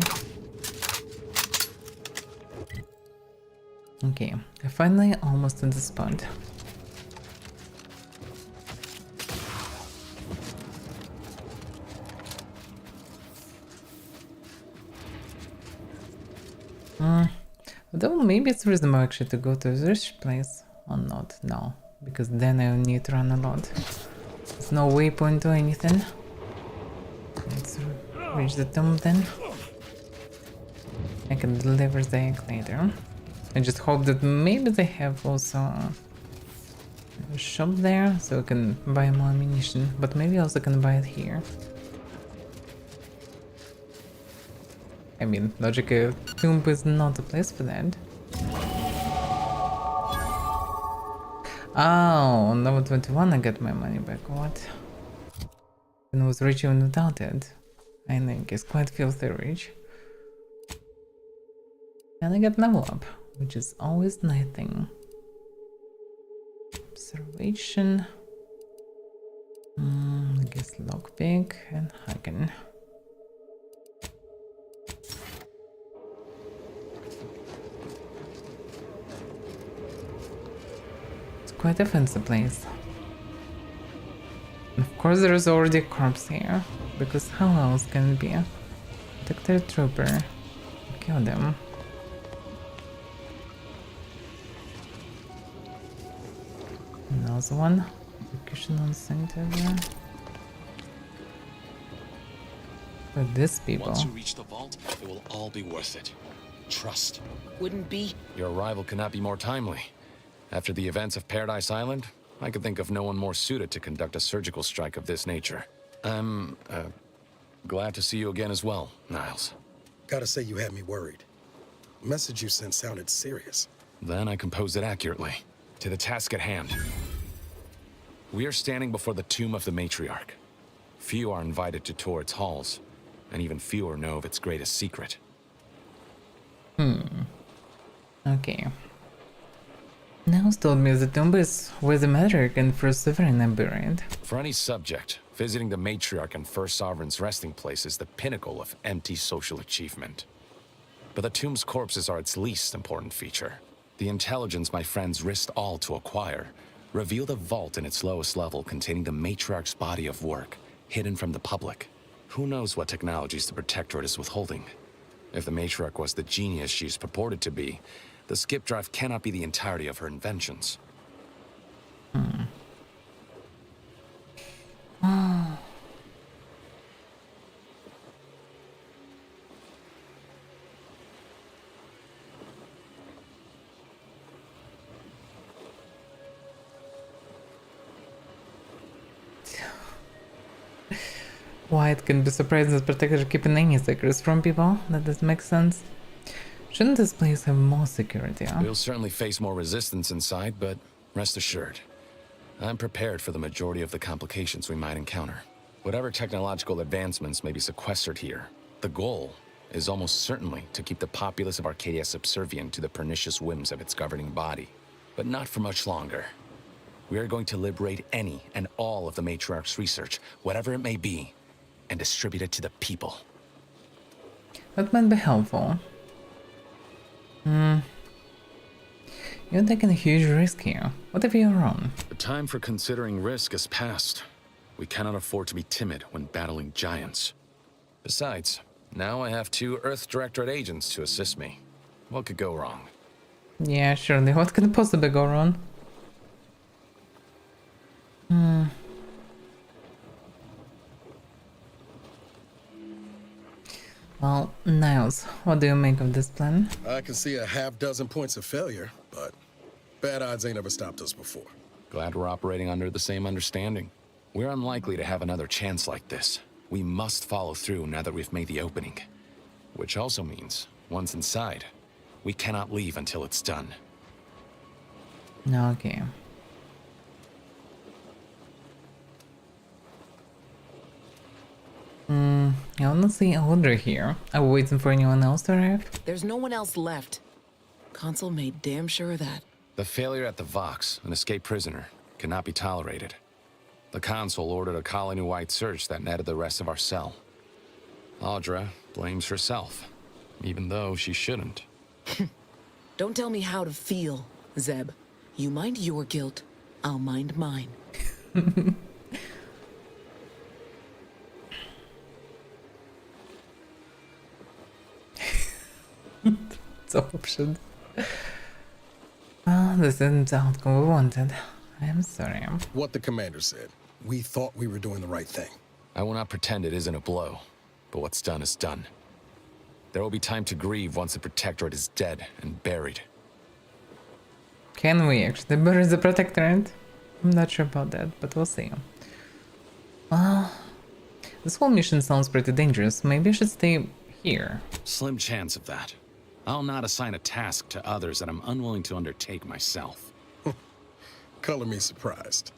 Okay, I finally almost at the spot. Though maybe it's reasonable actually to go to this place or not. No, because then I need to run a lot. There's no waypoint or anything. Let's reach the tomb then. I can deliver the egg later. I just hope that maybe they have also a shop there so I can buy more ammunition, but maybe I also can buy it here. I mean, logically, tomb is not a place for that. Oh, on level 21 I get my money back, what? And I was rich even without it. I think it's quite filthy rich. And I get level up, which is always a nice thing. Observation. I guess lockpick and hacking. Quite a fancy place. Of course there is already a corpse here, because how else can it be? Detector trooper. Kill them. Another one. Execution on center there. But these people. Once you reach the vault, it will all be worth it. Trust. Wouldn't be. Your arrival could not be more timely. After the events of Paradise Island, I could think of no one more suited to conduct a surgical strike of this nature. I'm, glad to see you again as well, Niles. Gotta say you had me worried. The message you sent sounded serious. Then I composed it accurately. To the task at hand. We are standing before the tomb of the matriarch. Few are invited to tour its halls, and even fewer know of its greatest secret. Okay. Niles told me the tomb is where the matriarch and first sovereign are buried. For any subject, visiting the matriarch and first sovereign's resting place is the pinnacle of empty social achievement. But the tomb's corpses are its least important feature. The intelligence my friends risked all to acquire revealed a vault in its lowest level containing the matriarch's body of work, hidden from the public. Who knows what technologies the Protectorate is withholding? If the matriarch was the genius she's purported to be, the skip drive cannot be the entirety of her inventions. White can be surprised that Protector keeping any secrets from people. That does make sense. Shouldn't this place have more security? Huh? We'll certainly face more resistance inside, but rest assured, I'm prepared for the majority of the complications we might encounter. Whatever technological advancements may be sequestered here, the goal is almost certainly to keep the populace of Arcadia subservient to the pernicious whims of its governing body. But not for much longer. We are going to liberate any and all of the Matriarch's research, whatever it may be, and distribute it to the people. That might be helpful. You're taking a huge risk here. What if you're wrong? The time for considering risk is past. We cannot afford to be timid when battling giants. Besides, now I have 2 Earth Directorate agents to assist me. What could go wrong? Yeah, surely. What could possibly go wrong? Well, Niles, what do you make of this plan? I can see a half dozen points of failure, but bad odds ain't ever stopped us before. Glad we're operating under the same understanding. We're unlikely to have another chance like this. We must follow through now that we've made the opening. Which also means, once inside, we cannot leave until it's done. Okay. I wanna see Audrey here. Are we waiting for anyone else to arrive? There's no one else left. Consul made damn sure of that. The failure at the Vox, an escaped prisoner, cannot be tolerated. The consul ordered a colony-wide search that netted the rest of our cell. Audra blames herself, even though she shouldn't. Don't tell me how to feel, Zeb. You mind your guilt, I'll mind mine. It's option. Well, this isn't the outcome we wanted. I am sorry. What the commander said. We thought we were doing the right thing. I will not pretend it isn't a blow, but what's done is done. There will be time to grieve once the Protectorate is dead and buried. Can we actually bury the Protectorate? I'm not sure about that, but we'll see. Well, this whole mission sounds pretty dangerous. Maybe I should stay here. Slim chance of that. I'll not assign a task to others that I'm unwilling to undertake myself. Color me surprised.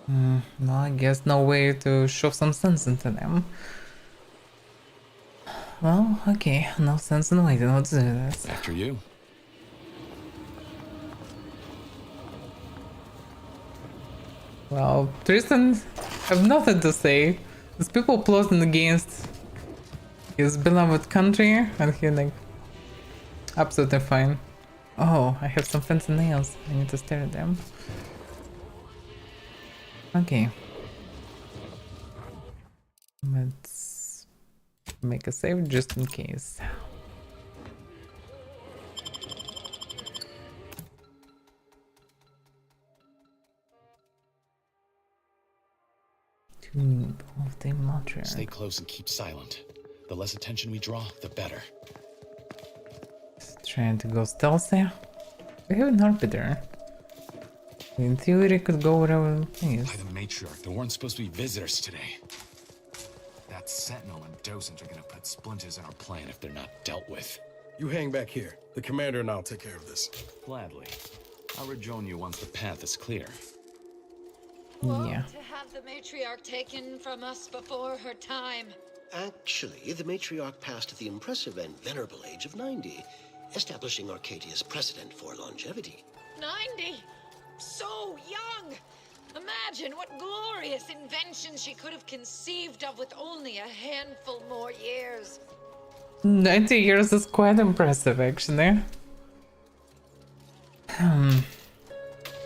Well, I guess no way to shove some sense into them. Well, okay, no sense in waiting. Let's do this. After you. Well, Tristan have nothing to say. There's people plotting against his beloved country, and he like absolutely fine. Oh, I have some fancy nails. I need to stare at them. Okay. Let's make a save just in case. Tomb of the Matriarch. Stay close and keep silent. The less attention we draw, the better. Just trying to go stealthy. We have an arbiter. In theory, could go wherever it please. By the Matriarch, there weren't supposed to be visitors today. That Sentinel and Docent are gonna put splinters in our plan if they're not dealt with. You hang back here. The commander and I'll take care of this. Gladly. I'll rejoin you once the path is clear. Yeah. To have the matriarch taken from us before her time. Actually, the matriarch passed at the impressive and venerable age of 90, establishing Arcadia's precedent for longevity. 90? So young! Imagine what glorious inventions she could have conceived of with only a handful more years. 90 years is quite impressive, actually.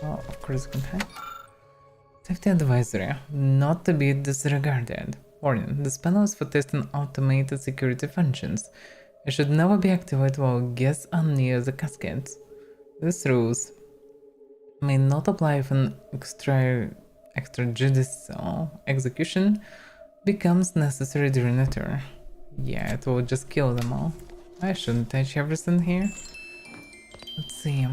Well, of course, we can have safety advisory, not to be disregarded. Warning, this panel is for testing automated security functions. It should never be activated while guests are near the caskets. These rules may not apply if an extrajudicial execution becomes necessary during a tour. Yeah, it will just kill them all. I shouldn't touch everything here. Let's see.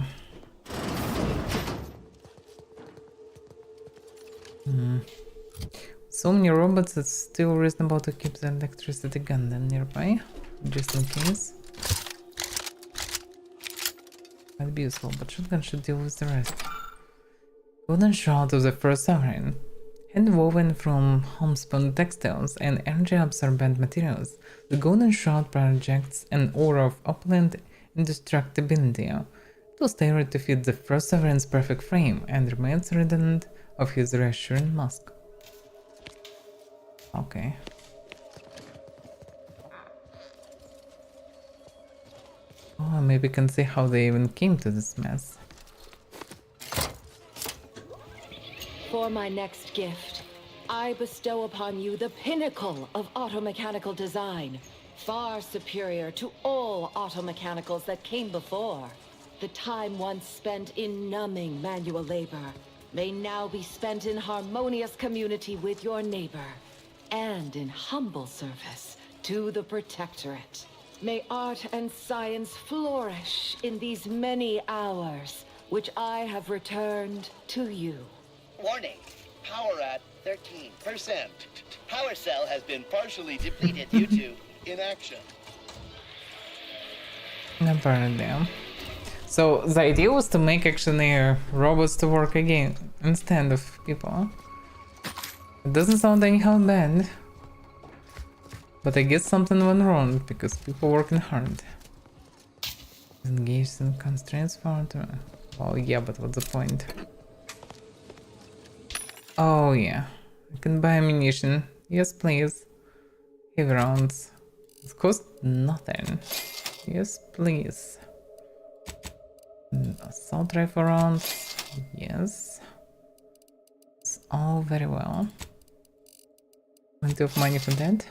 So many robots, it's still reasonable to keep the electricity gun then nearby, just in case. Might be useful, but shotgun should deal with the rest. Golden shroud of the first sovereign. Hand-woven from homespun textiles and energy-absorbent materials, the golden shroud projects an aura of opulent indestructibility. It was tailored to fit the first sovereign's perfect frame and remains redundant of his reassuring mask. Okay. Oh, maybe we can see how they even came to this mess. For my next gift, I bestow upon you the pinnacle of automechanical design, far superior to all automechanicals that came before. The time once spent in numbing manual labor may now be spent in harmonious community with your neighbor, and in humble service to the Protectorate. May art and science flourish in these many hours, which I have returned to you. Warning, power at 13%. Power cell has been partially depleted due to inaction. Apparently. So the idea was to make actually robots to work again instead of people. It doesn't sound anyhow bad. But I guess something went wrong because people working hard. Engaged in constraints for to... Oh yeah, but what's the point? Oh yeah, I can buy ammunition. Yes, please. Heavy rounds. It costs nothing. Yes, please. Assault rifle rounds. Yes. It's all very well. Plenty of money for that.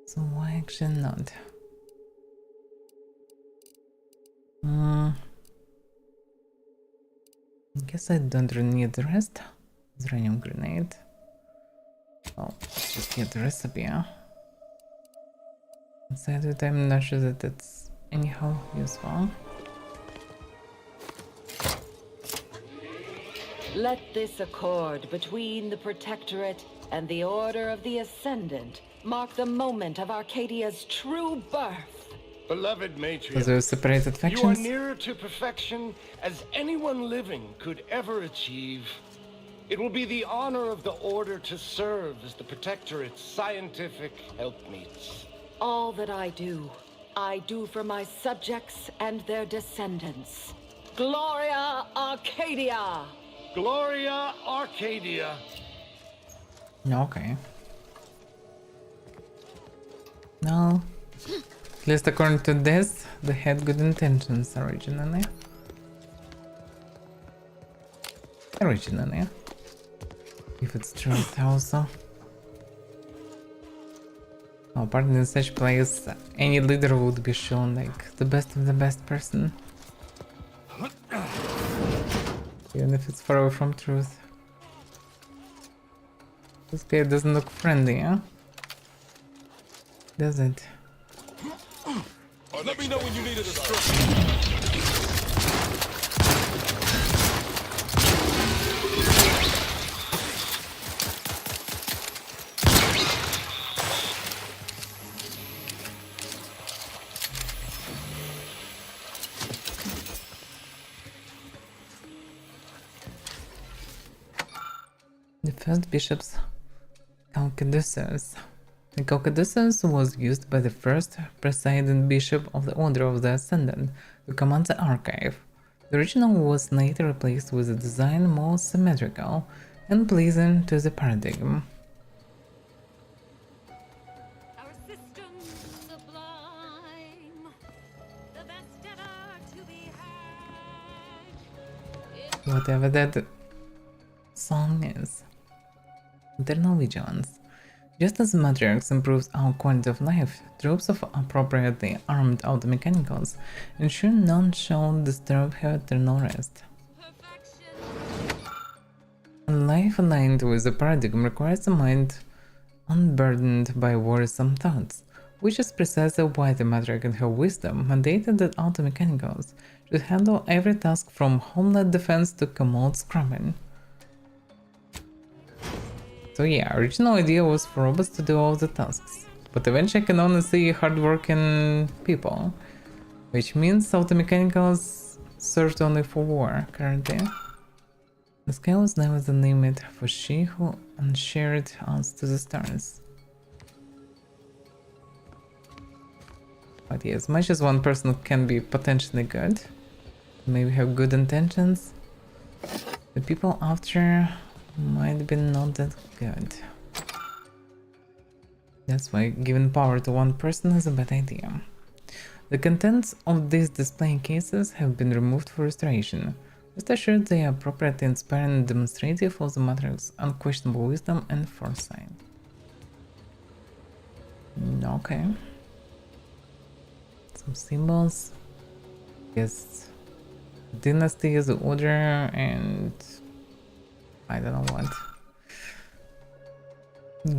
So why actually not? I guess I don't really need the rest. Uranium grenade. Oh, let's just get the recipe, huh? Inside it, I'm not sure that it's anyhow useful. Let this accord between the Protectorate and the Order of the Ascendant mark the moment of Arcadia's true birth. Beloved matriarch, Because they're separated you are factions. nearer to perfection as anyone living could ever achieve. It will be the honor of the Order to serve as the Protectorate's scientific helpmeets. All that I do for my subjects and their descendants. Gloria Arcadia! Gloria Arcadia! Okay. No. At least according to this, they had good intentions originally. If it's true also. Oh, apparently in such place, any leader would be shown like the best of the best person. Even if it's far away from truth. This guy doesn't look friendly, huh? Does it? Let me know when you need a distraction. The first bishop's Caduceus. The Caduceus was used by the first presiding bishop of the Order of the Ascendant to command the archive. The original was later replaced with a design more symmetrical and pleasing to the paradigm. Whatever that song is. Eternal vigilance. Just as Matrix improves our quality of life, troops of appropriately armed automechanicals ensure none shall disturb her eternal rest. A life aligned with the paradigm requires a mind unburdened by worrisome thoughts, which is precisely why the Matrix in her wisdom mandated that automechanicals should handle every task from homeland defense to commode scrubbing. So yeah, original idea was for robots to do all the tasks, but eventually I can only see hardworking people, which means automechanicals served only for war currently. The sky was never the limit for she who unshared us to the stars. But yeah, as much as one person can be potentially good, maybe have good intentions, the people after might be not that good. That's why giving power to one person is a bad idea. The contents of these display cases have been removed for restoration. Rest assured they are appropriately inspiring and demonstrative of the Matrix's unquestionable wisdom and foresight. Okay. Some symbols. Yes. Dynasty is the order and I don't know what.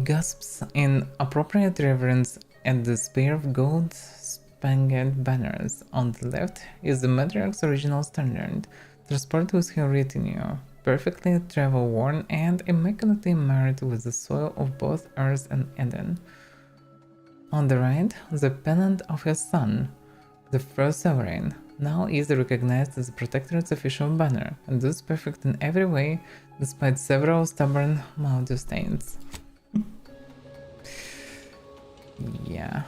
Gasps in appropriate reverence and this pair of gold spangled banners on the left is the matriarch's original standard, transported with her retinue, perfectly travel-worn and immaculately married with the soil of both Earth and Eden. On the right, the pennant of her son, the first sovereign, now is recognized as the Protectorate's official banner, and thus perfect in every way, despite several stubborn Maldio stains. Yeah.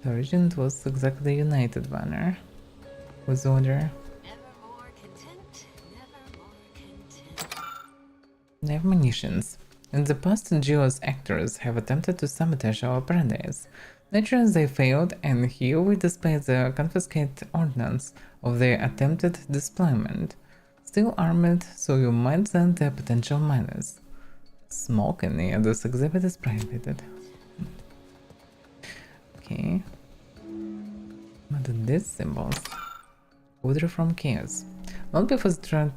The origin was exactly the United banner, with order. They have munitions. In the past, Geo's actors have attempted to sabotage our paradise. Naturally, they failed, and here we display the confiscated ordnance of their attempted deployment. Still armored, so you might sense their potential minus. Smoking near this exhibit is prohibited. Okay. What are these symbols? Order from Chaos. Long before the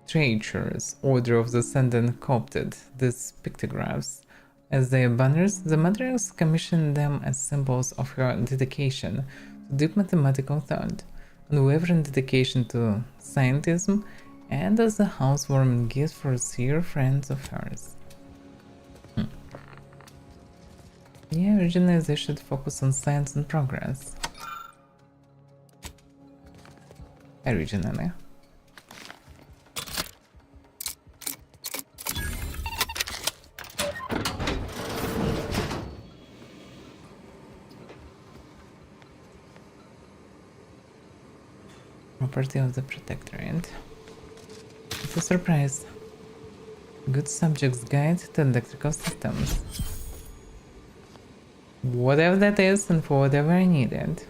Treacherous Order of the Ascendant co-opted these pictographs as their banners, the matriarchs commissioned them as symbols of her dedication to deep mathematical thought, unwavering dedication to scientism, and as a housewarming gift for seer friends of hers. Yeah, originally they should focus on science and progress. Originally. Property of the Protectorate. It's a surprise. Good Subject's Guide to Electrical Systems. Whatever that is and for whatever I need it.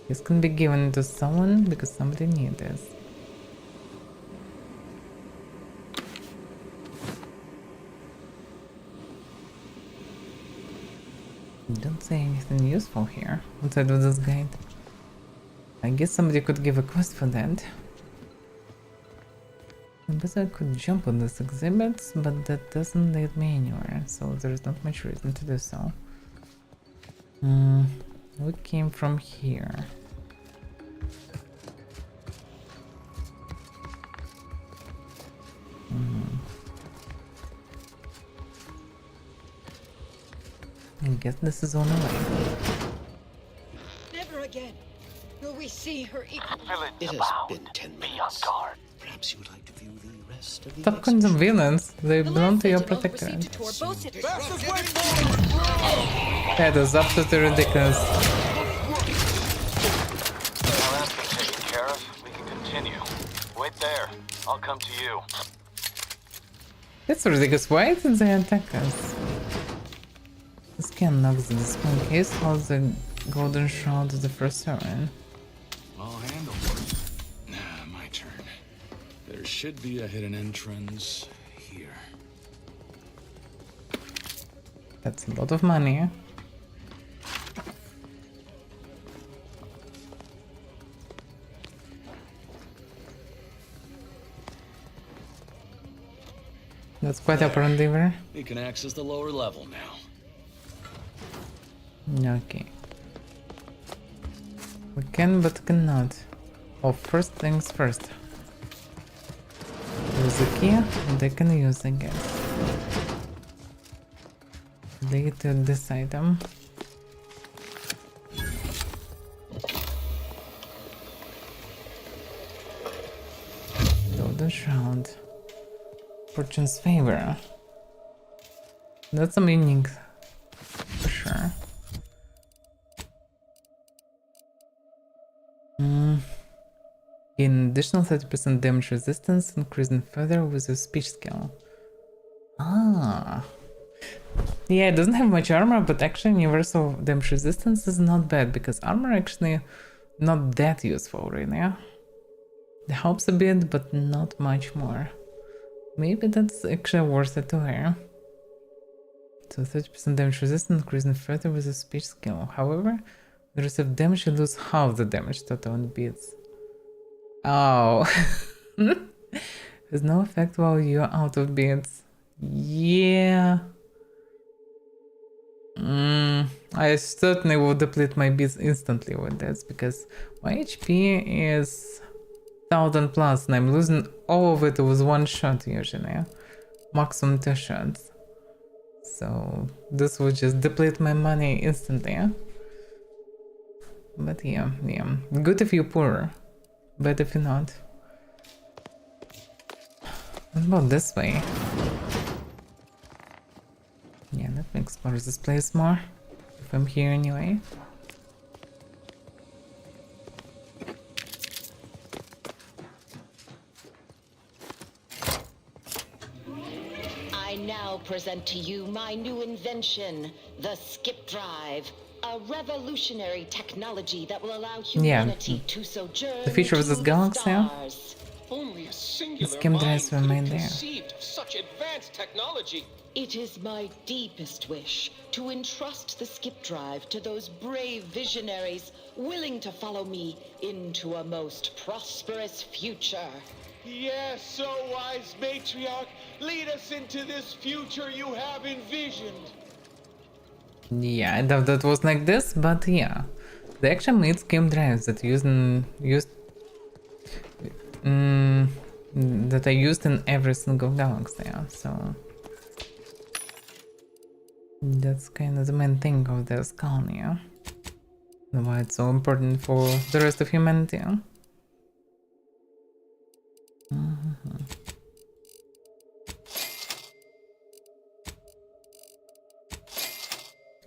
This can be given to someone because somebody needs this. Don't say anything useful here outside of this guide. I guess somebody could give a quest for that. I guess I could jump on this exhibit, but that doesn't lead me anywhere, so there's not much reason to do so. We came from here. I guess this is on the way. Never again will we see her equal. It has been 10 minutes. Perhaps you would like to view the rest of the Stop calling them villains. They belong to your protectorate. That is absolutely ridiculous. Now that's been taken care of. We can continue. Wait there. I'll come to you. That's ridiculous. Why did they attack us? This can knock the display case. How's the golden shroud of the first siren? I'll handle it. My turn. There should be a hidden entrance here. That's a lot of money. That's quite a endeavor. We can access the lower level now. Okay. We can but cannot. Oh, first things first. There's a key they can use, I guess. Lead to this item. Golden Shroud. Fortune's Favor. That's a meaning for sure. Gain additional 30% damage resistance, increasing further with your speech skill. Ah. Yeah, it doesn't have much armor, but actually universal damage resistance is not bad, because armor actually not that useful, really. It helps a bit, but not much more. Maybe that's actually worth it to wear. So 30% damage resistance, increasing further with a speech skill. However, the receive damage, you lose half the damage total in beats. Oh. Has no effect while you're out of beats. Yeah. I certainly will deplete my beats instantly with this because my HP is 1000 plus and I'm losing all of it with one shot usually. Maximum 2 shots. So this will just deplete my money instantly. But yeah. Good if you're poor. Bad if you're not. What about this way? Yeah, let me explore this place more. If I'm here anyway. I now present to you my new invention, the skip drive. A revolutionary technology that will allow humanity to sojourn the feature of this galaxy. Only a singular Skip drives mind were could have made there. conceived of such advanced technology. It is my deepest wish to entrust the skip drive to those brave visionaries willing to follow me into a most prosperous future. Yes, so wise matriarch, lead us into this future you have envisioned. Yeah, I doubt that was like this, but yeah. They actually made skip drives that that are used in every single galaxy, so that's kind of the main thing of this colony, and why it's so important for the rest of humanity.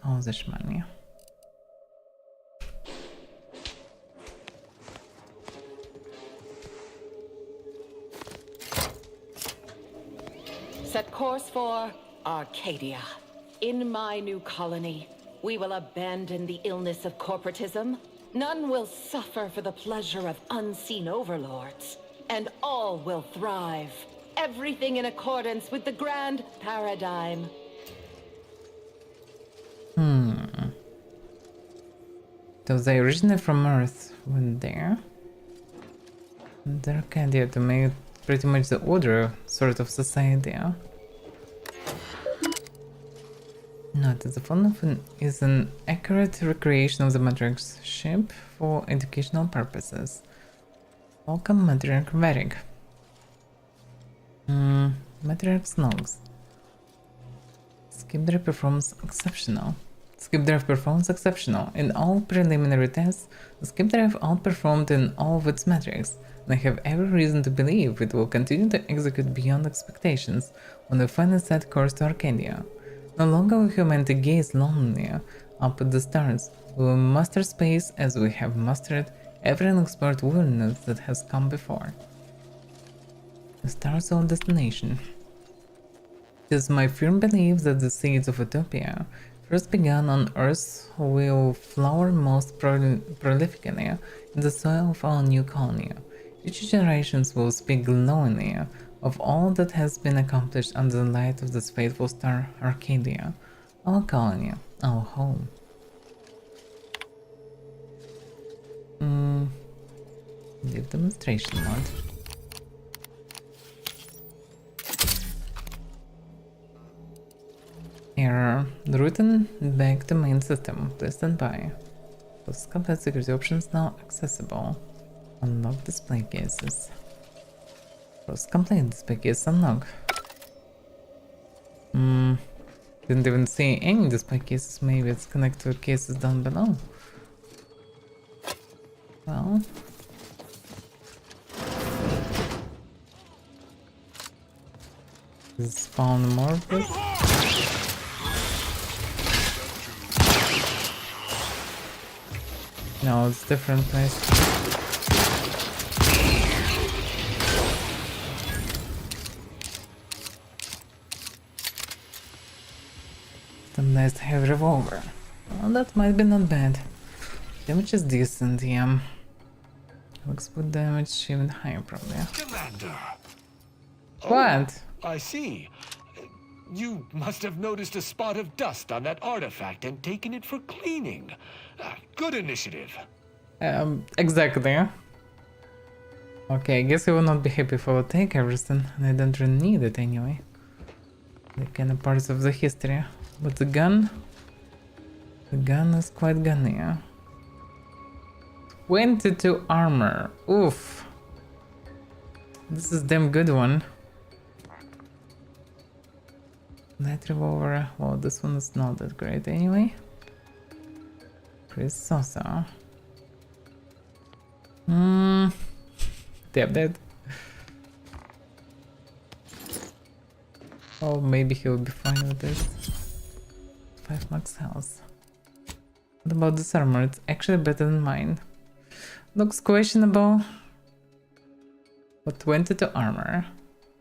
All this money. Set course for Arcadia. In my new colony, we will abandon the illness of corporatism. None will suffer for the pleasure of unseen overlords. And all will thrive. Everything in accordance with the grand paradigm. So they originally from Earth went there. They're Arcadia to make pretty much the order sort of society. Note that the following is an accurate recreation of the Matrix ship for educational purposes. Welcome, Matriarch Varric. Matriarch Snogs. Skip drive performs exceptional. Skip drive performs exceptional. In all preliminary tests, the skip drive outperformed in all of its metrics, and I have every reason to believe it will continue to execute beyond expectations when we finally set course to Arcadia. No longer will humanity gaze lonely up at the stars. We will master space as we have mastered every unexplored wilderness that has come before. The stars are our destination. It is my firm belief that the seeds of utopia, first begun on Earth, will flower most prolifically in the soil of our new colony. Future generations will speak glowingly of all that has been accomplished under the light of this faithful star Arcadia, our colony, our home. Leave demonstration mode. Error. Routing back to main system. Please stand by. Post complete security options now accessible. Unlock display cases. Post complete display case unlock. Didn't even see any display cases. Maybe it's connected to cases down below. Well. Spawn more of this. No, it's different place. Some nice heavy revolver. Well, that might be not bad. Damage is decent, yeah. Looks good damage even higher, probably. Commander. What? I see. You must have noticed a spot of dust on that artifact and taken it for cleaning. Good initiative. Exactly. Okay, I guess I will not be happy if I will take everything, and I don't really need it anyway. They're kind of parts of the history. But the gun, The gun is quite gunny, yeah. 22 armor. Oof. This is damn good one. Light revolver. Well, this one is not that great anyway. Chris Sosa. Damn that. Oh, maybe he'll be fine with this. 5 max health. What about this armor? It's actually better than mine. Looks questionable. But 22 armor.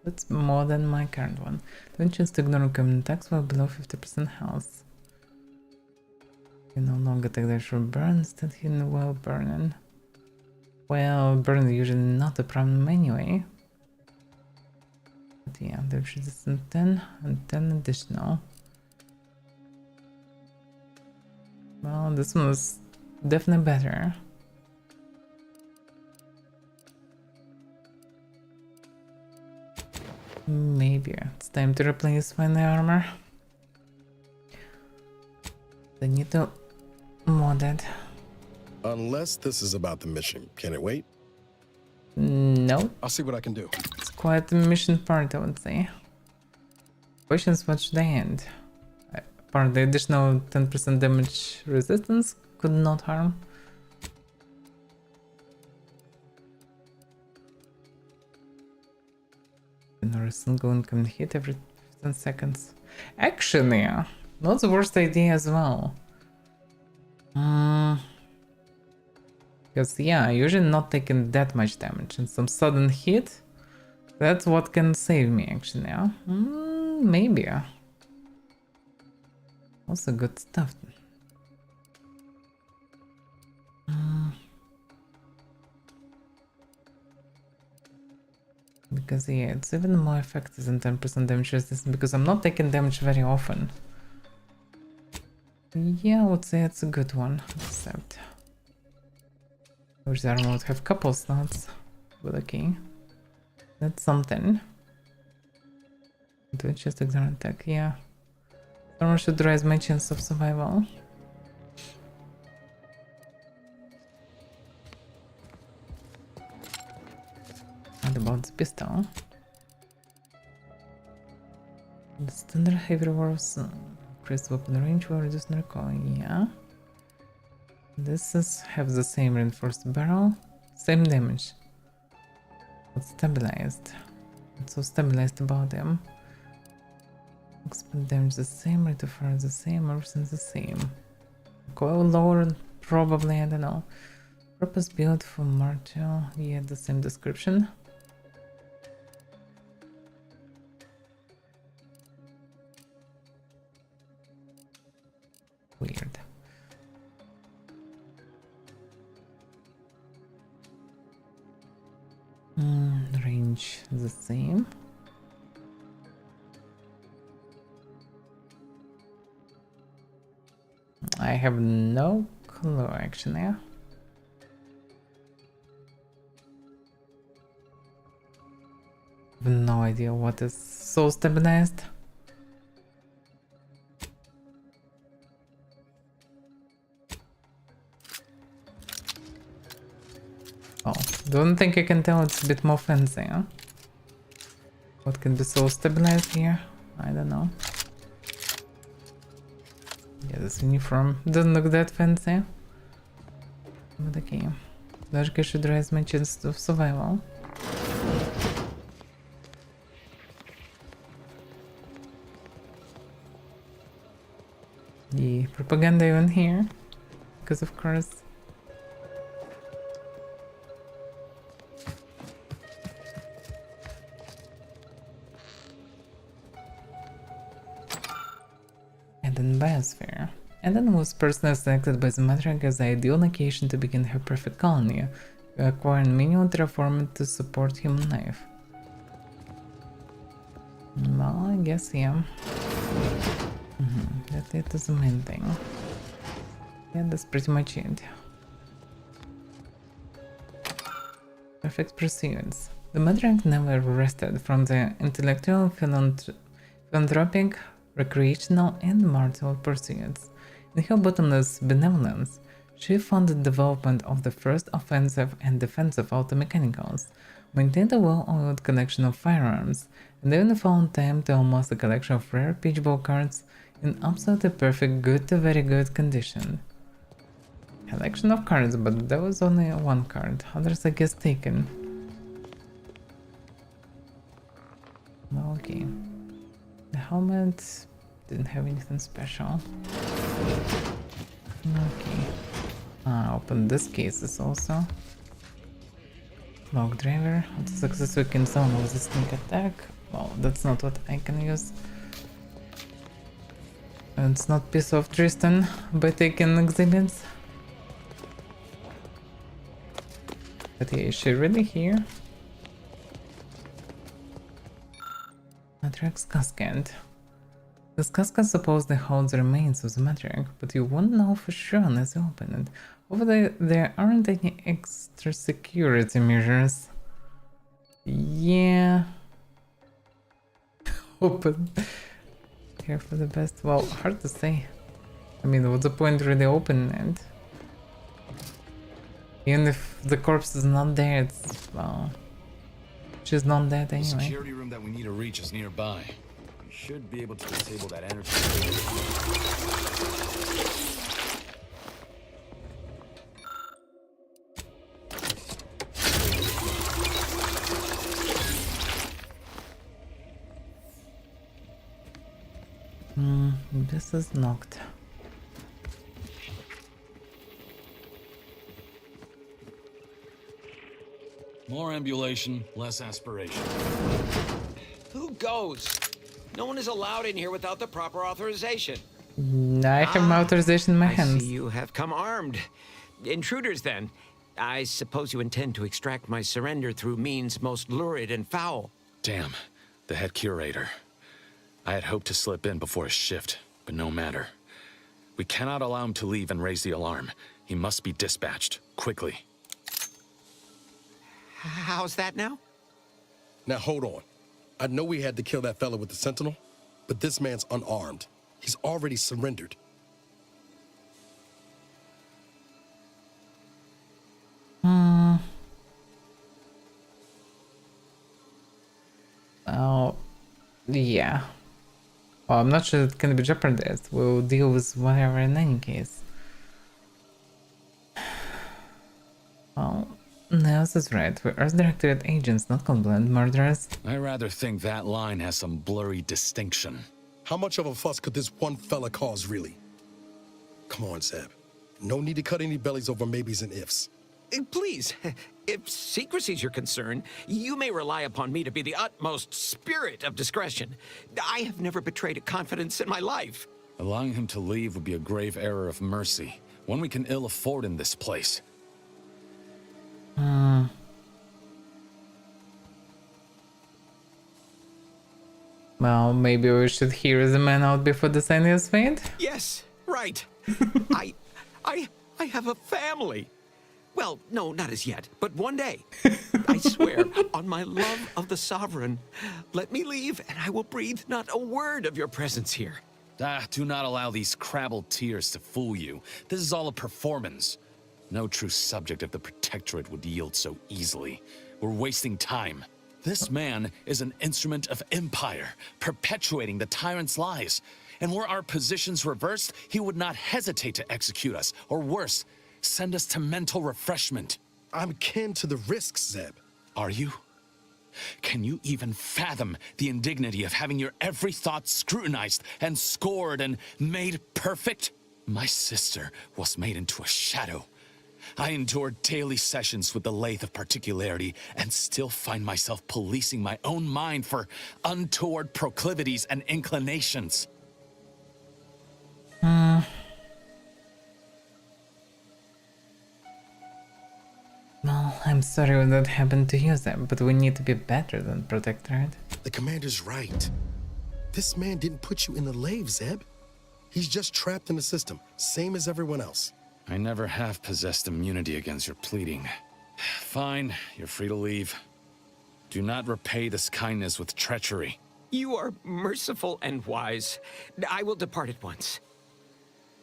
That's more than my current one. Don't choose to ignore incoming attacks while below 50% health. You no longer take the actual burn, instead hidden while burning. Well, burn is usually not a problem anyway. But yeah, damage resistance 10 and 10 additional. Well, this one is definitely better. Maybe it's time to replace final armor. I need to mod it. Unless this is about the mission. Can it wait? No. I'll see what I can do. It's quite a mission part, I would say. Questions what should I end? Apart the additional 10% damage resistance could not harm. Or a single incoming hit every 15 seconds. Actually, not the worst idea as well. Because yeah, usually not taking that much damage, and some sudden hit, that's what can save me actually. Maybe. Also good stuff. Because yeah, it's even more effective than 10% damage resistance because I'm not taking damage very often. Yeah, I would say it's a good one, except which armor would have couple slots, but okay. That's something. Do just exam attack, yeah. Armor should raise my chance of survival. What about the pistol? The standard heavy revolvers increase weapon range will reduce recoil, yeah. This is have the same reinforced barrel, same damage. But stabilized. What's so stabilized about them? Expect damage the same, rate of fire the same, everything the same. Coil lower, probably, I don't know. Purpose built for martial, yeah, the same description. Weird. Range the same. I have no clue actually. I have no idea what is so stabilized. Oh, don't think I can tell, it's a bit more fancy, huh? What can be so stabilized here? I don't know. Yeah, this uniform doesn't look that fancy. But okay. Logic should raise my chance of survival. The propaganda even here. Because of course. Biosphere. Eden was personally selected by the Matriarch as the ideal location to begin her perfect colony, acquiring minimal terraforming to support human life. Well, I guess, yeah. That is the main thing. Yeah, that's pretty much it. Perfect pursuits. The Matriarch never rested from the intellectual, philanthropic, recreational and martial pursuits. In her bottomless benevolence, she funded development of the first offensive and defensive automechanicals, maintained a well-oiled collection of firearms, and even found time to amass a collection of rare pitchball cards in absolutely perfect good to very good condition. Collection of cards, but there was only one card, others I guess taken. Okay. The helmet didn't have anything special. Okay. Open this cases also. Log driver. Auto success we can zone with a sneak attack. Well, that's not what I can use. And it's not piece of Tristan by taking exhibits. But yeah, is she really here? Matriarch's casket. This casket supposedly holds the remains of the matriarch, but you won't know for sure unless you open it. Over there aren't any extra security measures. Yeah. Open. Here for the best. Well, hard to say. I mean, what's the point really opening it? Even if the corpse is not there, it's, well, she's not dead anyway. The security room that we need to reach is nearby. We should be able to disable that energy. This is knocked. More ambulation, less aspiration. Who goes? No one is allowed in here without the proper authorization. I have my authorization in my I hands. see you have come armed. Intruders, then. I suppose you intend to extract my surrender through means most lurid and foul. Damn, the head curator. I had hoped to slip in before his shift, but no matter. We cannot allow him to leave and raise the alarm. He must be dispatched, quickly. How's that now? Now hold on. I know we had to kill that fella with the Sentinel, but this man's unarmed. He's already surrendered. Oh, yeah. Well, I'm not sure it can be jeopardized. We'll deal with whatever in any case. Well, Niels is right. We're Earth-directed agents, not cold-blooded murderers. I rather think that line has some blurry distinction. How much of a fuss could this one fella cause, really? Come on, Zeb. No need to cut any bellies over maybes and ifs. Please, if secrecy's your concern, you may rely upon me to be the utmost spirit of discretion. I have never betrayed a confidence in my life. Allowing him to leave would be a grave error of mercy, one we can ill afford in this place. Well, maybe we should hear the man out before the sign is fade? Yes, right. I have a family. Well, no, not as yet, but one day. I swear, on my love of the Sovereign, let me leave and I will breathe not a word of your presence here. Do not allow these crabbled tears to fool you. This is all a performance. No true subject of the Protectorate would yield so easily. We're wasting time. This man is an instrument of empire, perpetuating the tyrant's lies. And were our positions reversed, he would not hesitate to execute us, or worse, send us to mental refreshment. I'm kin to the risks, Zeb. Are you? Can you even fathom the indignity of having your every thought scrutinized and scored and made perfect? My sister was made into a shadow. I endured daily sessions with the lathe of particularity and still find myself policing my own mind for untoward proclivities and inclinations. Well, I'm sorry when that happened to you, Zeb, but we need to be better than Protectorate. The commander's right. This man didn't put you in the lathe, Zeb. He's just trapped in the system, same as everyone else. I never have possessed immunity against your pleading. Fine, you're free to leave. Do not repay this kindness with treachery. You are merciful and wise. I will depart at once.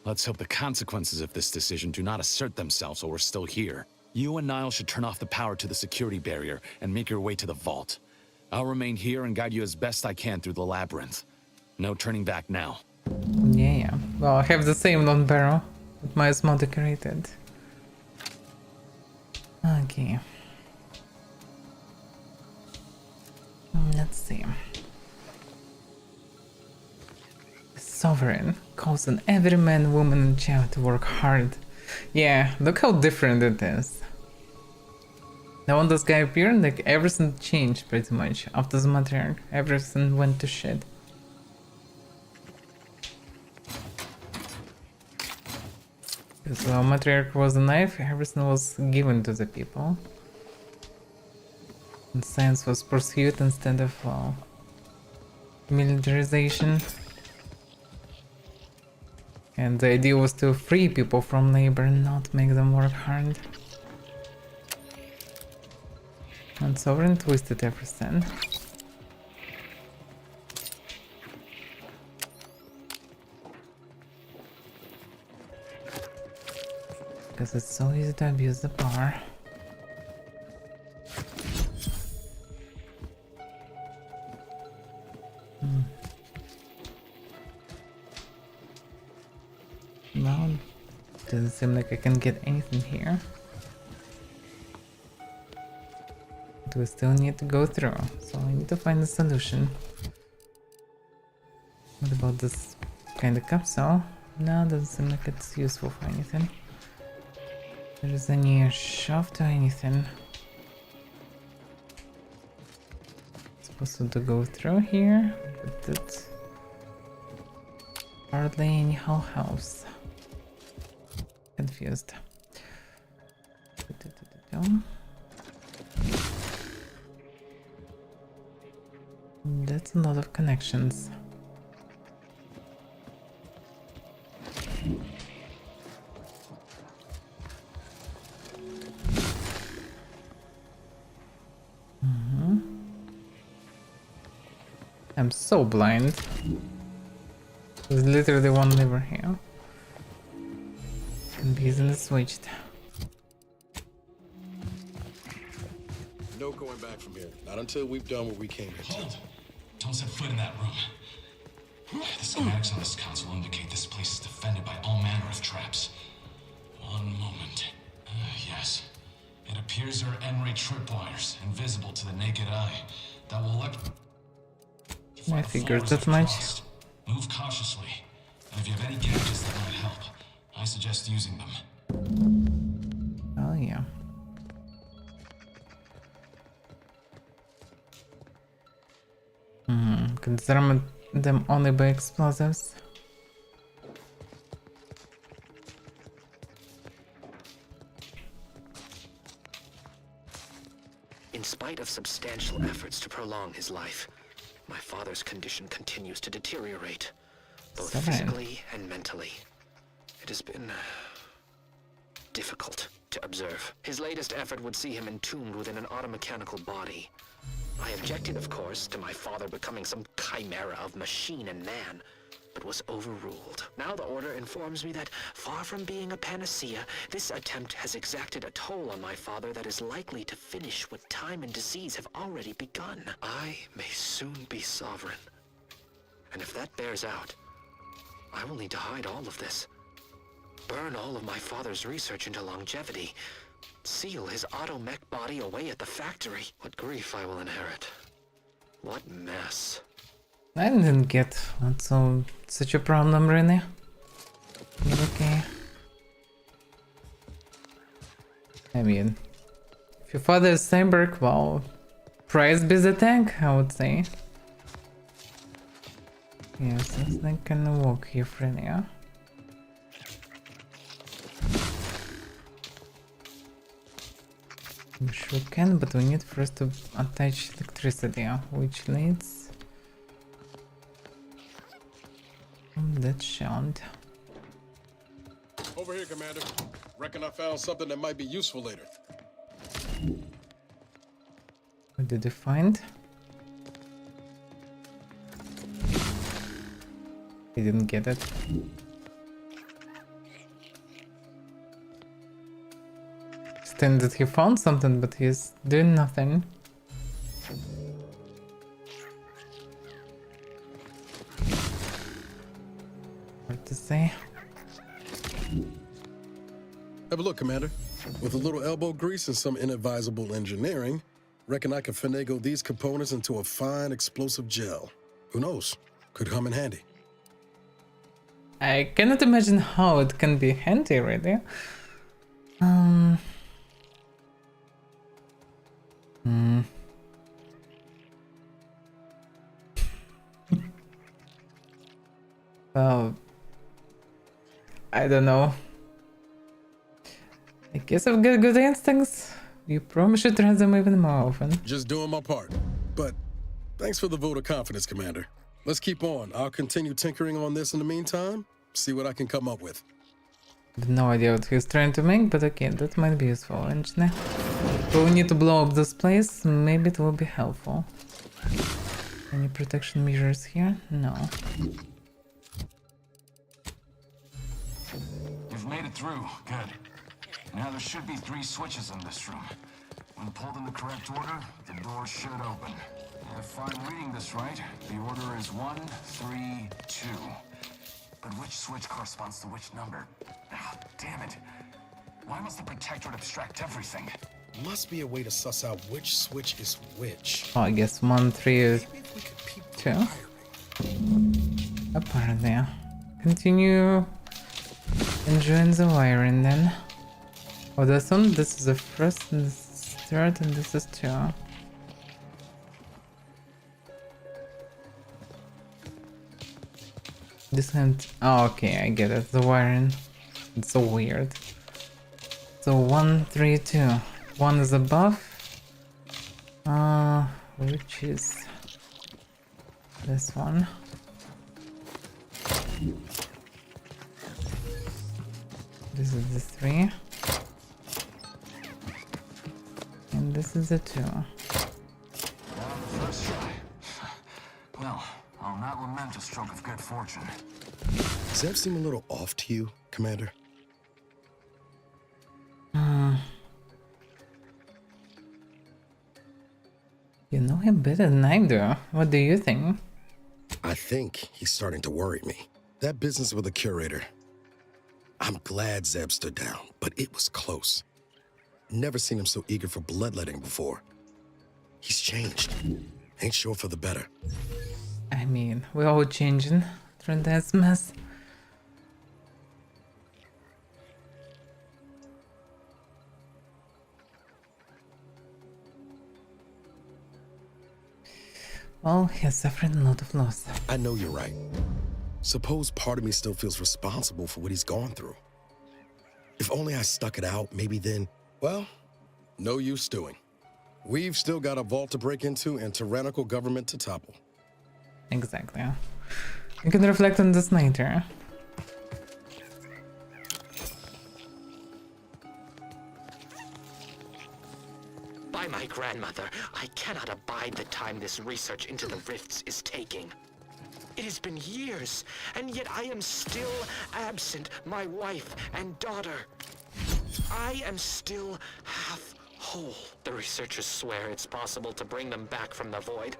Let's hope the consequences of this decision do not assert themselves while we're still here. You and Niall should turn off the power to the security barrier and make your way to the vault. I'll remain here and guide you as best I can through the labyrinth. No turning back now. Yeah. Well, I have the same long barrel, but mine is more decorated. Okay. Let's see. The Sovereign calls on every man, woman, and child to work hard. Yeah, look how different it is. Now when this guy appeared, like everything changed pretty much. After the matriarch, everything went to shit. Because while matriarch was a knife, everything was given to the people. And science was pursued instead of militarization. And the idea was to free people from labor and not make them work hard. And Sovereign twisted everything. Because it's so easy to abuse the power. Well, doesn't seem like I can get anything here. But we still need to go through, so I need to find a solution. What about this kind of capsule? No, doesn't seem like it's useful for anything. There is any shaft or anything. Supposed to go through here, but it's hardly any whole house. Confused. That's a lot of connections. I'm so blind. There's literally one lever here. Can be easily switched. No going back from here. Not until we've done what we came here to. Hold! Don't set foot in that room. The schematics on this console indicate this place is defended by all manner of traps. One moment. Yes. It appears there are N-ray tripwires, invisible to the naked eye, that will I figured that much. Move cautiously, and if you have any gadgets that might help, I suggest using them. Oh yeah. Can disarm them only by explosives. In spite of substantial efforts to prolong his life, my father's condition continues to deteriorate, both physically and mentally. It has been difficult to observe. His latest effort would see him entombed within an automechanical body. I objected, of course, to my father becoming some chimera of machine and man, but was overruled. Now the Order informs me that, far from being a panacea, this attempt has exacted a toll on my father that is likely to finish what time and disease have already begun. I may soon be sovereign. And if that bears out, I will need to hide all of this. Burn all of my father's research into longevity. Seal his auto-mech body away at the factory. What grief I will inherit. What mess. I didn't get that's such a problem, really. But okay. I mean, if your father is cyborg, well, price be the tank, I would say. Yes, I think I can walk here freely, yeah? We sure can, but we need first to attach electricity, which leads that shan't. Over here, Commander. Reckon I found something that might be useful later. What did you find? I didn't get it. think that he found something, but he's doing nothing. What to say? Have a look, Commander. With a little elbow grease and some inadvisable engineering, reckon I can finagle these components into a fine explosive gel. Who knows? Could come in handy. I cannot imagine how it can be handy, really. Well, I don't know. I guess I've got good instincts. You probably should try them even more often. Just doing my part. But thanks for the vote of confidence, Commander. Let's keep on. I'll continue tinkering on this in the meantime, see what I can come up with. I have no idea what he's trying to make, but okay, that might be useful, actually. But we need to blow up this place, maybe it will be helpful. Any protection measures here? No. You've made it through. Good. Now there should be 3 switches in this room. When pulled in the correct order, the door should open. If I'm reading this right, the order is 1, 3, 2. But which switch corresponds to which number? Ah, damn it. Why must the Protectorate abstract everything? Must be a way to suss out which switch is which. Oh, I guess 1, 3, 2. Apparently. Continue enjoying the wiring then. Oh, this one, this is the first, and this is third, and this is 2. This hand. Oh, okay, I get it. The wiring. It's so weird. So 1, 3, 2. 1 is above. Which is this one. This is the 3. And this is the 2. First try. Well, I'll not lament a stroke of good fortune. Does that seem a little off to you, Commander? You know him better than I do. What do you think? I think he's starting to worry me. That business with the curator. I'm glad Zeb stood down, but it was close. Never seen him so eager for bloodletting before. He's changed. Ain't sure for the better. I mean, we're all changing through this mess. Well, he's suffering a lot of loss. I know you're right. Suppose part of me still feels responsible for what he's gone through. If only I stuck it out, maybe then, well, no use stewing. We've still got a vault to break into and tyrannical government to topple. Exactly. You can reflect on this later. By my grandmother, I cannot abide the time this research into the rifts is taking. It has been years, and yet I am still absent my wife and daughter. I am still half whole. The researchers swear it's possible to bring them back from the void.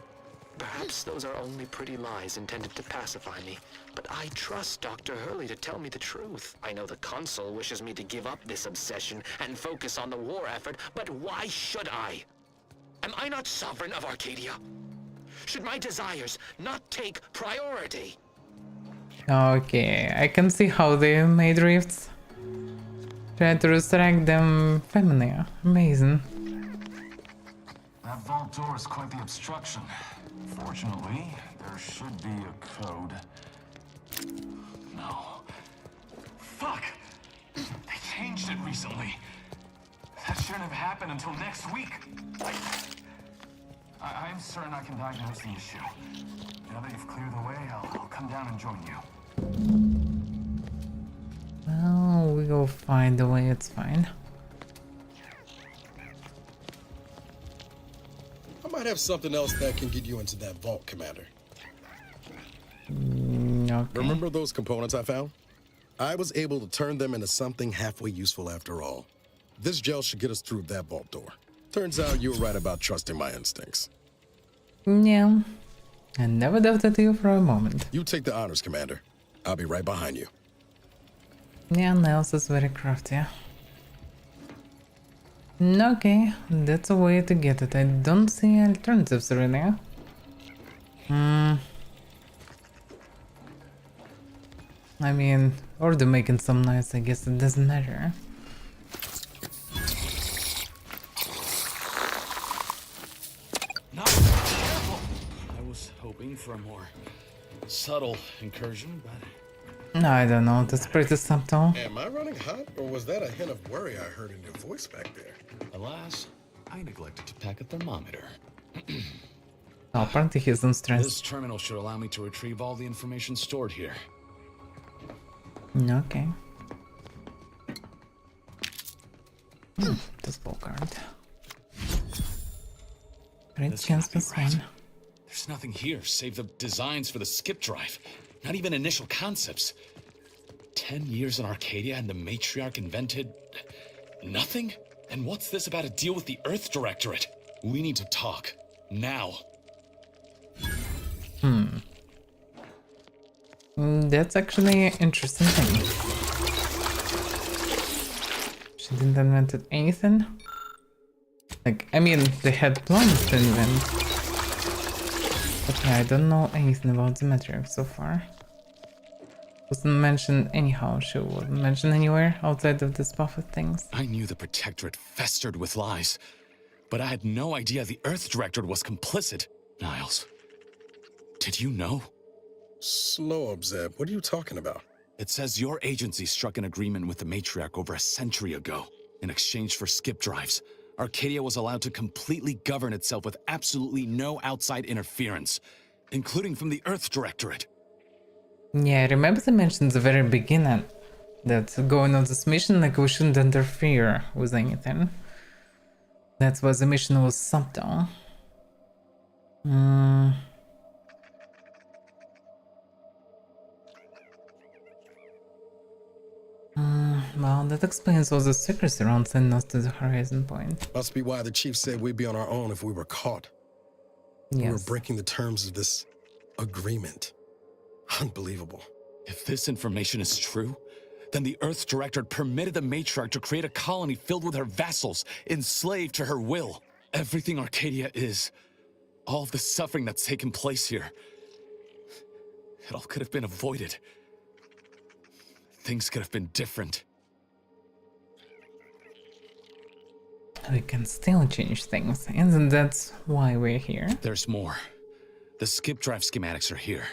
Perhaps those are only pretty lies intended to pacify me, but I trust Dr. Hurley to tell me the truth. I know the Consul wishes me to give up this obsession and focus on the war effort, but why should I? Am I not sovereign of Arcadia? Should my desires not take priority? Okay, I can see how they made rifts. Try to resurrect them familiar. Amazing. That vault door is quite the obstruction. Fortunately, there should be a code. No. Fuck! They changed it recently. That shouldn't have happened until next week. I'm certain I can diagnose the issue. Now that you've cleared the way, I'll come down and join you. Well, we will find a way, it's fine. I might have something else that can get you into that vault, Commander. Okay. Remember those components I found? I was able to turn them into something halfway useful after all. This gel should get us through that vault door. Turns out you were right about trusting my instincts. Yeah, I never doubted you for a moment. You take the honors, Commander. I'll be right behind you. Yeah, Niles is very crafty. Okay, that's a way to get it. I don't see alternatives really. I mean, or they're making some noise, I guess it doesn't matter. Careful! I was hoping for a more subtle incursion, but... No, I don't know, that's pretty subtle. Am I running hot, or was that a hint of worry I heard in your voice back there? Alas, I neglected to pack a thermometer. Oh, apparently he's on stress. This terminal should allow me to retrieve all the information stored here. Okay. The spell card. Great chance this one. There's nothing here save the designs for the skip drive. Not even initial concepts. 10 years in Arcadia and the Matriarch invented... nothing? And what's this about a deal with the Earth Directorate? We need to talk. Now. That's actually an interesting thing. She didn't invent anything. Like, I mean, they had plans to invent. But yeah, I don't know anything about the Matriarch so far. Wasn't mentioned anyhow, she wasn't mentioned anywhere outside of this puff of things. I knew the Protectorate festered with lies, but I had no idea the Earth Directorate was complicit. Niles, did you know? Slow up, Zeb. What are you talking about? It says your agency struck an agreement with the Matriarch over a century ago. In exchange for skip drives, Arcadia was allowed to completely govern itself with absolutely no outside interference, including from the Earth Directorate. Yeah, I remember they mentioned at the very beginning that going on this mission, like, we shouldn't interfere with anything. That's why the mission was subtle. Well, that explains all the secrecy around sending us to the horizon point. Must be why the chief said we'd be on our own if we were caught. Yes. We were breaking the terms of this agreement. Unbelievable. If this information is true, then the Earth Directorate permitted the Matriarch to create a colony filled with her vassals, enslaved to her will. Everything Arcadia is, all of the suffering that's taken place here, it all could have been avoided. Things could have been different. We can still change things, and that's why we're here. There's more. The skip drive schematics are here.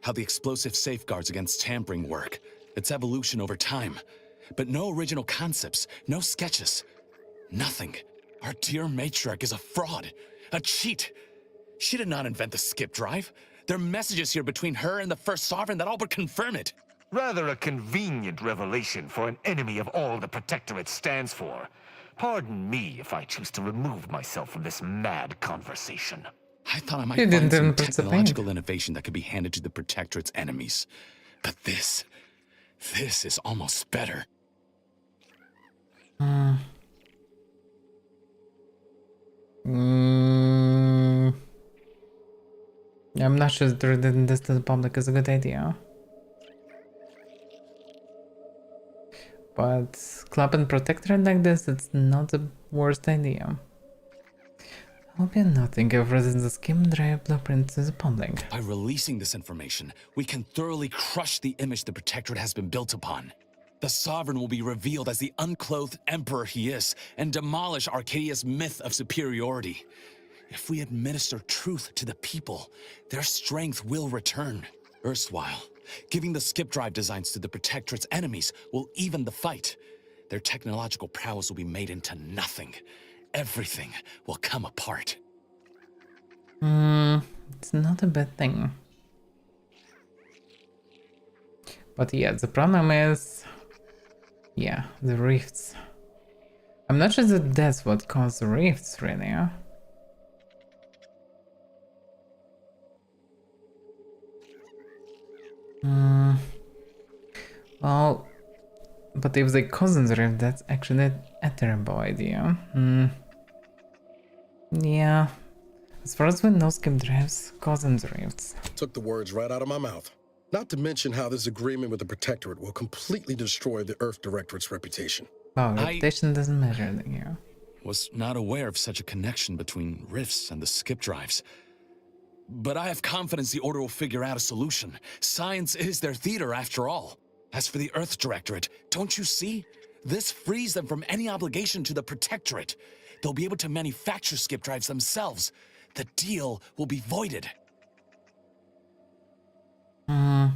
How the explosive safeguards against tampering work, its evolution over time. But no original concepts, no sketches. Nothing. Our dear Matriarch is a fraud, a cheat. She did not invent the skip drive. There are messages here between her and the First Sovereign that all but confirm it. Rather a convenient revelation for an enemy of all the Protectorate stands for. Pardon me if I choose to remove myself from this mad conversation. I thought I might find some technological innovation that could be handed to the Protectorate's enemies. But this is almost better. I'm not sure that reading this to the public is a good idea. But clubbing Protectorate like this, it's not the worst idea. I hope you're not thinking of releasing the scheme drive blueprint to the public. By releasing this information, we can thoroughly crush the image the Protectorate has been built upon. The Sovereign will be revealed as the unclothed emperor he is, and demolish Arcadia's myth of superiority. If we administer truth to the people, their strength will return. Erstwhile, giving the skip drive designs to the Protectorate's enemies will even the fight. Their technological prowess will be made into nothing. Everything will come apart. It's not a bad thing. But yeah, the problem is... yeah, the rifts. I'm not sure that that's what caused the rifts, really. Well, But if they cousins rift, that's actually a terrible idea. Yeah. As far as we know, skip drives, cousins rifts. Took the words right out of my mouth. Not to mention how this agreement with the Protectorate will completely destroy the Earth Directorate's reputation. Wow, reputation doesn't matter here. Was not aware of such a connection between rifts and the skip drives. But I have confidence the Order will figure out a solution. Science is their theater, after all. As for the Earth Directorate, don't you see? This frees them from any obligation to the Protectorate. They'll be able to manufacture skip drives themselves. The deal will be voided. You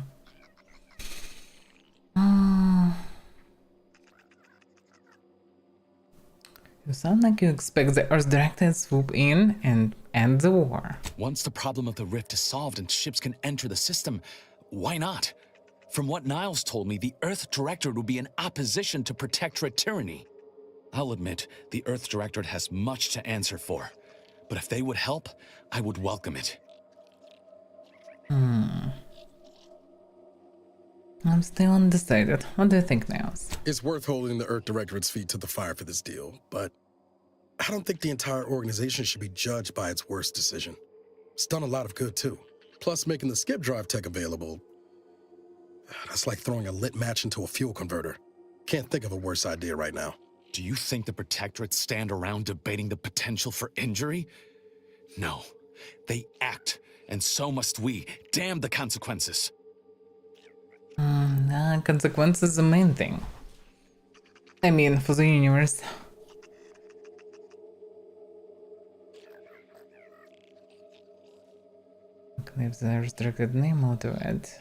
sound like you expect the Earth Directorate to swoop in and end the war. Once the problem of the rift is solved and ships can enter the system, why not? From what Niles told me, the Earth Directorate would be in opposition to Protectorate tyranny. I'll admit, the Earth Directorate has much to answer for. But if they would help, I would welcome it. I'm still undecided. What do you think, Niles? It's worth holding the Earth Directorate's feet to the fire for this deal, but I don't think the entire organization should be judged by its worst decision. It's done a lot of good, too. Plus, making the skip drive tech available, that's like throwing a lit match into a fuel converter. Can't think of a worse idea right now. Do you think the Protectorate stand around debating the potential for injury? No. They act, and so must we. Damn the consequences. Nah, consequences is the main thing. I mean, for the universe. Leave the restricted name out of it.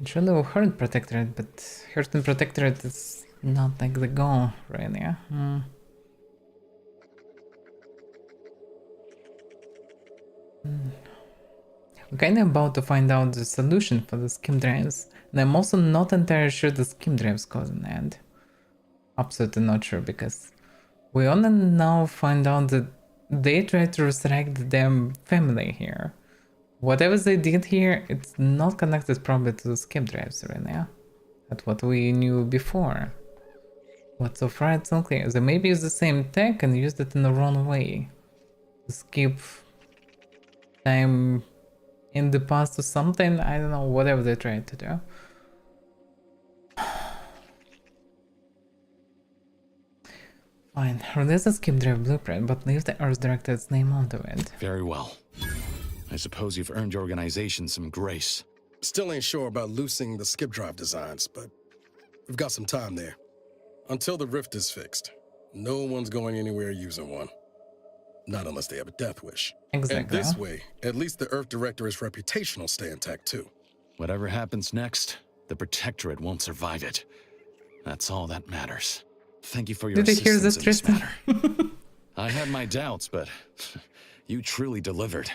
It surely will hurt Protectorate, but hurting Protectorate is not like the goal, really. I'm kinda about to find out the solution for the skim drives, and I'm also not entirely sure the skim drives cause an end. Absolutely not sure, because we only now find out that they tried to resurrect their family here. Whatever they did here, it's not connected probably to the skip drives, really. That's what we knew before. But so far it's unclear. They maybe used the same tech and used it in the wrong way. To skip time in the past or something, I don't know, whatever they tried to do. Fine, release the skip drive blueprint, but leave the Earth Directorate's name onto it. Very well. I suppose you've earned your organization some grace. Still ain't sure about loosening the skip drive designs, but we've got some time there. Until the rift is fixed, no one's going anywhere using one. Not unless they have a death wish. Exactly. And this way, at least the Earth Directorate's reputation will stay intact too. Whatever happens next, the Protectorate won't survive it. That's all that matters. Thank you for your assistance. Did you hear this, Tristan? I had my doubts, but you truly delivered.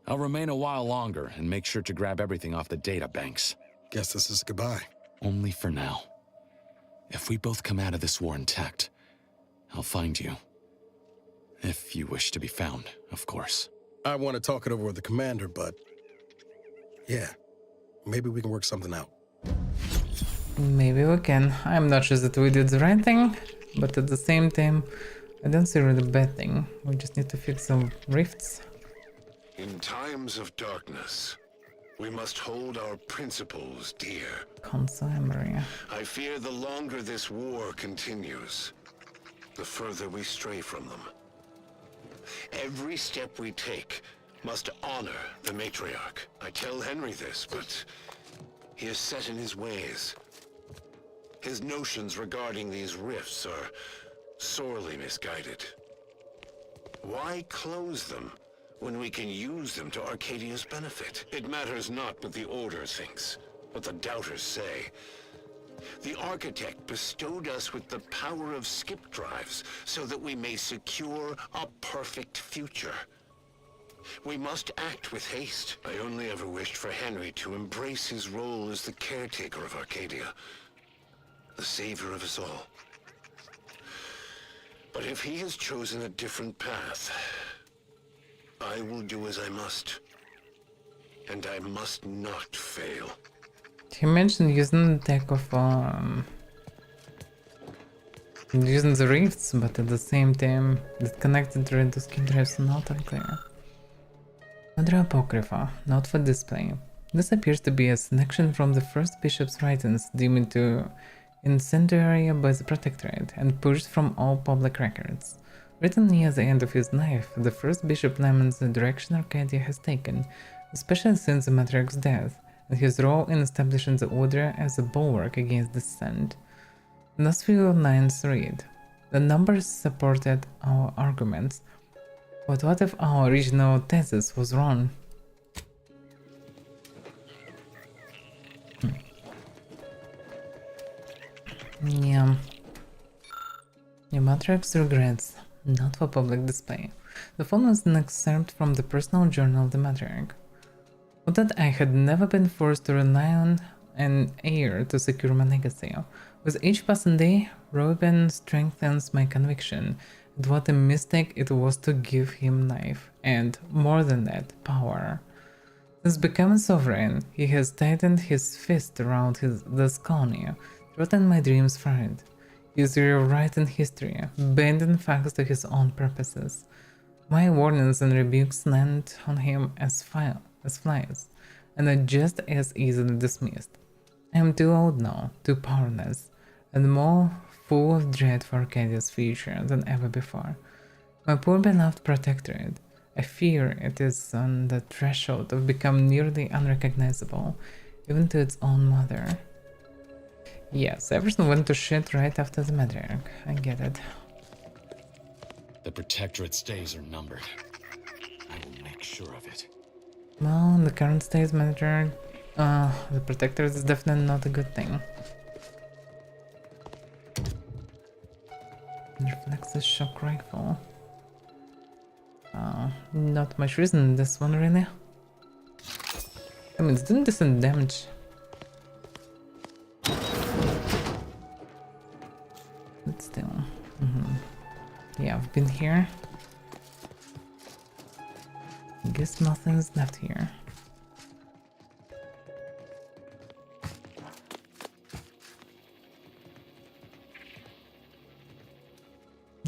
I'll remain a while longer and make sure to grab everything off the data banks. Guess this is goodbye. Only for now. If we both come out of this war intact, I'll find you. If you wish to be found, of course. I want to talk it over with the commander, but yeah, maybe we can work something out. Maybe we can. I'm not sure that we did the right thing, but at the same time, I don't see really bad thing. We just need to fix some rifts. In times of darkness, we must hold our principles dear. Console Avaira. I fear the longer this war continues, the further we stray from them. Every step we take must honor the matriarch. I tell Henry this, but he is set in his ways. His notions regarding these rifts are sorely misguided. Why close them when we can use them to Arcadia's benefit? It matters not what the Order thinks, what the doubters say. The Architect bestowed us with the power of skip drives so that we may secure a perfect future. We must act with haste. I only ever wished for Henry to embrace his role as the caretaker of Arcadia, the savior of us all. But if he has chosen a different path, I will do as I must. And I must not fail. He mentioned using the deck of using the rifts, but at the same time that connected to the skin drives not unclear. Another Apocrypha, not for display. This appears to be a selection from the first bishop's writings deemed to incendiary by the Protectorate and purged from all public records. Written near the end of his life, the first bishop laments the direction Arcadia has taken, especially since the Matriarch's death, and his role in establishing the Order as a bulwark against dissent. Thus few lines read: the numbers supported our arguments, but what if our original thesis was wrong? Yeah. Your Matriarch's regrets, not for public display. The following is an excerpt from the personal journal of the Matriarch. But that I had never been forced to rely on an heir to secure my legacy. With each passing day, Reuben strengthens my conviction that what a mistake it was to give him life, and, more than that, power. Since becoming sovereign, he has tightened his fist around this colony, threatening my dreams for it. He is rewriting history, bending facts to his own purposes. My warnings and rebukes land on him as flies, and are just as easily dismissed. I am too old now, too powerless, and more full of dread for Arcadia's future than ever before. My poor beloved Protectorate, I fear it is on the threshold of becoming nearly unrecognizable, even to its own mother. Yes, everything went to shit right after the Matriarch. I get it. The Protectorate's days are numbered. I will make sure of it. Well, in the current state, Matriarch, the Protectorate is definitely not a good thing. Reflexes shock rifle. Not much reason in this one, really. I mean, it's doing decent damage. But still. Yeah, I've been here. Guess nothing's left here.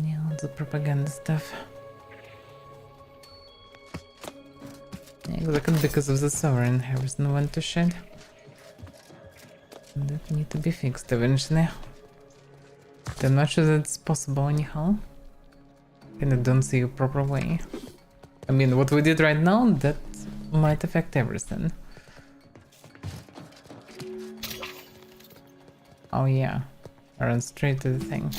Yeah, all the propaganda stuff. Yeah, exactly, because of the Sovereign, everything went to shit. That need to be fixed eventually. I'm not sure that's possible anyhow. And I don't see a proper way. I mean, what we did right now, that might affect everything. Oh yeah, I run straight to the thing.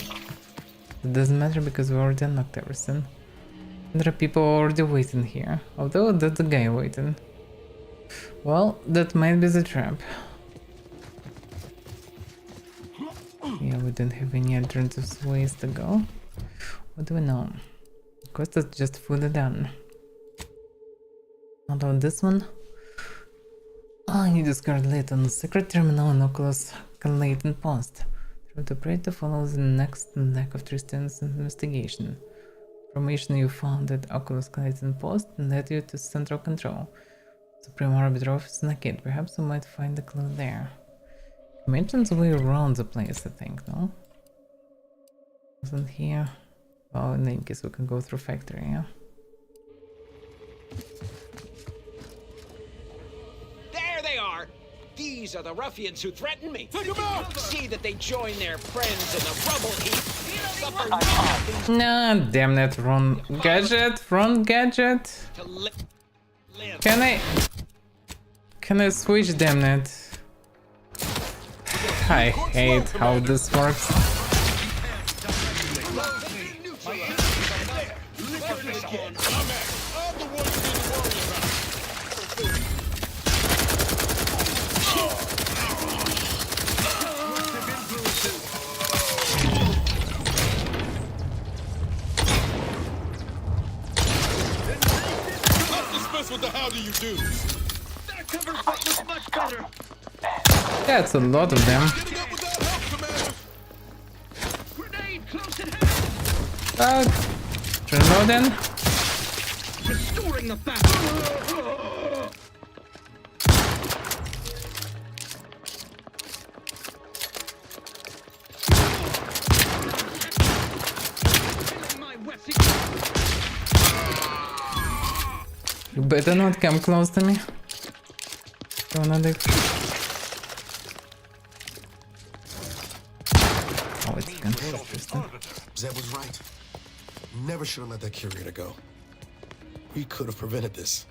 It doesn't matter because we already unlocked everything. There are people already waiting here, although that's a guy waiting. Well, that might be the trap. Yeah, we don't have any alternative ways to go. What do we know? Of course, that's just fully done. Although this one... Oh, you discard late on the secret terminal and Oculus Clayton Post. Try to pray to follow the next leg of Tristan's investigation. Information you found at Oculus Clayton Post led you to Central Control. Supreme Arbiter Office in a kid. Perhaps we might find a clue there. You mentioned the way around the place, I think, no? Wasn't here? Well, in any case, we can go through factory, yeah? There they are! These are the ruffians who threatened me. See that they join their friends in the rubble heap. Nah, damn it, wrong gadget, wrong gadget. Can I switch, damn it? I hate how this works. What the hell do you do? That cover fight was much better. That's a lot of them. Grenade close at hand. Reloading. Restoring the battle. You better not come close to me. Don't know. Oh, it's interesting. Zeb was right. Never should have let that curator go. We could have prevented this.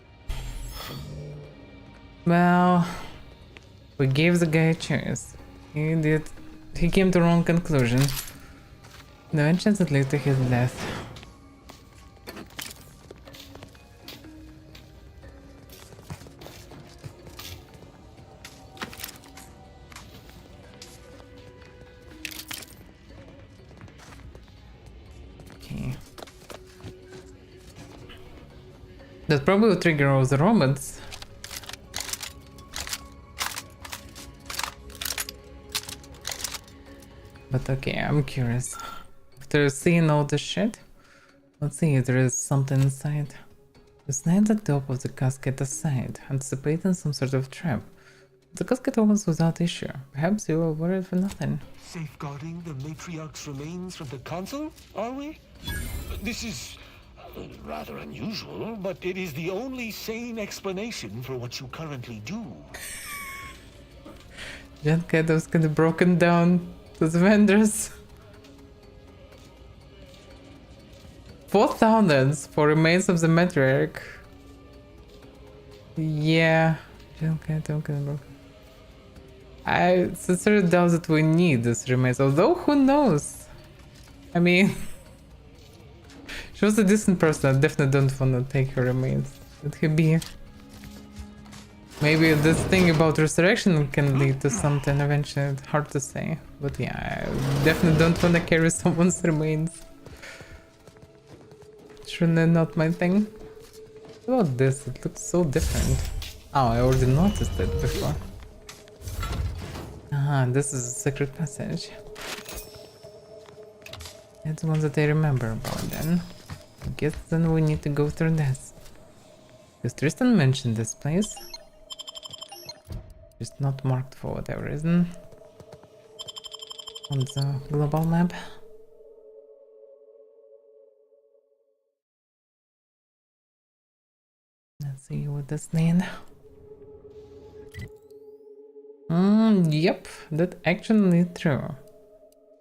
Well, we gave the guy a choice. He did. He came to the wrong conclusion. The vengeance that led to his death. Okay. That probably will trigger all the robots. But okay, I'm curious. After seeing all this shit, let's see if there is something inside. Snide the top of the casket aside, anticipating some sort of trap. The casket opens without issue. Perhaps you were worried for nothing. Safeguarding the matriarch's remains from the council, are we? This is rather unusual, but it is the only sane explanation for what you currently do. Jan was kind of broken down to the vendors. 4,000 for remains of the matriarch. Yeah, Jan broken. I sincerely doubt that we need this remains, although who knows? I mean, she was a decent person. I definitely don't want to take her remains. It could be. Maybe this thing about resurrection can lead to something eventually. It's hard to say. But yeah, I definitely don't want to carry someone's remains. Surely not my thing. What about this? It looks so different. Oh, I already noticed it before. Ah, this is a secret passage. That's the one that I remember about then. I guess then we need to go through this. Because Tristan mentioned this place. Just not marked for whatever reason. On the global map. Let's see what this means. Yep, that actually true.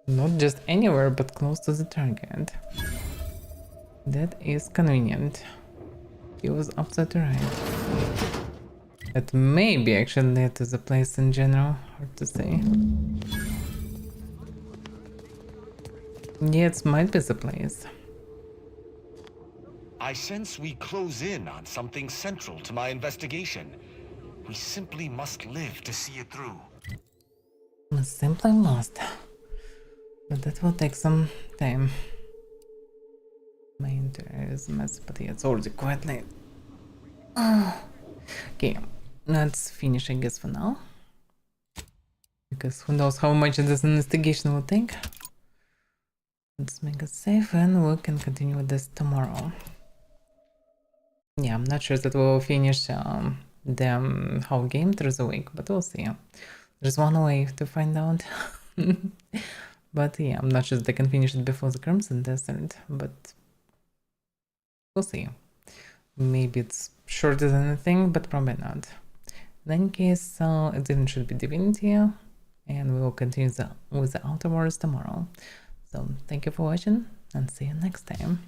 Not just anywhere, but close to the target. That is convenient. He was upside right. That maybe actually led to the place in general, hard to say. Yeah, it might be the place. I sense we close in on something central to my investigation. We simply must live to see it through. We simply must. But that will take some time. My interior is a mess, but yeah, it's already quite late. Okay, let's finish I guess for now. Because who knows how much this investigation will take. Let's make it safe and we can continue with this tomorrow. Yeah, I'm not sure that we'll finish the whole game through the week, but we'll see. There's one way to find out. But yeah, I'm not sure that I can finish it before the Crimson Desert, but we'll see. Maybe it's shorter than anything, but probably not. In any case, it didn't should be Divinity, and we will continue with the Outer Wars tomorrow. So thank you for watching, and see you next time.